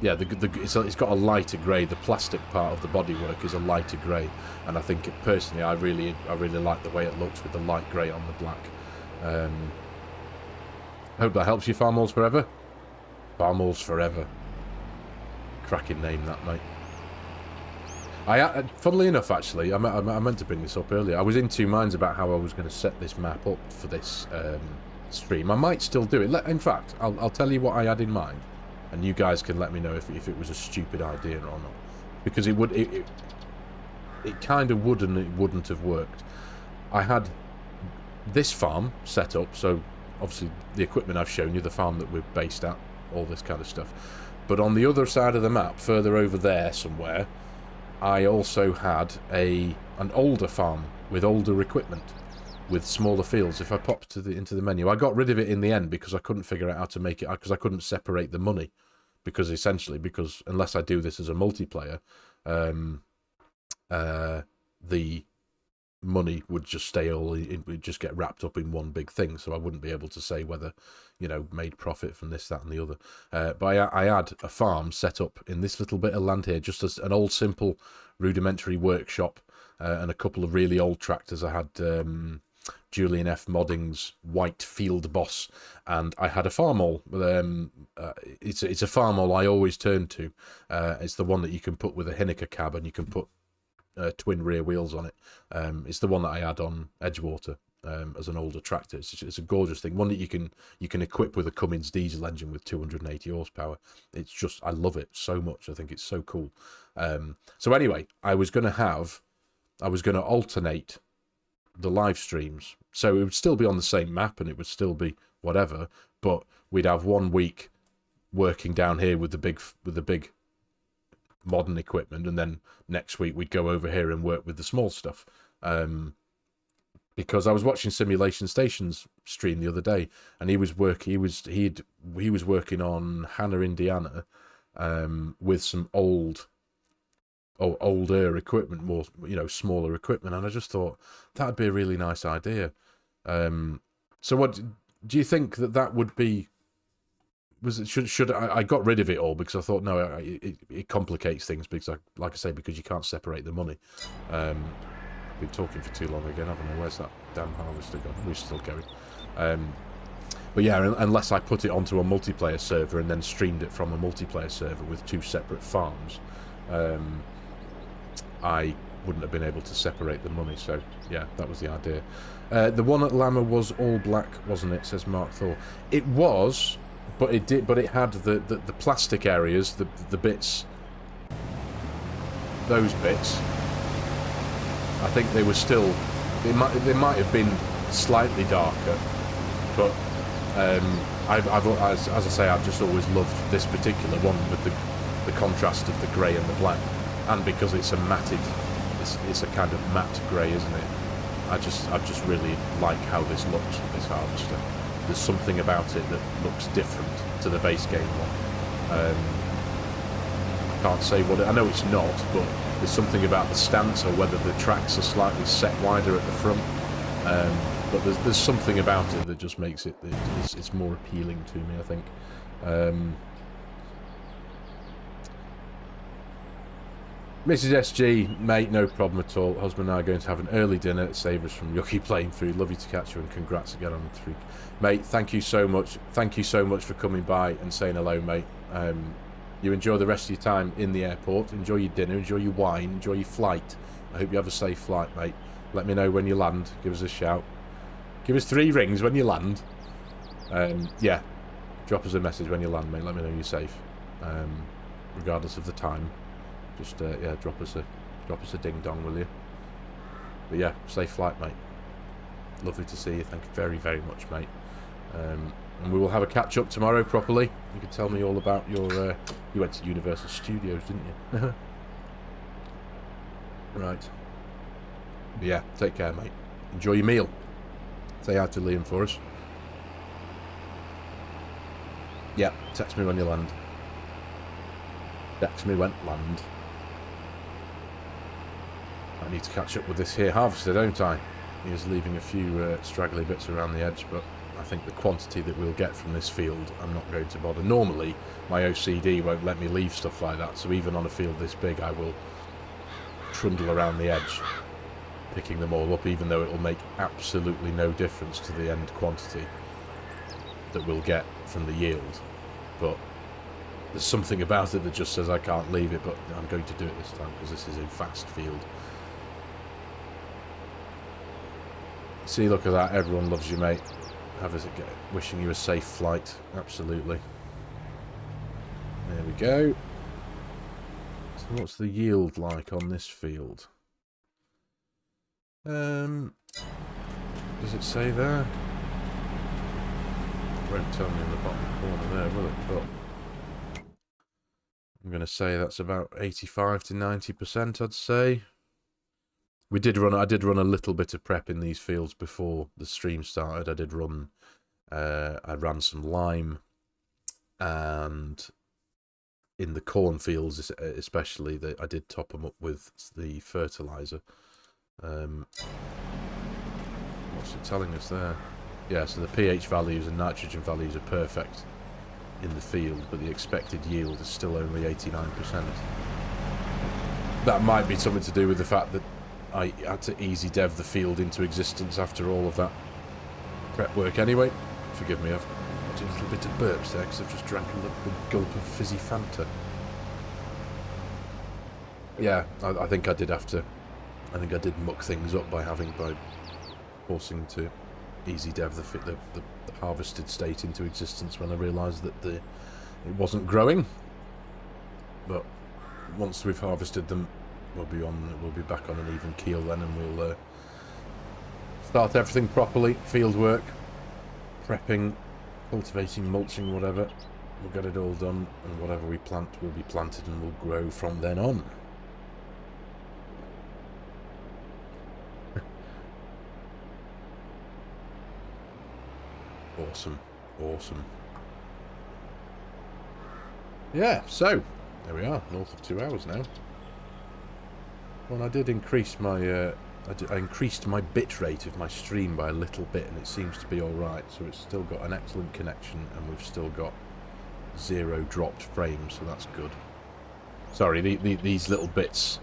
Yeah, it's got a lighter grey. The plastic part of the bodywork is a lighter grey, and I think personally, I really like the way it looks with the light grey on the black. Hope that helps you, Farmers Forever. Farmers Forever. Cracking name, that, mate. Funnily enough, actually, I meant to bring this up earlier. I was in two minds about how I was going to set this map up for this stream. I might still do it. In fact, I'll tell you what I had in mind, and you guys can let me know if it was a stupid idea or not. Because it kind of would and it wouldn't have worked. I had this farm set up, so obviously the equipment I've shown you, the farm that we're based at, all this kind of stuff. But on the other side of the map, further over there somewhere, I also had an older farm with older equipment, with smaller fields. If I popped into the menu, I got rid of it in the end because I couldn't figure out how to make it, because I couldn't separate the money. Because unless I do this as a multiplayer, the money would just stay it would just get wrapped up in one big thing, so I wouldn't be able to say whether, you know, made profit from this, that and the other. But I had a farm set up in this little bit of land here, just as an old simple rudimentary workshop, and a couple of really old tractors. I had Julian F. Modding's White Field Boss, and I had a farmall. It's a farmall I always turn to. It's the one that you can put with a Hinniker cab, and you can put twin rear wheels on it. It's the one that I had on Edgewater as an older tractor. It's a gorgeous thing, one that you can equip with a Cummins diesel engine with 280 horsepower. It's just, I love it so much. I think it's so cool. So anyway, I was going to alternate the live streams, so it would still be on the same map and it would still be whatever, but we'd have 1 week working down here with the big modern equipment, and then next week we'd go over here and work with the small stuff. Because I was watching Simulation Station's stream the other day, and he was working on Hannah, Indiana, with some older equipment, more, you know, smaller equipment, and I just thought that'd be a really nice idea. So what do you think that would be? Should I got rid of it all because I thought no, it complicates things, because like I say, because you can't separate the money. I've been talking for too long again, haven't I? Where's that damn harvester gone? We're still going. But yeah, unless I put it onto a multiplayer server and then streamed it from a multiplayer server with 2 separate farms, I wouldn't have been able to separate the money. So yeah, that was the idea. The one at Lama was all black, wasn't it? Says Mark Thor. It was. But it had the plastic areas, the bits, those bits. I think they were still, they might have been slightly darker, but as I say, I've just always loved this particular one with the contrast of the grey and the black, and because it's a matted, it's a kind of matte grey, isn't it? I just really like how this looks with this harvester. There's something about it that looks different to the base game one. I can't say what I know it's not, but there's something about the stance, or whether the tracks are slightly set wider at the front. But there's something about it that just makes it's more appealing to me, I think. Mrs. SG, mate, no problem at all. Husband and I are going to have an early dinner. Save us from yucky playing through. Love you to catch you, and congrats again on the 3. Mate, thank you so much. Thank you so much for coming by and saying hello, mate. You enjoy the rest of your time in the airport. Enjoy your dinner. Enjoy your wine. Enjoy your flight. I hope you have a safe flight, mate. Let me know when you land. Give us a shout. Give us 3 rings when you land. Yeah. Drop us a message when you land, mate. Let me know you're safe. Regardless of the time. Just yeah, drop us a ding dong, will you? But yeah, safe flight, mate. Lovely to see you. Thank you very, very much, mate. And we will have a catch up tomorrow properly. You can tell me all about your. You went to Universal Studios, didn't you? Right. But yeah, take care, mate. Enjoy your meal. Say hi to Liam for us. Yeah, text me when you land. Text me when land. I need to catch up with this here harvester, don't I? He is leaving a few straggly bits around the edge, but I think the quantity that we'll get from this field, I'm not going to bother. Normally, my OCD won't let me leave stuff like that, so even on a field this big, I will trundle around the edge, picking them all up, even though it will make absolutely no difference to the end quantity that we'll get from the yield. But there's something about it that just says I can't leave it, but I'm going to do it this time because this is a fast field. See, look at that. Everyone loves you, mate. Wishing you a safe flight. Absolutely. There we go. So what's the yield like on this field? Does it say there? It won't tell me in the bottom corner there, will it? But I'm going to say that's about 85 to 90%, I'd say. I did run a little bit of prep in these fields before the stream started. I ran some lime, and in the cornfields especially, I did top them up with the fertilizer. What's it telling us there? Yeah, so the pH values and nitrogen values are perfect in the field, but the expected yield is still only 89%. That might be something to do with the fact that I had to easy dev the field into existence after all of that prep work anyway. Forgive me, I've got a little bit of burps there because I've just drank a little gulp of fizzy Fanta. Yeah, I think I did have to. I think I did muck things up by forcing to easy dev the harvested state into existence when I realised that it wasn't growing. But once we've harvested them, we'll be back on an even keel then, and we'll start everything properly. Field work, prepping, cultivating, mulching, whatever. We'll get it all done, and whatever we plant will be planted and will grow from then on. Awesome, awesome. Yeah, so there we are, north of 2 hours now. Well, I did increase my I increased my bit rate of my stream by a little bit, and it seems to be all right. So it's still got an excellent connection, and we've still got 0 dropped frames, so that's good. Sorry, these little bits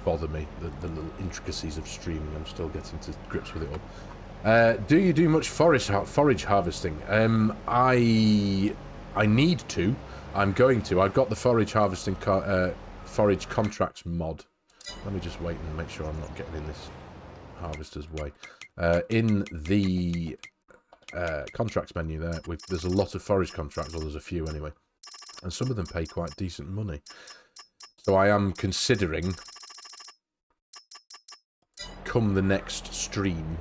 bother me. The little intricacies of streaming. I'm still getting to grips with it all. Do you do much forage harvesting? I need to. I'm going to. I've got the forage harvesting forage contracts mod. Let me just wait and make sure I'm not getting in this harvester's way. In the contracts menu there, there's a lot of forage contracts, or there's a few anyway, and some of them pay quite decent money. So I am considering, come the next stream,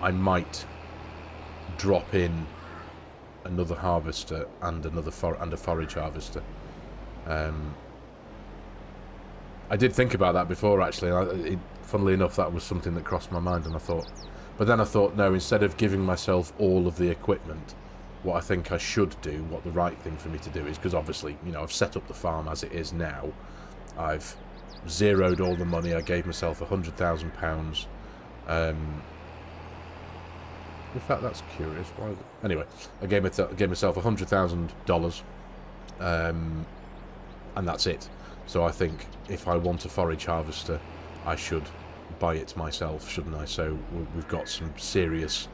I might drop in another harvester and a forage harvester. I did think about that before, actually. Funnily enough, that was something that crossed my mind, and but then I thought, no, instead of giving myself all of the equipment, what I think I should do, what the right thing for me to do is, because obviously, you know, I've set up the farm as it is now. I've zeroed all the money. I gave myself £100,000 In fact, that's curious. Why? Anyway, I gave myself $100,000, and that's it. So I think if I want a forage harvester, I should buy it myself, shouldn't I? So we've got some serious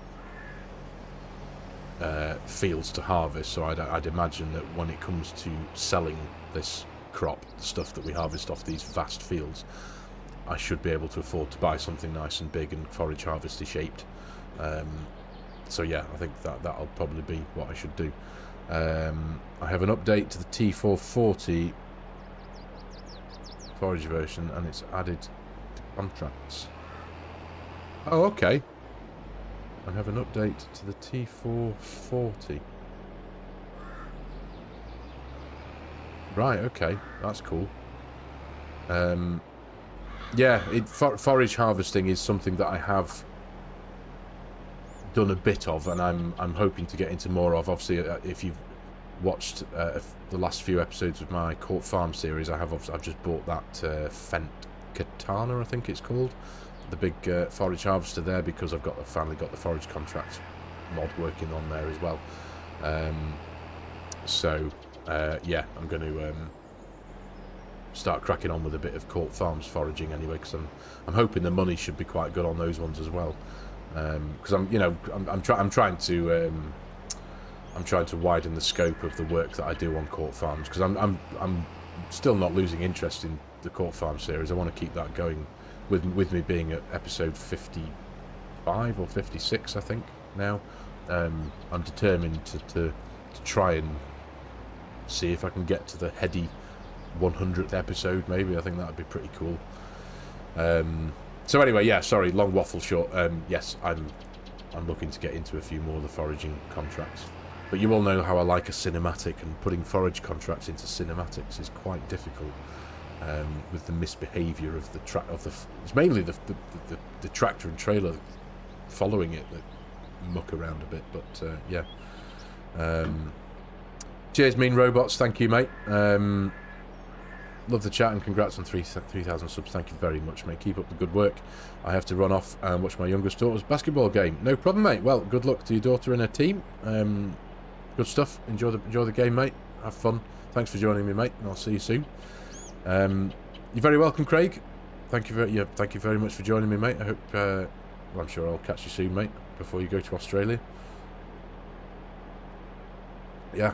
fields to harvest. So I'd imagine that when it comes to selling this crop, the stuff that we harvest off these vast fields, I should be able to afford to buy something nice and big and forage harvester shaped. So yeah, I think that'll probably be what I should do. I have an update to the T440 forage version, and it's added to contracts. Oh, okay. I have an update to the T440. Right, okay, that's cool. Yeah, forage harvesting is something that I have done a bit of, and I'm hoping to get into more of. Obviously, if you've watched the last few episodes of my Court Farm series, I've just bought that Fent Katana, I think it's called, the big forage harvester there, because I've finally got the forage contracts mod working on there as well. Yeah, I'm going to start cracking on with a bit of Court Farms foraging anyway, because I'm hoping the money should be quite good on those ones as well. Because I'm trying to widen the scope of the work that I do on Court Farms, because I'm still not losing interest in the Court Farm series. I want to keep that going, with me being at episode 55 or 56, I think now. I'm determined to try and see if I can get to the heady 100th episode, maybe. I think that would be pretty cool. So anyway, yeah, sorry, long waffle short. Yes, I'm looking to get into a few more of the foraging contracts. But you all know how I like a cinematic, and putting forage contracts into cinematics is quite difficult, with the misbehaviour of it's mainly the tractor and trailer following it that muck around a bit. But yeah. Cheers, Mean Robots. Thank you, mate. Love the chat, and congrats on 3,000 subs. Thank you very much, mate. Keep up the good work. I have to run off and watch my youngest daughter's basketball game. No problem, mate. Well, good luck to your daughter and her team. Good stuff. Enjoy the game, mate. Have fun. Thanks for joining me, mate, and I'll see you soon. You're very welcome, Craig. Thank you very much for joining me, mate. I hope well, I'm sure I'll catch you soon, mate, before you go to Australia. Yeah.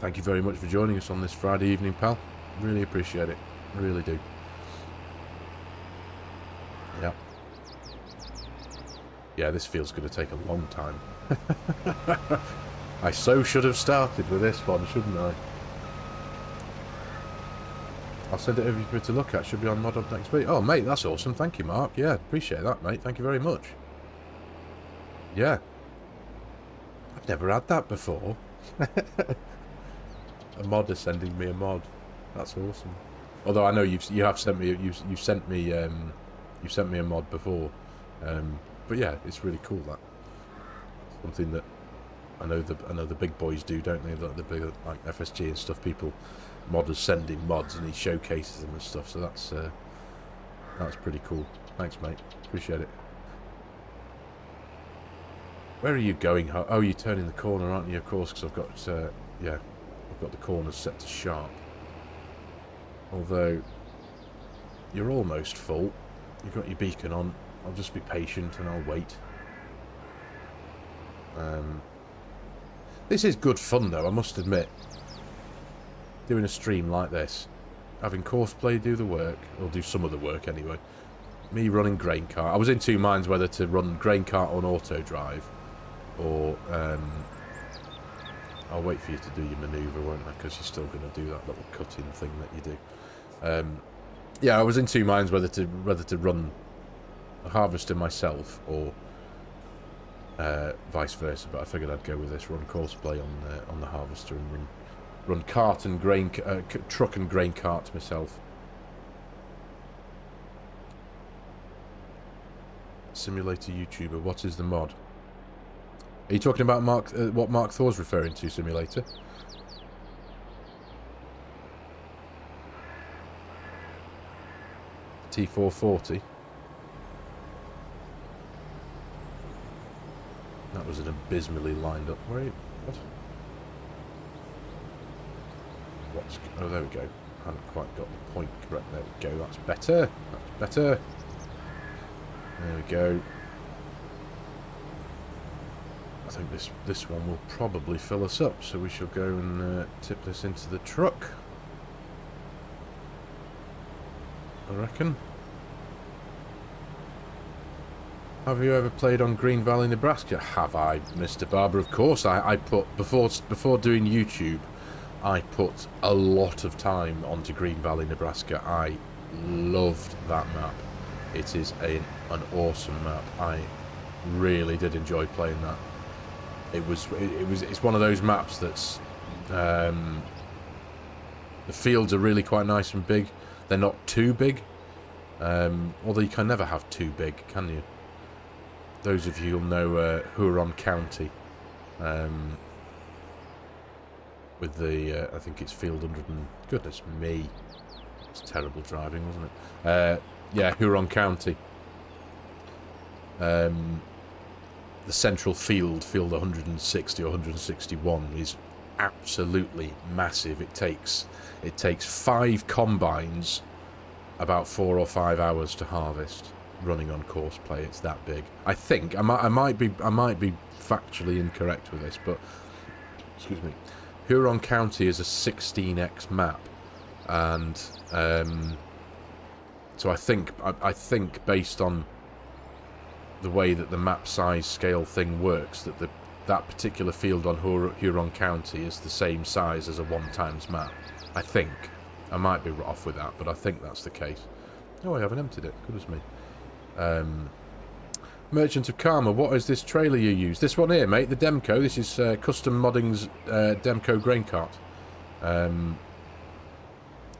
Thank you very much for joining us on this Friday evening, pal. Really appreciate it. Really do. Yeah. Yeah, this feels going to take a long time. I so should have started with this one, shouldn't I? I'll send it over to you to look at. Should be on Mod Up next week. Oh, mate, that's awesome. Thank you, Mark. Yeah, appreciate that, mate. Thank you very much. Yeah. I've never had that before. A modder sending me a mod. That's awesome. Although I know you have sent me you've sent me a mod before. But yeah, it's really cool. That something that I know the big boys do, don't they? The big, like FSG and stuff. People, modders sending mods, and he showcases them and stuff. So that's pretty cool. Thanks, mate. Appreciate it. Where are you going? Oh, you're turning the corner, aren't you? Of course, because I've got yeah, I've got the corners set to sharp. Although you're almost full. You've got your beacon on. I'll just be patient and I'll wait. This is good fun, though, I must admit. Doing a stream like this, having Courseplay do the work, or do some of the work anyway. Me running grain cart. I was in two minds whether to run grain cart on auto drive, or I'll wait for you to do your manoeuvre, won't I? Because you're still going to do that little cutting thing that you do. Yeah, I was in two minds whether to run a harvester myself or vice versa, but I figured I'd go with this. Run Courseplay on the harvester and run cart and grain truck and grain cart myself. Simulator YouTuber. What is the mod? Are you talking about what Mark Thor's referring to, Simulator? T440. That was an abysmally lined up. Wait, what? Oh, there we go. I hadn't quite got the point correct. There we go. That's better. That's better. There we go. I think this one will probably fill us up, so we shall go and tip this into the truck. I reckon. Have you ever played on Green Valley, Nebraska? Have I, Mr. Barber? Of course. I put before doing YouTube, I put a lot of time onto Green Valley, Nebraska. I loved that map. It is an awesome map. I really did enjoy playing that. It's one of those maps that's the fields are really quite nice and big. They're not too big, although you can never have too big, can you? Those of you who'll know Huron County, with the I think it's field 100 and goodness me, it's terrible driving, wasn't it? Yeah, Huron County. The central field 160 or 161, is absolutely massive. It takes 5 combines about 4 or 5 hours to harvest running on course play. It's that big. I think I might be factually incorrect with this, but excuse me. Huron County is a 16x map, and so I think based on the way that the map size scale thing works, that particular field on Huron County is the same size as a 1x map. I think. I might be off with that, but I think that's the case. Oh, I haven't emptied it. Goodness me. Merchant of Karma, what is this trailer you use? This one here, mate, the Demco. This is Custom Modding's Demco grain cart.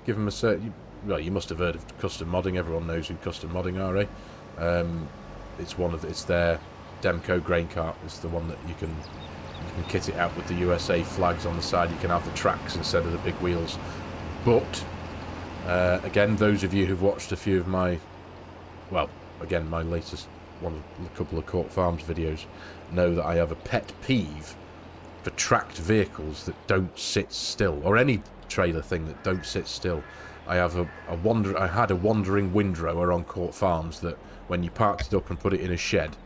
Give them a certain... Well, you must have heard of Custom Modding. Everyone knows who Custom Modding are, eh? It's their Demco grain cart. It's the one that you can kit it out with the USA flags on the side. You can have the tracks instead of the big wheels. But again, those of you who've watched a few of my, well, again, my latest a couple of Court Farms videos, know that I have a pet peeve for tracked vehicles that don't sit still, or any trailer thing that don't sit still. I have I had a wandering windrower on Court Farms that when you parked it up and put it in a shed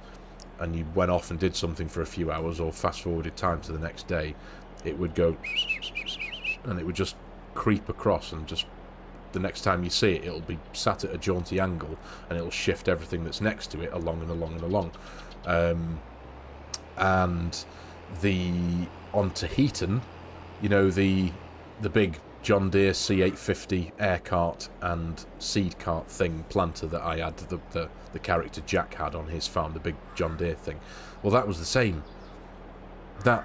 and you went off and did something for a few hours or fast forwarded time to the next day, it would go and it would just creep across, and just the next time you see it, it'll be sat at a jaunty angle and it'll shift everything that's next to it along and along and along. And on Tahitian, you know, the big John Deere C850 air cart and seed cart thing planter that I had, the character Jack had on his farm, the big John Deere thing. Well, that was the same. That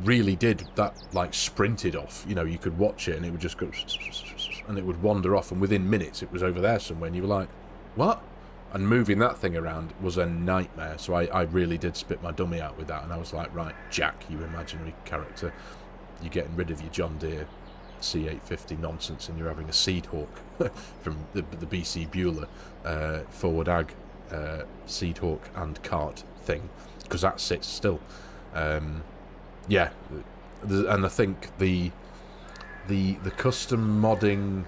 really did, that like sprinted off. You know, you could watch it and it would just go and it would wander off, and within minutes it was over there somewhere, and you were like, what? And moving that thing around was a nightmare. So I really did spit my dummy out with that, and I was like, right, Jack, you imaginary character, you're getting rid of your John Deere C850 nonsense and you're having a Seed Hawk from the BC Bueller Forward Ag Seed Hawk and cart thing, because that sits still. Yeah, and I think the custom modding,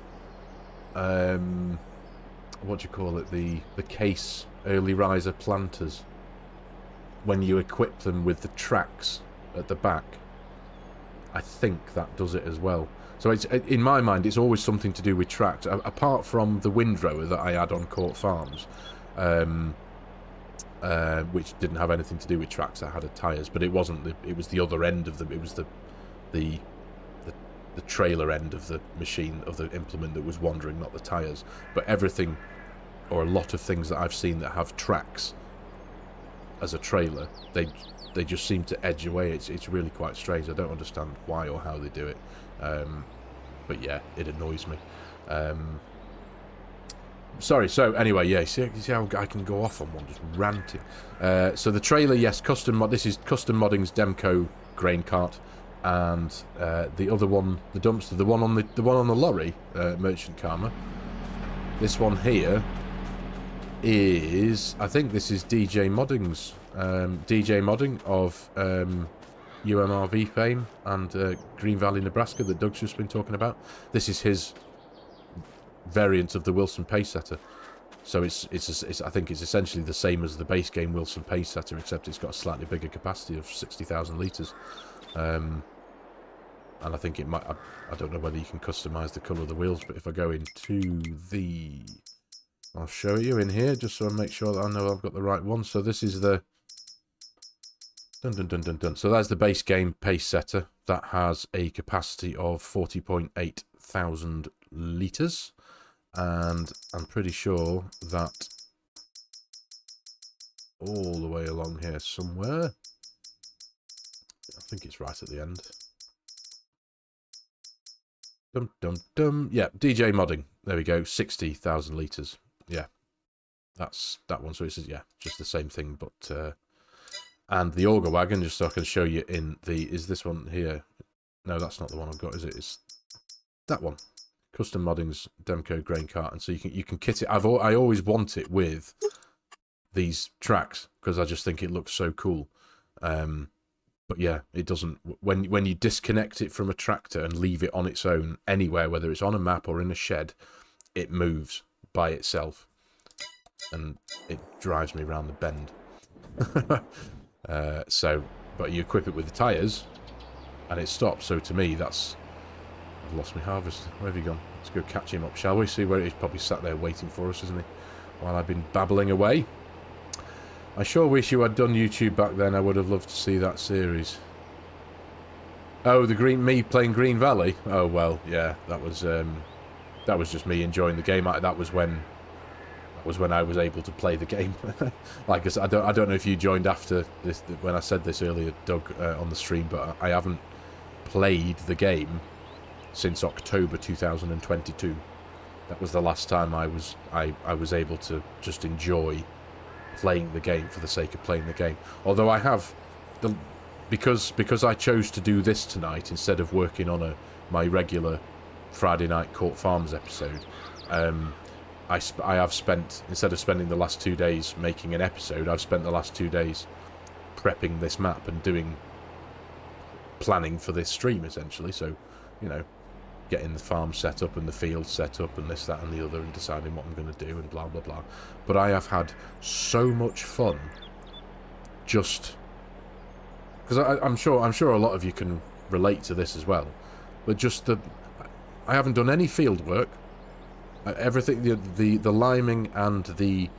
what do you call it, the case early riser planters, when you equip them with the tracks at the back, I think that does it as well. So it's, in my mind, it's always something to do with tracks, apart from the windrower that I had on Court Farms, which didn't have anything to do with tracks. That had tyres, but it wasn't. It was the other end of them. It was the trailer end of the machine, of the implement that was wandering, not the tyres. But everything, or a lot of things that I've seen that have tracks as a trailer, they just seem to edge away. It's really quite strange. I don't understand why or how they do it. But yeah, it annoys me. Sorry, so anyway, yeah, you see how I can go off on one, just ranting. So the trailer, yes, this is Custom Modding's Demco grain cart, and the other one, the dumpster, the one on the lorry, Merchant Karma. This one here is, I think this is DJ Modding's DJ modding of UMRV fame and Green Valley, Nebraska that Doug's just been talking about. This is his variant of the Wilson pace setter. So it's I think it's essentially the same as the base game Wilson pace setter, except it's got a slightly bigger capacity of 60,000 litres. And I think it might, I don't know whether you can customise the colour of the wheels, but if I go into the, I'll show you in here just so I make sure that I know I've got the right one. So this is the, so that's the base game pace setter. That has a capacity of 40.8 thousand litres. And I'm pretty sure that all the way along here somewhere, I think it's right at the end. Yeah, DJ modding. There we go, 60,000 litres. Yeah, that's that one. So it's, yeah, just the same thing, but and the auger wagon, just so I can show you in the, is this one here? No, that's not the one I've got, is it? It's that one. Custom Modding's Demco grain cart, and so you can kit it. I always want it with these tracks because I just think it looks so cool. But yeah, it doesn't. When you disconnect it from a tractor and leave it on its own anywhere, whether it's on a map or in a shed, it moves by itself, and it drives me round the bend. But you equip it with the tyres, and it stops. So to me, that's, I've lost my harvest. Where have you gone? Let's go catch him up, shall we? See where he's probably sat there waiting for us, isn't he? While I've been babbling away. I sure wish you had done YouTube back then. I would have loved to see that series. Oh, me playing Green Valley. Oh well, yeah, that was just me enjoying the game. That was when I was able to play the game. Like I said, I don't know if you joined after this when I said this earlier, Doug, on the stream, but I haven't played the game since October 2022. That was the last time I was able to just enjoy playing the game for the sake of playing the game. Although I have because I chose to do this tonight instead of working on my regular Friday night Court Farms episode. I have spent, instead of spending the last 2 days making an episode, I've spent the last 2 days prepping this map and planning for this stream, essentially. So, you know, getting the farm set up and the field set up and this, that and the other, and deciding what I'm going to do and blah, blah, blah. But I have had so much fun just... because I'm sure a lot of you can relate to this as well. But just I haven't done any field work. Everything, the liming and the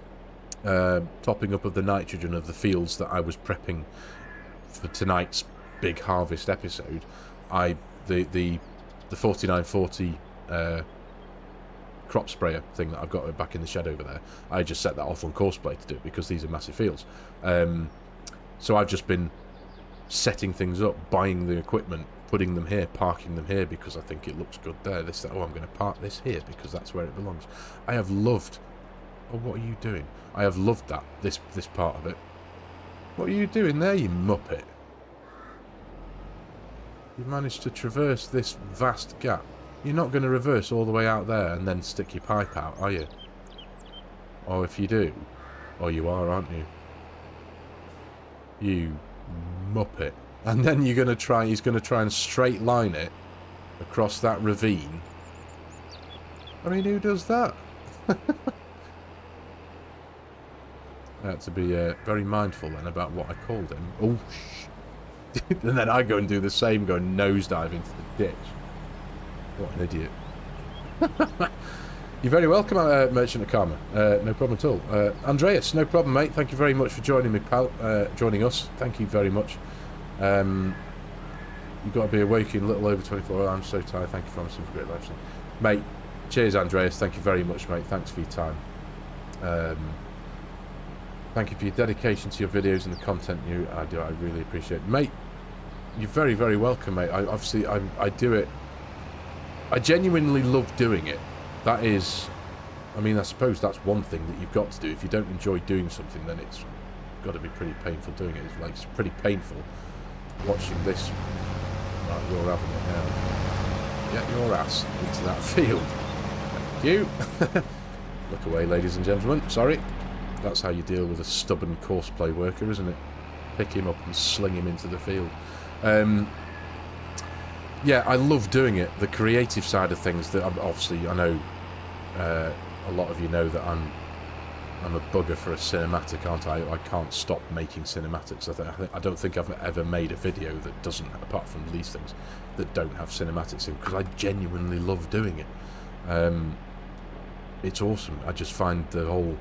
topping up of the nitrogen of the fields that I was prepping for tonight's big harvest episode, the 4940 crop sprayer thing that I've got back in the shed over there, I just set that off on Courseplay to do it because these are massive fields. So I've just been setting things up, buying the equipment, putting them here, parking them here because I think it looks good there. This, oh, I'm going to park this here because that's where it belongs. I have loved... oh, what are you doing? I have loved that, this part of it. What are you doing there, you muppet? You've managed to traverse this vast gap. You're not going to reverse all the way out there and then stick your pipe out, are you? Or if you do, or you are, aren't you? You muppet. And then he's going to try and straight line it across that ravine. I mean, who does that? I had to be very mindful then about what I called him. Oh, and then I go and do the same, go nosedive into the ditch. What an idiot. You're very welcome, Merchant of Karma. No problem at all. Andreas, no problem, mate. Thank you very much for joining me, pal. Joining us. Thank you very much. You've got to be awake in a little over 24 hours. I'm so tired. Thank you for some great live stream. Mate, cheers, Andreas. Thank you very much, mate. Thanks for your time. Thank you for your dedication to your videos and the content I do. I really appreciate it. Mate, you're very, very welcome, mate. I do it. I genuinely love doing it. That is, I mean, I suppose that's one thing that you've got to do. If you don't enjoy doing something, then it's got to be pretty painful doing it. It's pretty painful watching this. Right, you're having it now. Get your ass into that field. Thank you. Look away, ladies and gentlemen. Sorry. That's how you deal with a stubborn courseplay worker, isn't it? Pick him up and sling him into the field. Yeah, I love doing it. The creative side of things, that obviously I know a lot of you know that I'm a bugger for a cinematic, aren't I? I can't stop making cinematics. I don't think I've ever made a video that doesn't, apart from these things, that don't have cinematics in, because I genuinely love doing it. It's awesome. I just find the whole...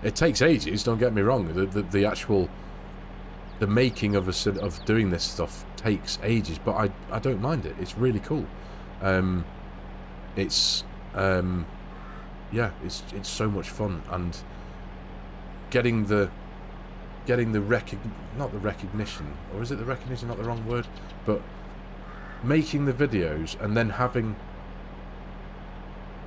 It takes ages, don't get me wrong. The actual... The making of doing this stuff takes ages, but I don't mind it. It's really cool. Yeah, it's so much fun, and getting the not the recognition, or is it the recognition, not the wrong word, but making the videos and then having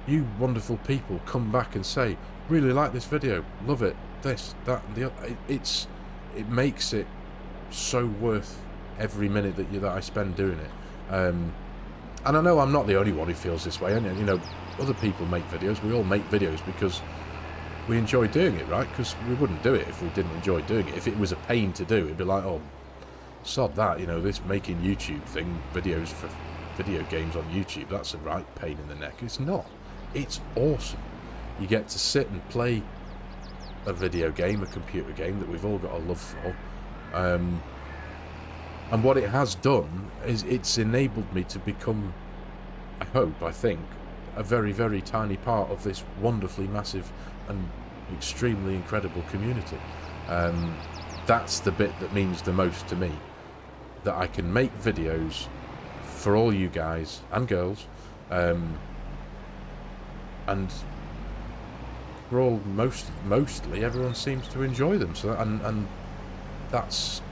you wonderful people come back and say, really like this video, love it, this, that, and the other. It makes it so worth every minute that I spend doing it. And I know I'm not the only one who feels this way, and you know, other people make videos. We all make videos because we enjoy doing it, right? Because we wouldn't do it if we didn't enjoy doing it. If it was a pain to do, it'd be like, oh, sod that, you know, this making YouTube thing, videos for video games on YouTube, that's a right pain in the neck. It's not. It's awesome. You get to sit and play a video game, a computer game that we've all got a love for. And what it has done is it's enabled me to become, I think, a very, very tiny part of this wonderfully massive and extremely incredible community. That's the bit that means the most to me, that I can make videos for all you guys and girls, and for all mostly everyone seems to enjoy them. So and that's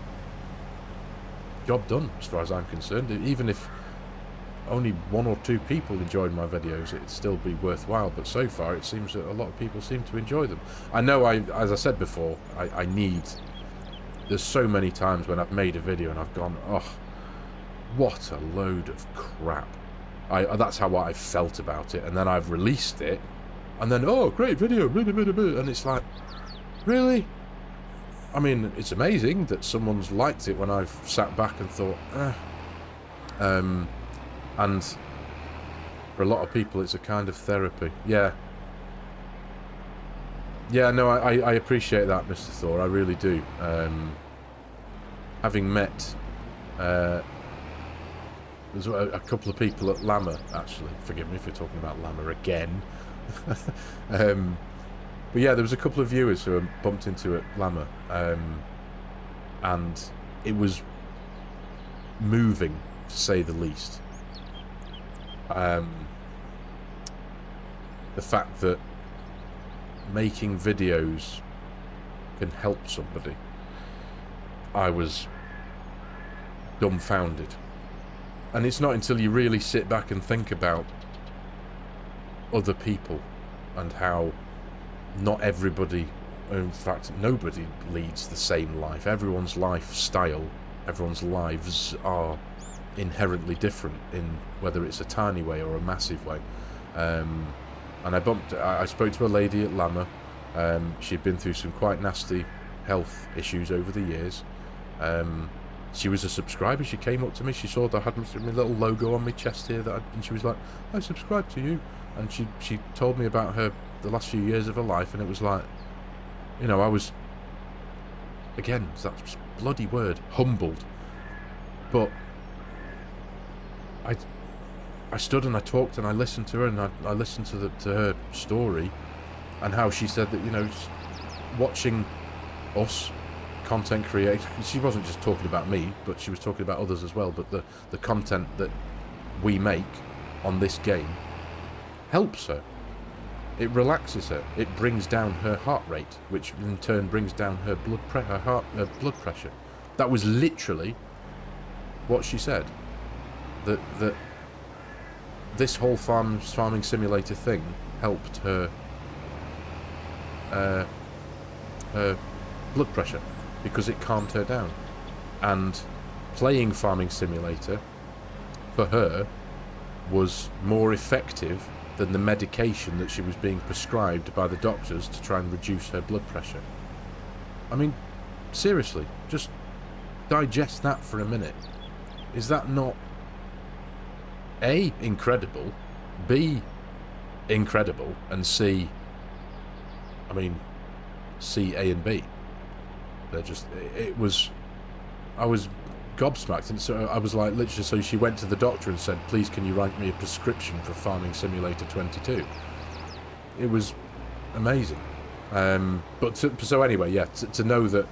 job done as far as I'm concerned. Even if only 1 or 2 people enjoyed my videos, it'd still be worthwhile. But so far, it seems that a lot of people seem to enjoy them. I know, as I said before, I need... There's so many times when I've made a video and I've gone, oh, what a load of crap. That's how I felt about it. And then I've released it, and then, oh, great video, blah, blah, blah, blah. And it's like, really? I mean, it's amazing that someone's liked it when I've sat back and thought, and for a lot of people, it's a kind of therapy. Yeah. Yeah, no, I appreciate that, Mr. Thor. I really do. Having met there's a couple of people at Llama, actually. Forgive me if you're talking about Llama again. But yeah, there was a couple of viewers who I bumped into at Llama, and it was moving, to say the least. The fact that making videos can help somebody, I was dumbfounded. And it's not until you really sit back and think about other people and how not everybody, in fact nobody, leads the same life. Everyone's lifestyle, everyone's lives are inherently different, in whether it's a tiny way or a massive way. And I spoke to a lady at Llama. She'd been through some quite nasty health issues over the years. She was a subscriber. She came up to me. She saw that I had my little logo on my chest here, and she was like, I subscribe to you. And she told me about the last few years of her life, and it was like, you know, I was, again, that bloody word, humbled. But I stood and I talked and I listened to her, and I listened to her story, and how she said that, you know, watching us content creators, she wasn't just talking about me, but she was talking about others as well, but the content that we make on this game helps her. It relaxes her. It brings down her heart rate, which in turn brings down her blood pressure. That was literally what she said. That this whole farming simulator thing helped her blood pressure, because it calmed her down. And playing farming simulator for her was more effective than the medication that she was being prescribed by the doctors to try and reduce her blood pressure. I mean, seriously, just digest that for a minute. Is that not A, incredible, B, incredible, and C, I mean, C, A and B? They're just, I was gobsmacked, and so I was like, literally, so she went to the doctor and said, please can you write me a prescription for Farming Simulator 22? It was amazing. So anyway, yeah, to know that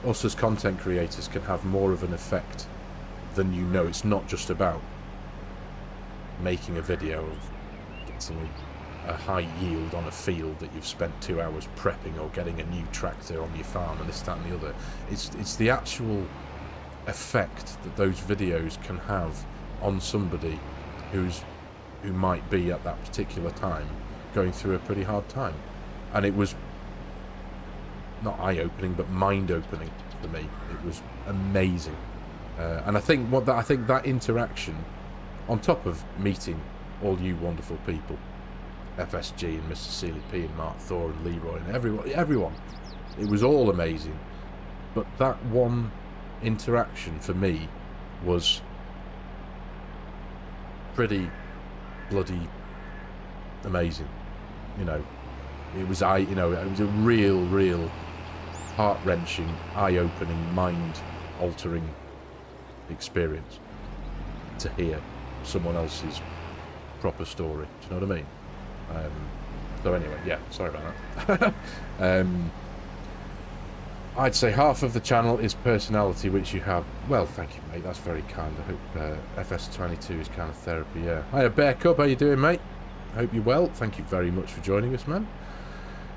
us as content creators can have more of an effect than you know. It's not just about making a video of getting a high yield on a field that you've spent 2 hours prepping, or getting a new tractor on your farm and this, that and the other. It's the actual effect that those videos can have on somebody who might be at that particular time going through a pretty hard time. And it was not eye-opening but mind-opening for me. It was amazing. And I think that interaction, on top of meeting all you wonderful people, FSG and Mr. Sealy P and Mark Thor and Leroy and everyone, it was all amazing. But that one interaction for me was pretty bloody amazing. You know, it was it was a real heart-wrenching, eye-opening, mind-altering experience to hear someone else's proper story. Do you know what I mean? So anyway, yeah, sorry about that. I'd say half of the channel is personality, which you have. Well, thank you, mate. That's very kind. I hope FS22 is kind of therapy, yeah. Hiya, Bear Cub. How you doing, mate? I hope you're well. Thank you very much for joining us, man.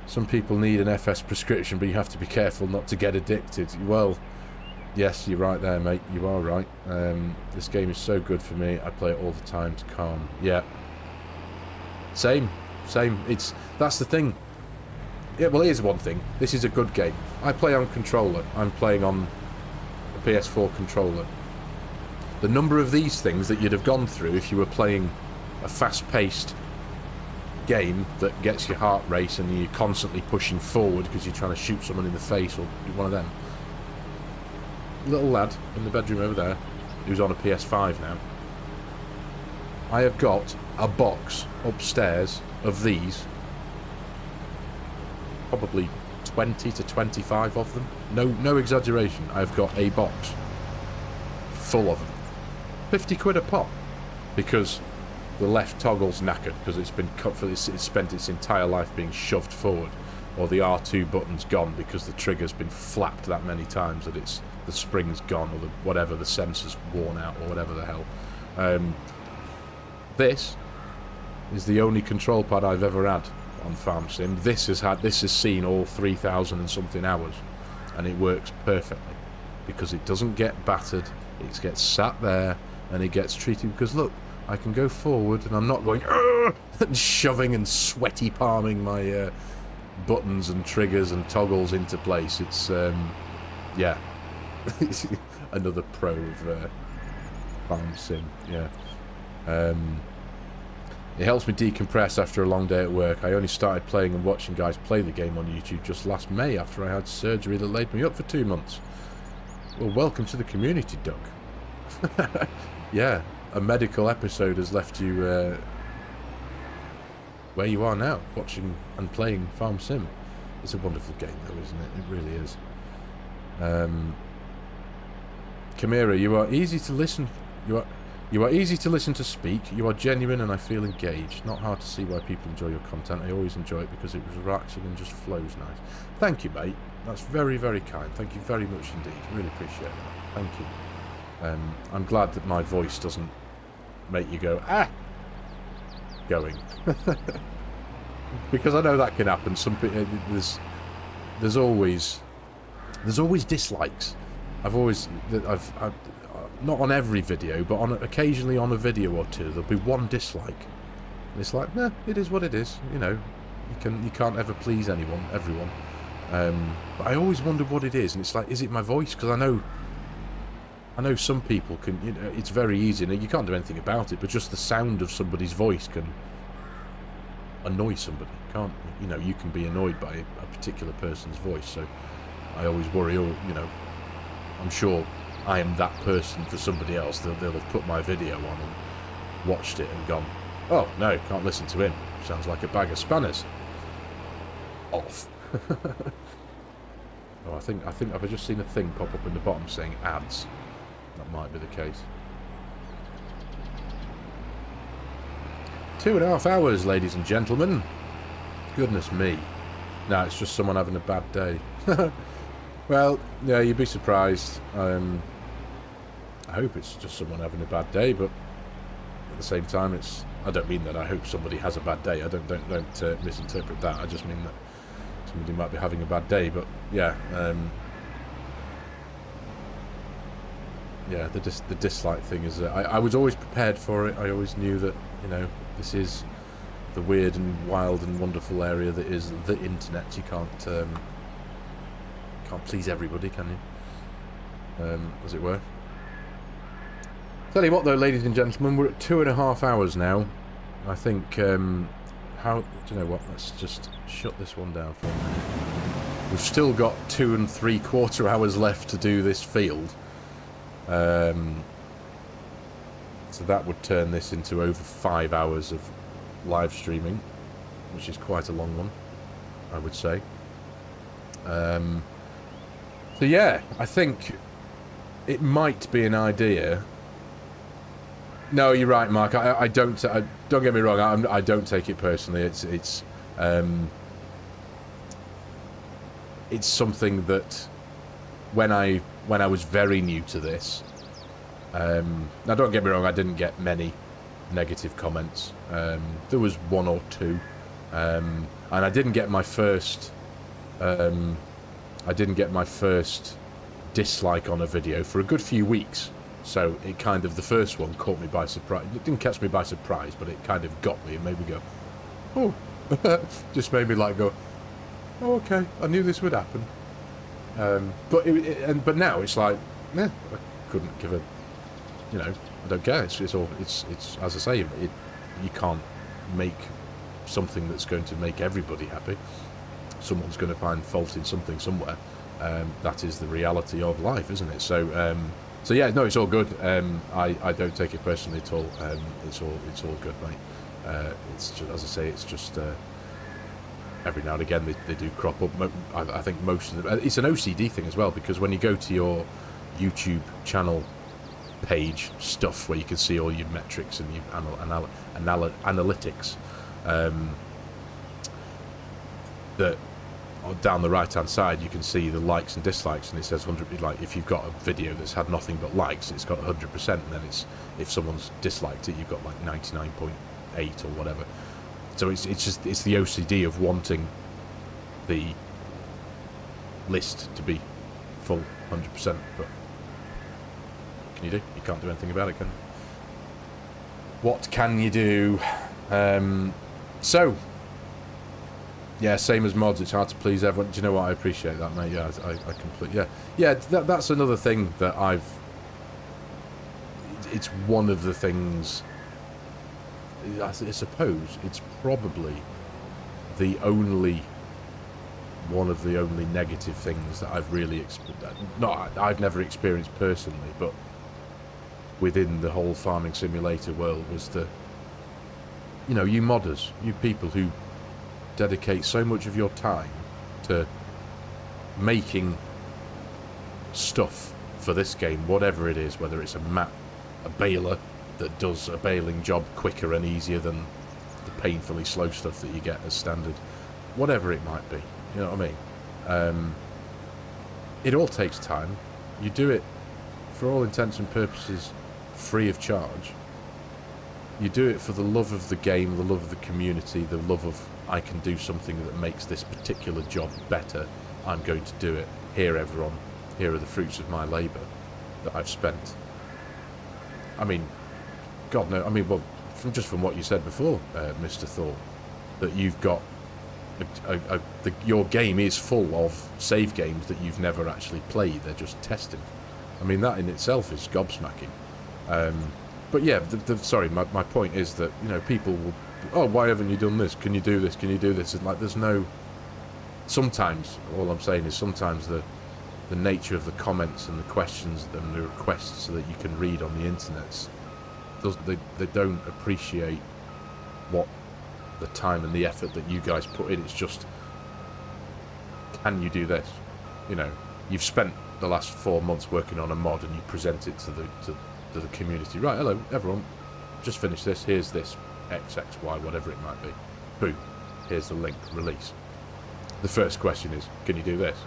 Some people need an FS prescription, but you have to be careful not to get addicted. Well, yes, you're right there, mate. You are right. This game is so good for me. I play it all the time to calm. Yeah. Same. That's the thing. Yeah, well, here's one thing. This is a good game. I play on controller. I'm playing on a PS4 controller. The number of these things that you'd have gone through if you were playing a fast-paced game that gets your heart racing and you're constantly pushing forward because you're trying to shoot someone in the face or one of them. Little lad in the bedroom over there who's on a PS5 now. I have got a box upstairs of these, probably 20 to 25 of them. No exaggeration. I've got a box full of them. 50 quid a pop, because the left toggle's knackered because it's been cut for this. It's spent its entire life being shoved forward, or the R2 button's gone because the trigger's been flapped that many times that the spring's gone, or the sensor's worn out, or whatever the hell. This is the only control pad I've ever had on FARMERSIM. This has seen all 3,000 and something hours, and it works perfectly because it doesn't get battered. It gets sat there and it gets treated, because look, I can go forward and I'm not going and shoving and sweaty palming my buttons and triggers and toggles into place. It's yeah. Another pro of FARMERSIM. Yeah. It helps me decompress after a long day at work. I only started playing and watching guys play the game on YouTube just last May after I had surgery that laid me up for 2 months. Well, welcome to the community, Doug. Yeah, a medical episode has left you where you are now, watching and playing FARMERSIM. It's a wonderful game, though, isn't it? It really is. Chimera, you are easy to listen. You are easy to listen to speak. You are genuine, and I feel engaged. Not hard to see why people enjoy your content. I always enjoy it because it was relaxing and just flows nice. Thank you, mate. That's very, very kind. Thank you very much indeed. Really appreciate that. Thank you. I'm glad that my voice doesn't make you go going, because I know that can happen. Some people, there's always dislikes. I've not on every video, but occasionally on a video or two, there'll be one dislike. And it's like, nah, it is what it is. You know, you can't ever please everyone. But I always wonder what it is, and it's like, is it my voice? Because I know some people can. You know, it's very easy. You can't do anything about it, but just the sound of somebody's voice can annoy somebody, can't you? You know, you can be annoyed by a particular person's voice. So I always worry, oh, you know, I'm sure I am that person for somebody else. They'll have put my video on and watched it and gone, oh, no, can't listen to him. Sounds like a bag of spanners. Off. Oh, I think I've just seen a thing pop up in the bottom saying ads. That might be the case. 2.5 hours, ladies and gentlemen. Goodness me. No, it's just someone having a bad day. Well, yeah, you'd be surprised. I hope it's just someone having a bad day, but at the same time, it's. I don't mean that I hope somebody has a bad day. I don't misinterpret that. I just mean that somebody might be having a bad day. But yeah, yeah, the dislike thing is that I was always prepared for it. I always knew that, you know, this is the weird and wild and wonderful area that is the internet. You can't please everybody, can you? As it were. Tell you what, though, ladies and gentlemen, we're at 2.5 hours now. I think. How? Do you know what? Let's just shut this one down for a minute. We've still got 2 3/4 hours left to do this field. So that would turn this into over 5 hours of live streaming, which is quite a long one, I would say. So yeah, I think it might be an idea. No, you're right, Mark. I don't. Don't get me wrong. I don't take it personally. It's something that when I was very new to this. Now, don't get me wrong. I didn't get many negative comments. There was 1 or 2, and I didn't get my first. I didn't get my first dislike on a video for a good few weeks. So it kind of, the first one caught me by surprise. It didn't catch me by surprise, but it kind of got me and made me go, oh, just made me like go, oh, okay, I knew this would happen. But now it's like, yeah, I couldn't give a, you know, I don't care. It's as I say, you can't make something that's going to make everybody happy. Someone's going to find fault in something somewhere. That is the reality of life, isn't it? So yeah, no, it's all good. I don't take it personally at all. It's all good, mate. It's just, as I say, it's just every now and again they do crop up. I think most of them. It's an OCD thing as well, because when you go to your YouTube channel page stuff where you can see all your metrics and your analytics, that down the right hand side you can see the likes and dislikes, and it says 100. Like if you've got a video that's had nothing but likes, it's got 100%, and then it's, if someone's disliked it, you've got like 99.8 or whatever. So it's the OCD of wanting the list to be full 100%, but what can you do? You can't do anything about it, can you? What can you do? So yeah, same as mods, it's hard to please everyone. Do you know what? I appreciate that, mate. Yeah, I completely... Yeah, that's another thing that it's one of the things... I suppose it's probably one of the only negative things that I've really... I've never experienced personally, but within the whole farming simulator world was the... You know, you modders, you people who dedicate so much of your time to making stuff for this game, whatever it is, whether it's a map, a baler that does a baling job quicker and easier than the painfully slow stuff that you get as standard, whatever it might be, you know what I mean? It all takes time. You do it for all intents and purposes free of charge. You do it for the love of the game, the love of the community, the love of, I can do something that makes this particular job better. I'm going to do it. Here, everyone. Here are the fruits of my labour that I've spent. I mean, God no. I mean, well, from what you said before, Mr. Thor, that you've got your game is full of save games that you've never actually played. They're just testing. I mean, that in itself is gobsmacking. But yeah, sorry, my point is that, you know, people will, oh, why haven't you done this? Can you do this? Can you do this? And like, there's no... Sometimes, all I'm saying is sometimes the nature of the comments and the questions and the requests that you can read on the internet, they don't appreciate what the time and the effort that you guys put in. It's just, can you do this? You know, you've spent the last 4 months working on a mod and you present it to the community. Right, hello everyone, just finished this, here's this XXY, whatever it might be. Boom, here's the link, release. The first question is, can you do this?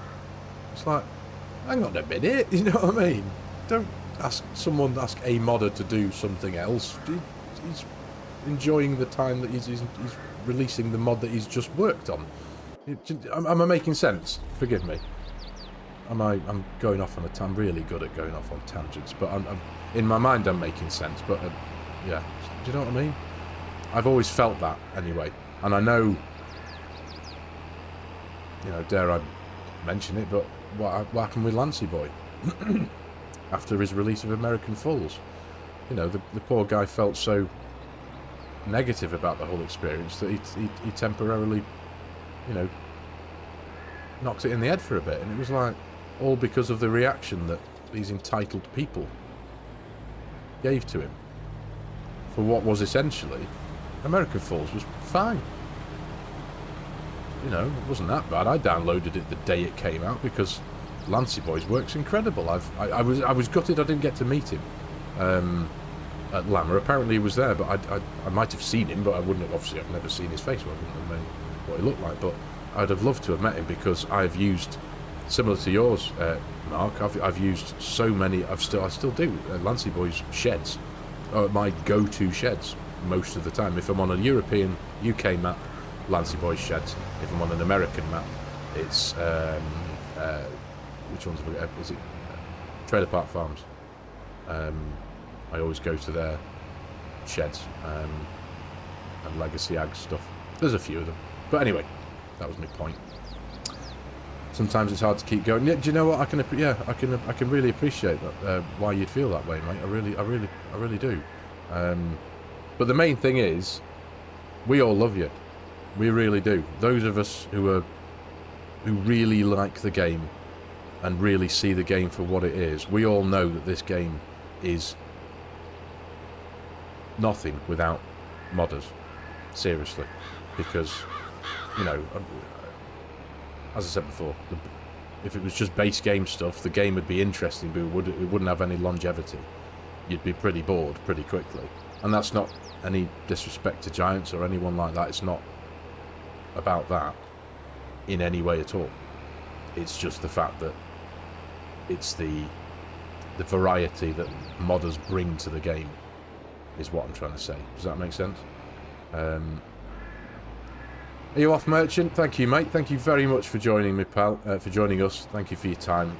It's like, hang on a minute, you know what I mean? Don't ask a modder to do something else. He's enjoying the time that he's releasing the mod that he's just worked on. Am I making sense? Forgive me. I'm going off on I'm really good at going off on tangents, but I'm in my mind I'm making sense. But yeah, do you know what I mean? I've always felt that anyway, and I know, you know, dare I mention it, but what happened with Lancey Boy after his release of American Falls? You know, the poor guy felt so negative about the whole experience that he temporarily, you know, knocked it in the head for a bit, and it was like, all because of the reaction that these entitled people gave to him for what was essentially American Falls was fine. You know, it wasn't that bad. I downloaded it the day it came out because Lancey Boy's work's incredible. I was gutted I didn't get to meet him at Lammer. Apparently he was there, but I might have seen him, but I wouldn't have. Obviously, I've never seen his face, so I wouldn't have known what he looked like. But I'd have loved to have met him because I've used, similar to yours, Mark. I've used so many. I still do Lancey Boy's sheds. My go-to sheds most of the time. If I'm on a European UK map, Lancey Boy's sheds. If I'm on an American map, it's which one's is it? Trailer Park Farms. I always go to their sheds and Legacy Ag stuff. There's a few of them, but anyway, that was my point. Sometimes it's hard to keep going. Yeah, do you know what? I can really appreciate that. Why you'd feel that way, mate. I really do. But the main thing is, we all love you. We really do. Those of us who really like the game and really see the game for what it is, we all know that this game is nothing without modders. Seriously, because, you know, as I said before, if it was just base game stuff, the game would be interesting, but it wouldn't have any longevity. You'd be pretty bored pretty quickly. And that's not any disrespect to Giants or anyone like that. It's not about that in any way at all. It's just the fact that it's the variety that modders bring to the game is what I'm trying to say. Does that make sense? Are you off, Merchant? Thank you, mate. Thank you very much for joining me, pal. For joining us. Thank you for your time.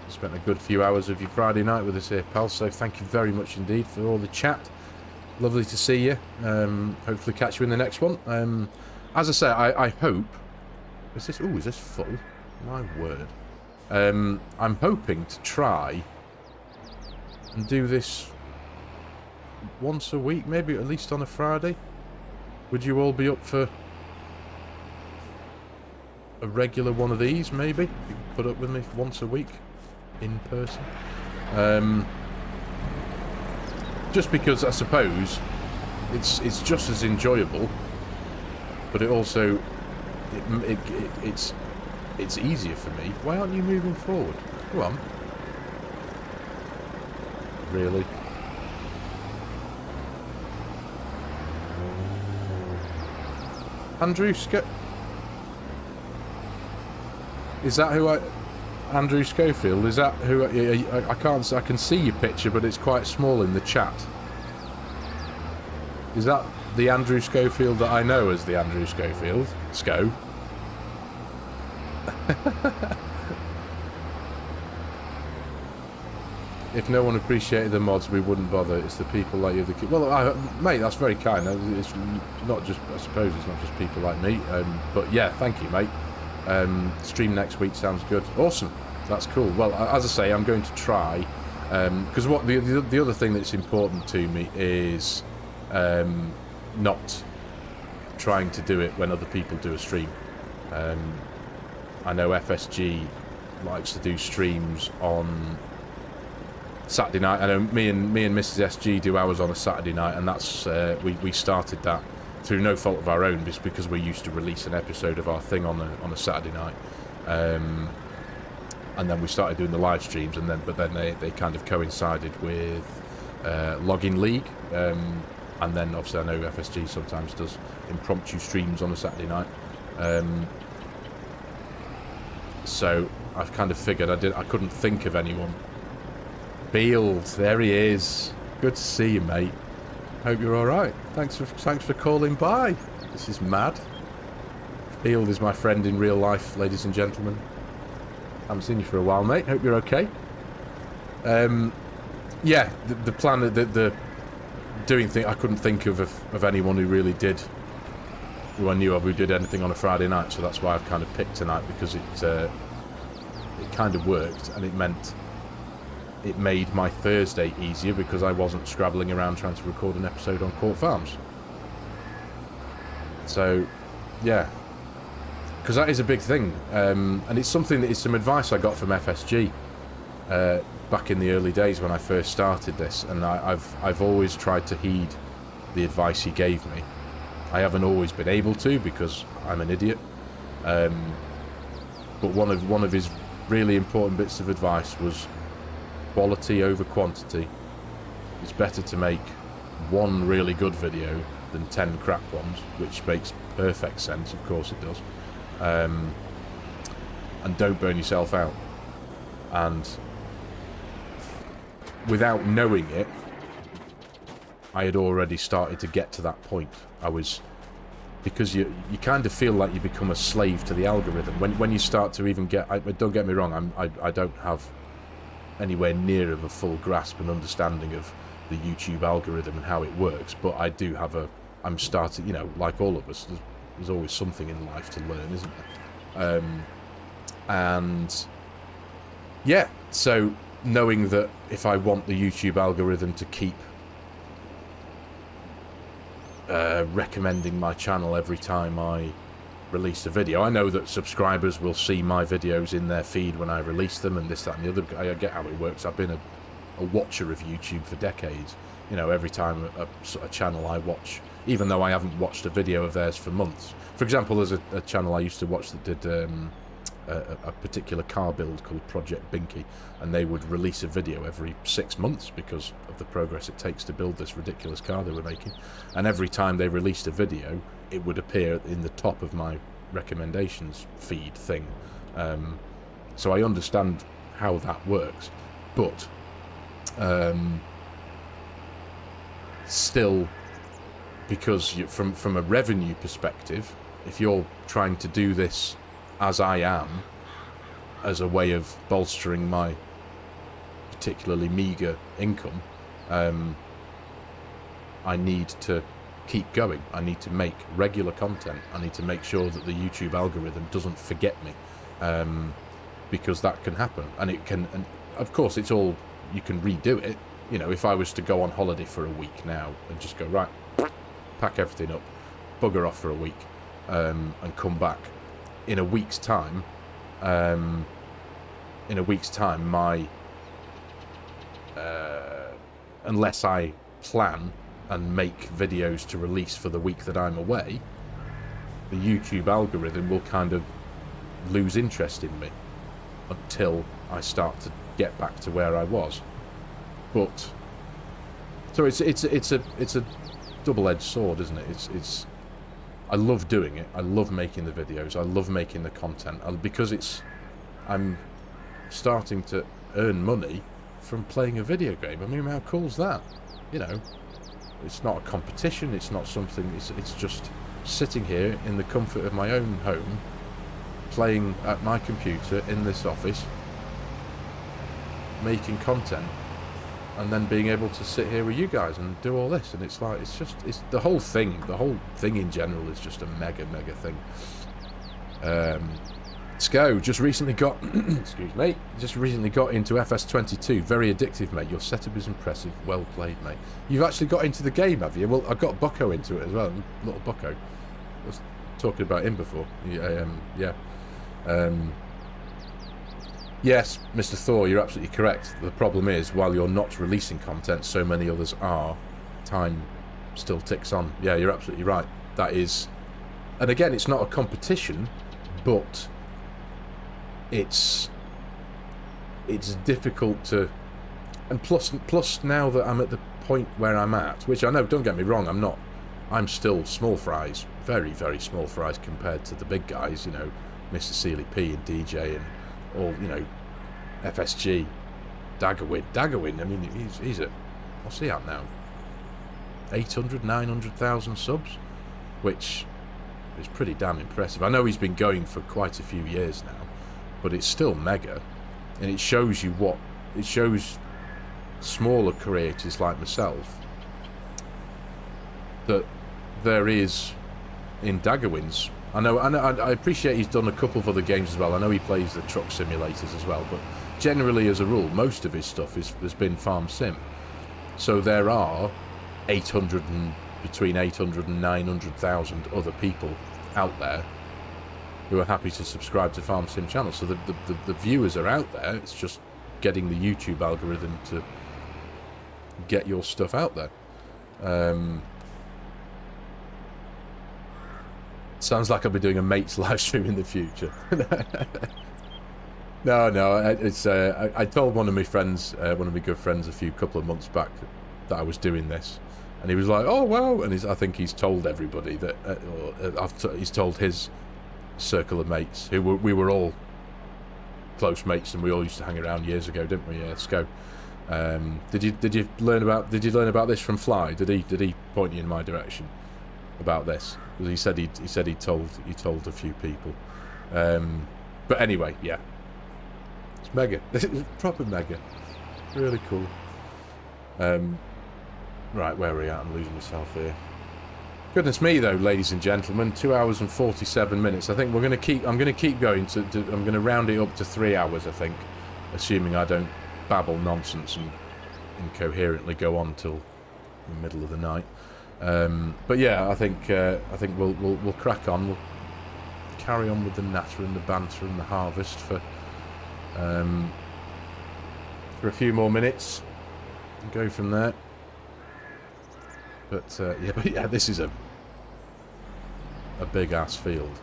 Spent a good few hours of your Friday night with us here, pal. So thank you very much indeed for all the chat. Lovely to see you. Hopefully catch you in the next one. As I say, I hope. Is this full? My word. I'm hoping to try and do this once a week, maybe at least on a Friday. Would you all be up for a regular one of these, maybe? You could put up with me once a week in person. Just because I suppose it's just as enjoyable, but it also it's easier for me. Why aren't you moving forward? Go on. Really? Andrew is that who Andrew Schofield? Is that who I can't? I can see your picture, but it's quite small in the chat. Is that the Andrew Schofield that I know as the Andrew Schofield? Sco. If no one appreciated the mods, we wouldn't bother. It's the people like you. Well, mate, that's very kind. It's not just. I suppose it's not just people like me. But yeah, thank you, mate. Stream next week sounds good. Awesome. That's cool. Well, as I say, I'm going to try. Because what the other thing that's important to me is not trying to do it when other people do a stream. I know FSG likes to do streams on Saturday night. I know me and Mrs. SG do ours on a Saturday night, and that's we started that through no fault of our own, just because we used to release an episode of our thing on a Saturday night, and then we started doing the live streams, and then they kind of coincided with Login League, and then obviously I know FSG sometimes does impromptu streams on a Saturday night, so I've kind of figured I couldn't think of anyone. Beald, there he is. Good to see you, mate. Hope you're all right. Thanks for calling by. This is mad. Beald is my friend in real life, ladies and gentlemen. Haven't seen you for a while, mate. Hope you're okay. Yeah, the plan, the doing thing. I couldn't think of anyone who really did, who I knew of, who did anything on a Friday night. So that's why I've kind of picked tonight, because it kind of worked, and it made my Thursday easier because I wasn't scrabbling around trying to record an episode on Court Farms. So, yeah, because that is a big thing, and it's something that is some advice I got from FSG back in the early days when I first started this, and I've always tried to heed the advice he gave me. I haven't always been able to because I'm an idiot, but one of his really important bits of advice was quality over quantity. It's better to make one really good video than 10 crap ones, which makes perfect sense, of course it does. And don't burn yourself out. And without knowing it, I had already started to get to that point. Because you kind of feel like you become a slave to the algorithm when you start to even get. Don't get me wrong, I don't have anywhere near of a full grasp and understanding of the YouTube algorithm and how it works, but I do have I'm starting, you know, like all of us, there's always something in life to learn, isn't there? And yeah, so knowing that if I want the YouTube algorithm to keep recommending my channel every time I release a video, I know that subscribers will see my videos in their feed when I release them, and this, that and the other. I get how it works. I've been a watcher of YouTube for decades. You know, every time a channel I watch, even though I haven't watched a video of theirs for months. For example, there's a channel I used to watch that did a particular car build called Project Binky, and they would release a video every 6 months because of the progress it takes to build this ridiculous car they were making. And every time they released a video, it would appear in the top of my recommendations feed thing. So I understand how that works, but still, because from a revenue perspective, if you're trying to do this as I am, as a way of bolstering my particularly meagre income, I need to keep going. I need to make regular content. I need to make sure that the YouTube algorithm doesn't forget me, because that can happen, and it can. And of course, it's all, you can redo it. You know, if I was to go on holiday for a week now and just go, right, pack everything up, bugger off for a week, and come back in a week's time. My unless I plan and make videos to release for the week that I'm away, the YouTube algorithm will kind of lose interest in me until I start to get back to where I was. But so it's a double-edged sword, isn't it? It's I love doing it. I love making the videos. I love making the content, because I'm starting to earn money from playing a video game. I mean, how cool's that? You know, it's not a competition. It's not something. It's just sitting here in the comfort of my own home, playing at my computer in this office, making content, and then being able to sit here with you guys and do all this. And it's like, it's the whole thing in general is just a mega thing. Sco just recently got excuse me, just recently got into FS22. Very addictive, mate. Your setup is impressive. Well played, mate. You've actually got into the game, have you? Well, I got Bucko into it as well. Little Bucko. I was talking about him before. Yeah. Yes, Mr. Thor, you're absolutely correct. The problem is, while you're not releasing content, so many others are, time still ticks on. Yeah, you're absolutely right. That is... And again, it's not a competition, but it's difficult to... And plus now that I'm at the point where I'm at, which I know, don't get me wrong, I'm still small fries, very, very small fries compared to the big guys, you know, Mr. Sealy P and DJ and all, you know, FSG, Daggerwin, I mean, he's at, what's he at now? 800, 900,000 subs, which is pretty damn impressive. I know he's been going for quite a few years now, but it's still mega, and it shows you what, it shows smaller creators like myself that there is in Daggerwin's. I appreciate he's done a couple of other games as well. I know he plays the truck simulators as well, but generally as a rule, most of his stuff has been farm sim. So there are between 800 and 900,000 other people out there who are happy to subscribe to farm sim channels. So the viewers are out there. It's just getting the YouTube algorithm to get your stuff out there. Sounds like I'll be doing a mates live stream in the future. No, it's I told one of my friends, one of my good friends, couple of months back that I was doing this, and he was like, "Oh wow!" And I think he's told everybody that, he's told his circle of mates who we were all close mates, and we all used to hang around years ago, didn't we? Sco. Did you learn about this from Fly? Did he point you in my direction about this? Because he said he told a few people. But anyway, yeah, it's mega. It's proper mega. Really cool. Right, where are we at? I'm losing myself here. Goodness me, though, ladies and gentlemen, 2 hours and 47 minutes. I think I'm going to keep going. I'm going to round it up to 3 hours. I think, assuming I don't babble nonsense and incoherently go on till the middle of the night. But yeah, I think we'll crack on. We'll carry on with the natter and the banter and the harvest for a few more minutes and go from there. But yeah, this is a big ass field.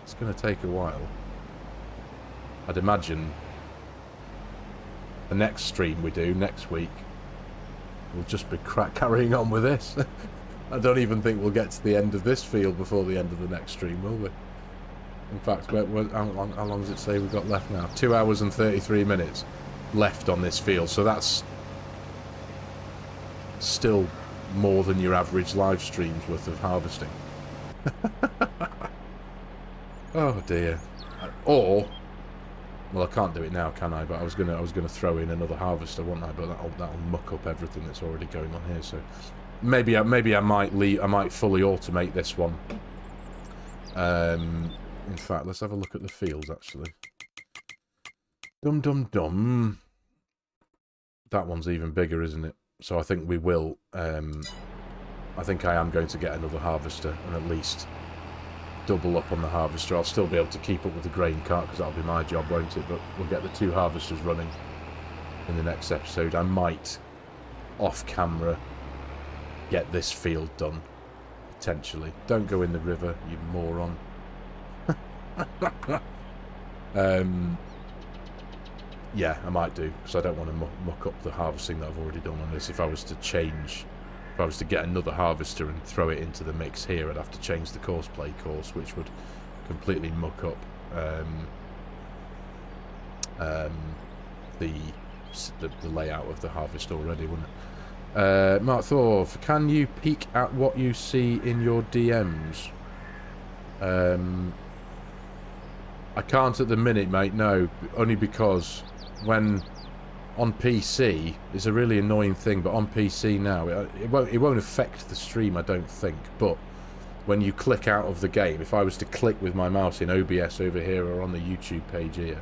It's going to take a while. I'd imagine the next stream we do next week, we'll just be carrying on with this. I don't even think we'll get to the end of this field before the end of the next stream, will we? In fact, how long does it say we've got left now? 2 hours and 33 minutes left on this field, so that's still more than your average live stream's worth of harvesting. Oh dear. Or, well, I can't do it now, can I? But I was gonna throw in another harvester, wasn't I? But that'll muck up everything that's already going on here. So maybe I might fully automate this one. In fact, let's have a look at the fields actually. Dum. That one's even bigger, isn't it? So I think we will. I think I am going to get another harvester and at least double up on the harvester. I'll still be able to keep up with the grain cart because that'll be my job, won't it? But we'll get the 2 harvesters running in the next episode. I might, off camera, get this field done. Potentially. Don't go in the river, you moron. Yeah, I might do, because I don't want to muck up the harvesting that I've already done on this. If I was to get another harvester and throw it into the mix here, I'd have to change the courseplay course, which would completely muck up the layout of the harvest already, wouldn't it? Mark Thorpe, can you peek at what you see in your DMs? I can't at the minute, mate, no, only because when on PC, it's a really annoying thing, but on PC now, it won't affect the stream, I don't think, but when you click out of the game, if I was to click with my mouse in OBS over here or on the YouTube page here,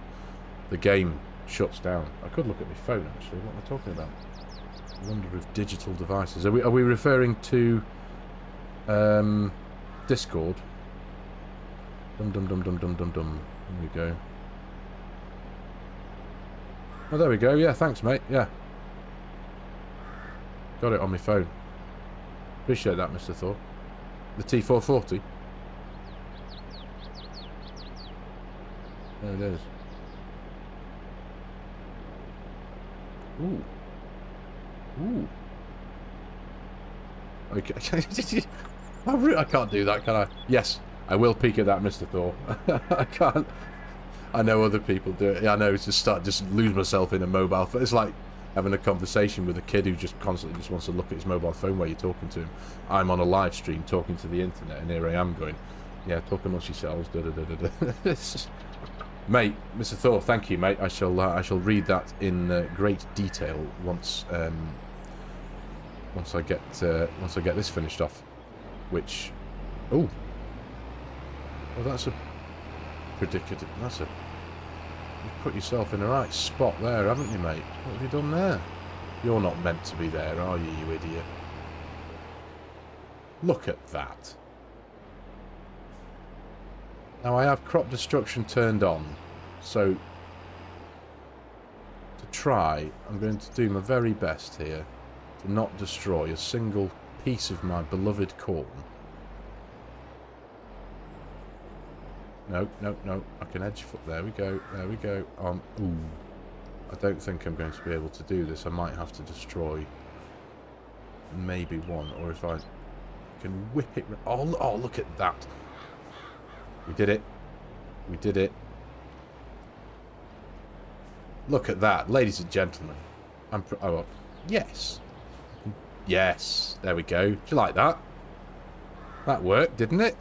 the game shuts down. I could look at my phone, actually, what am I talking about? I wonder if digital devices, are we referring to Discord? Dum. Here we go. Oh, there we go. Yeah, thanks, mate. Yeah. Got it on my phone. Appreciate that, Mr. Thor. The T440. There it is. Ooh. Ooh. Okay. I can't do that, can I? Yes, I will peek at that, Mr. Thor. I can't. I know other people do it. I know, it's just lose myself in a mobile phone. It's like having a conversation with a kid who just constantly just wants to look at his mobile phone while you're talking to him. I'm on a live stream talking to the internet, and here I am going, yeah, talk amongst yourselves. Da, da, da, da, da. Mate, Mr. Thor, thank you, mate. I shall read that in great detail once I get this finished off. Which, oh, well, that's a predicate. That's a. You've put yourself in the right spot there, haven't you, mate? What have you done there? You're not meant to be there, are you, you idiot? Look at that. Now I have crop destruction turned on, so to try, I'm going to do my very best here to not destroy a single piece of my beloved corn. No, no, no. I can edge foot. There we go. There we go. Ooh. I don't think I'm going to be able to do this. I might have to destroy maybe one, or if I can whip it. Oh, look at that. We did it. We did it. Look at that, ladies and gentlemen. Oh, yes. Yes. There we go. Do you like that? That worked, didn't it?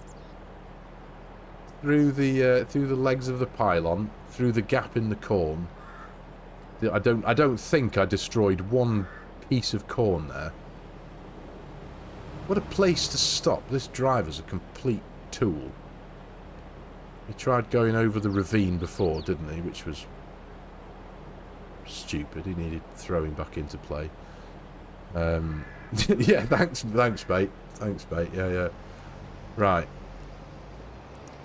Through the legs of the pylon, through the gap in the corn. I don't think I destroyed one piece of corn there. What a place to stop. This driver's a complete tool. He tried going over the ravine before, didn't he? Which was stupid. He needed throwing back into play. Yeah, thanks, mate. Thanks, mate. Yeah. Right.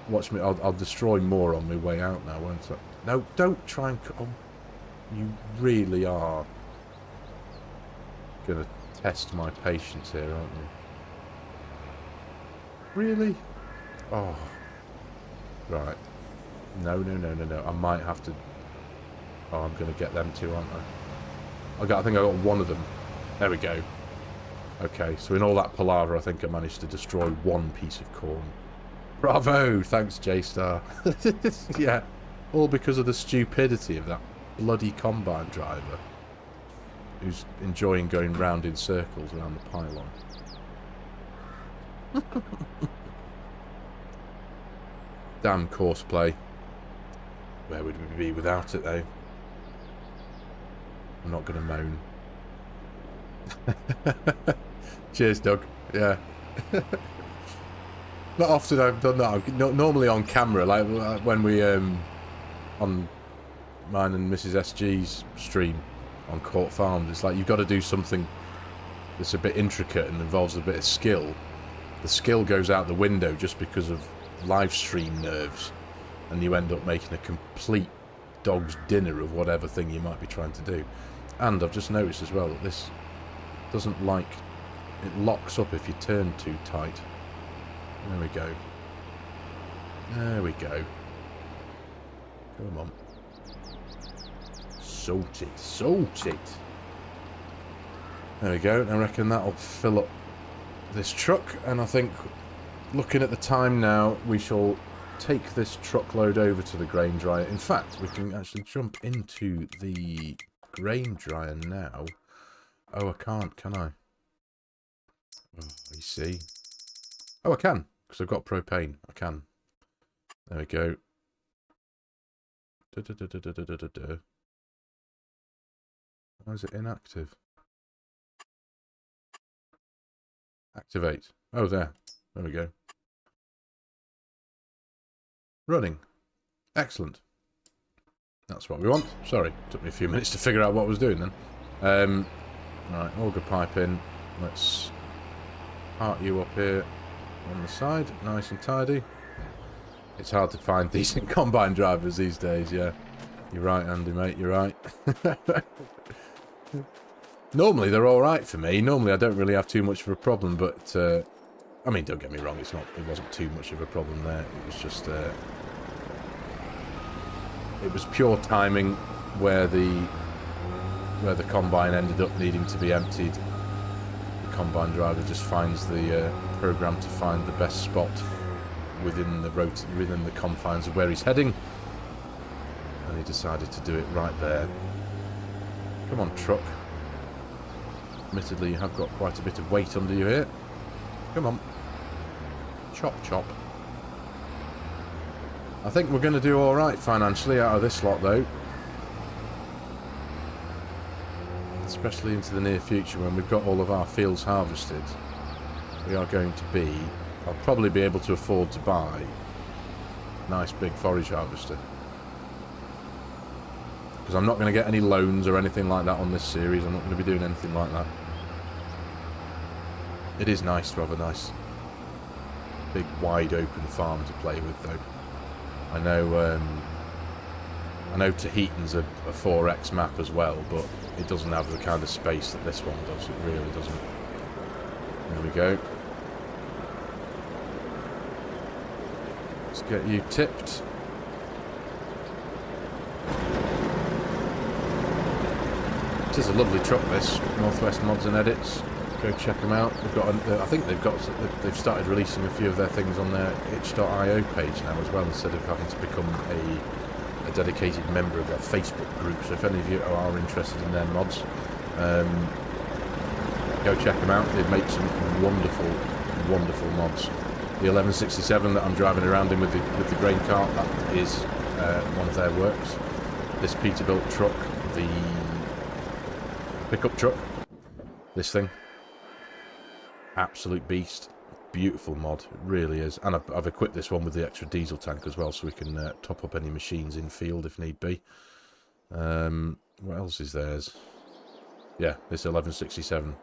Watch me. I'll destroy more on my way out now, won't I? No, don't try and... Oh, you really are going to test my patience here, aren't you? Really? Oh. Right. No. I might have to... Oh, I'm going to get them too, aren't I? I think I got one of them. There we go. Okay, so in all that palaver, I think I managed to destroy one piece of corn. Bravo! Thanks, J-Star. Yeah, all because of the stupidity of that bloody combine driver who's enjoying going round in circles around the pylon. Damn courseplay. Where would we be without it, though? I'm not going to moan. Cheers, Doug. Yeah. Not often I've done that. Normally on camera, like when we on mine and Mrs. SG's stream on Court Farms. It's like you've got to do something that's a bit intricate and involves a bit of skill. The skill goes out the window just because of live stream nerves, and you end up making a complete dog's dinner of whatever thing you might be trying to do. And I've just noticed as well that this doesn't like... It locks up if you turn too tight. There we go. There we go. Come on. Salt it. Salt it. There we go. I reckon that'll fill up this truck. And I think, looking at the time now, we shall take this truckload over to the grain dryer. In fact, we can actually jump into the grain dryer now. Oh, I can't, can I? Oh, you see. Oh, I can, because I've got propane. I can. There we go. Why is it inactive? Activate. Oh, there. There we go. Running. Excellent. That's what we want. Sorry, took me a few minutes to figure out what I was doing then. Right, auger pipe in. Let's part you up here on the side, nice and tidy. It's hard to find decent combine drivers these days, yeah. You're right, Andy, mate. You're right. Normally, they're all right for me. Normally, I don't really have too much of a problem, but... I mean, don't get me wrong, it wasn't too much of a problem there. It was just... it was pure timing where the combine ended up needing to be emptied. The combine driver just finds the program to find the best spot within the confines of where he's heading, and he decided to do it right there. Come on, truck. Admittedly, you have got quite a bit of weight under you here. Come on. Chop, chop. I think we're going to do alright financially out of this lot, though. Especially into the near future when we've got all of our fields harvested. We are going to be... I'll probably be able to afford to buy a nice big forage harvester. Because I'm not going to get any loans or anything like that on this series. I'm not going to be doing anything like that. It is nice to have a nice big wide open farm to play with, though. I know Tahitian's a 4X map as well, but it doesn't have the kind of space that this one does. It really doesn't. There we go. Let's get you tipped. It is a lovely truck, this. Northwest Mods and Edits. Go check them out. They've got, I think they've started releasing a few of their things on their itch.io page now as well, instead of having to become a dedicated member of their Facebook group. So if any of you are interested in their mods, go check them out. They make some wonderful, wonderful mods. The 1167 that I'm driving around in with the grain cart, that is one of their works. This Peterbilt truck, the pickup truck, this thing. Absolute beast. Beautiful mod. It really is. And I've equipped this one with the extra diesel tank as well, so we can top up any machines in field if need be. What else is theirs? Yeah, this 1167.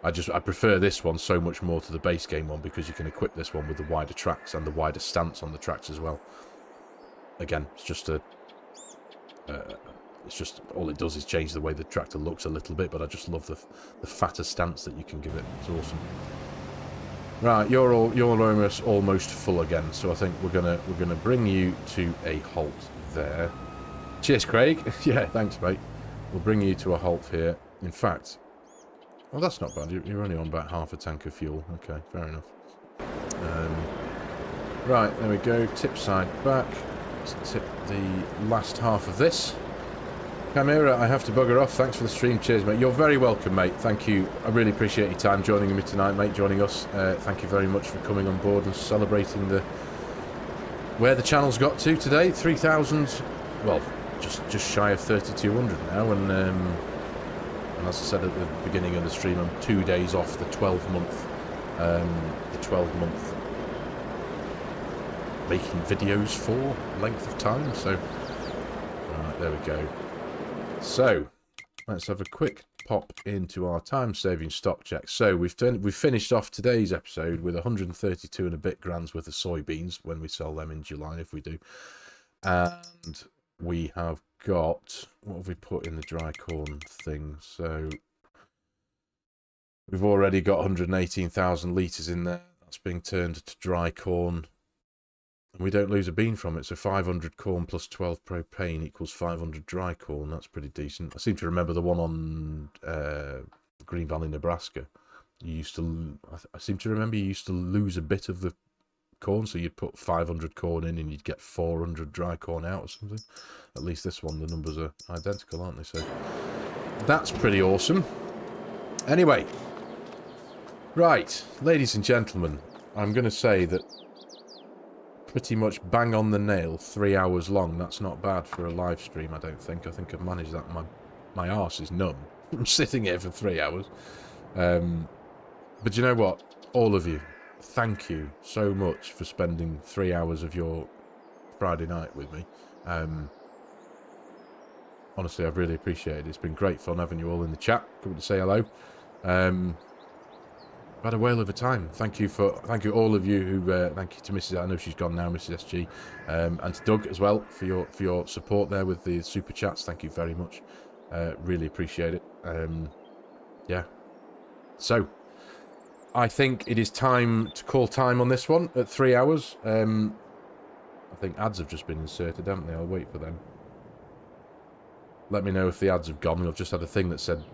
I prefer this one so much more to the base game one, because you can equip this one with the wider tracks and the wider stance on the tracks as well. Again, it's just all it does is change the way the tractor looks a little bit, but I just love the fatter stance that you can give it. It's awesome. Right, you're almost full again, so I think we're gonna bring you to a halt there. Cheers, Craig. Yeah, thanks, mate. We'll bring you to a halt here. In fact, well, that's not bad. You're only on about half a tank of fuel. Okay, fair enough. Right, there we go. Tip side back. Let's tip the last half of this. Camera, I have to bugger off. Thanks for the stream. Cheers, mate. You're very welcome, mate. Thank you. I really appreciate your time joining me tonight, mate. Joining us. Thank you very much for coming on board and celebrating where the channel's got to today. 3,000. Well, just shy of 3,200 now. And as I said at the beginning of the stream, I'm 2 days off the 12-month. Making videos for length of time. So, right, there we go. So, let's have a quick pop into our time-saving stock check. So, we've finished off today's episode with 132 and a bit grand's worth of soybeans when we sell them in July, if we do. And we have got... What have we put in the dry corn thing? So, we've already got 118,000 litres in there. That's being turned to dry corn. And we don't lose a bean from it, so 500 corn plus 12 propane equals 500 dry corn. That's pretty decent. I seem to remember the one on Green Valley, Nebraska. I seem to remember you used to lose a bit of the corn, so you'd put 500 corn in and you'd get 400 dry corn out or something. At least this one, the numbers are identical, aren't they? So that's pretty awesome. Anyway, right, ladies and gentlemen, I'm going to say that pretty much bang on the nail, 3 hours long. That's not bad for a live stream, I don't think. I think I've managed that. My arse is numb. I'm sitting here for 3 hours. But you know what? All of you, thank you so much for spending 3 hours of your Friday night with me. Honestly, I've really appreciated it. It's been great fun having you all in the chat. Coming to say hello. I've had a whale of a time. Thank you all of you who. Thank you to Mrs. I know she's gone now, Mrs. SG, and to Doug as well for your support there with the super chats. Thank you very much. Really appreciate it. Yeah. So, I think it is time to call time on this one at 3 hours. I think ads have just been inserted, haven't they? I'll wait for them. Let me know if the ads have gone. I've just had a thing that said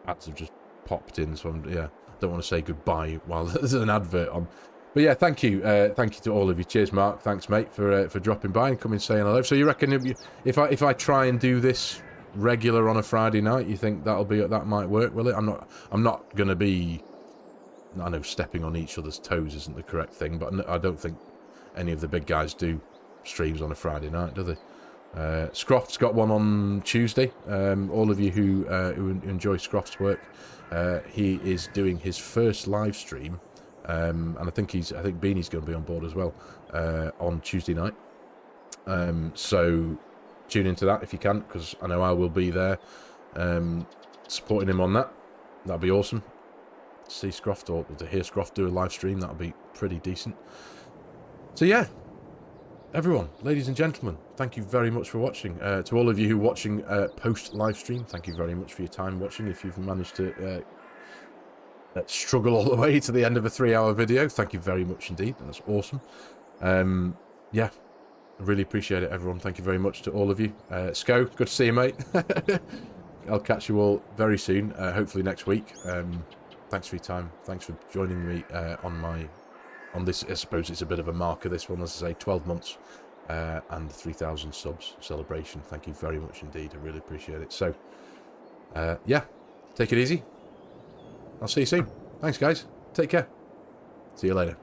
ads have just popped in, so yeah, I don't want to say goodbye while there's an advert on. But yeah, thank you to all of you. Cheers, Mark. Thanks, mate, for dropping by and coming saying hello. So you reckon if I try and do this regular on a Friday night, you think that might work, will it? I'm not gonna be. I know stepping on each other's toes isn't the correct thing, but I don't think any of the big guys do streams on a Friday night, do they? Scroft's got one on Tuesday. All of you who enjoy Scroft's work, he is doing his first live stream, and I think Beanie's going to be on board as well on Tuesday night. So tune into that if you can, because I know I will be there supporting him on that. That'll be awesome. To see Scroft or to hear Scroft do a live stream, that'll be pretty decent. So yeah. Everyone, ladies and gentlemen, thank you very much for watching. To all of you who are watching post-live stream, thank you very much for your time watching. If you've managed to struggle all the way to the end of a 3-hour video, thank you very much indeed. That's awesome. Yeah, I really appreciate it, everyone. Thank you very much to all of you. Sco, good to see you, mate. I'll catch you all very soon, hopefully next week. Thanks for your time. Thanks for joining me on this. I suppose it's a bit of a marker, this one, as I say, 12 months and 3,000 subs celebration. Thank you very much indeed. I really appreciate it. So, yeah, take it easy. I'll see you soon. Thanks, guys. Take care. See you later.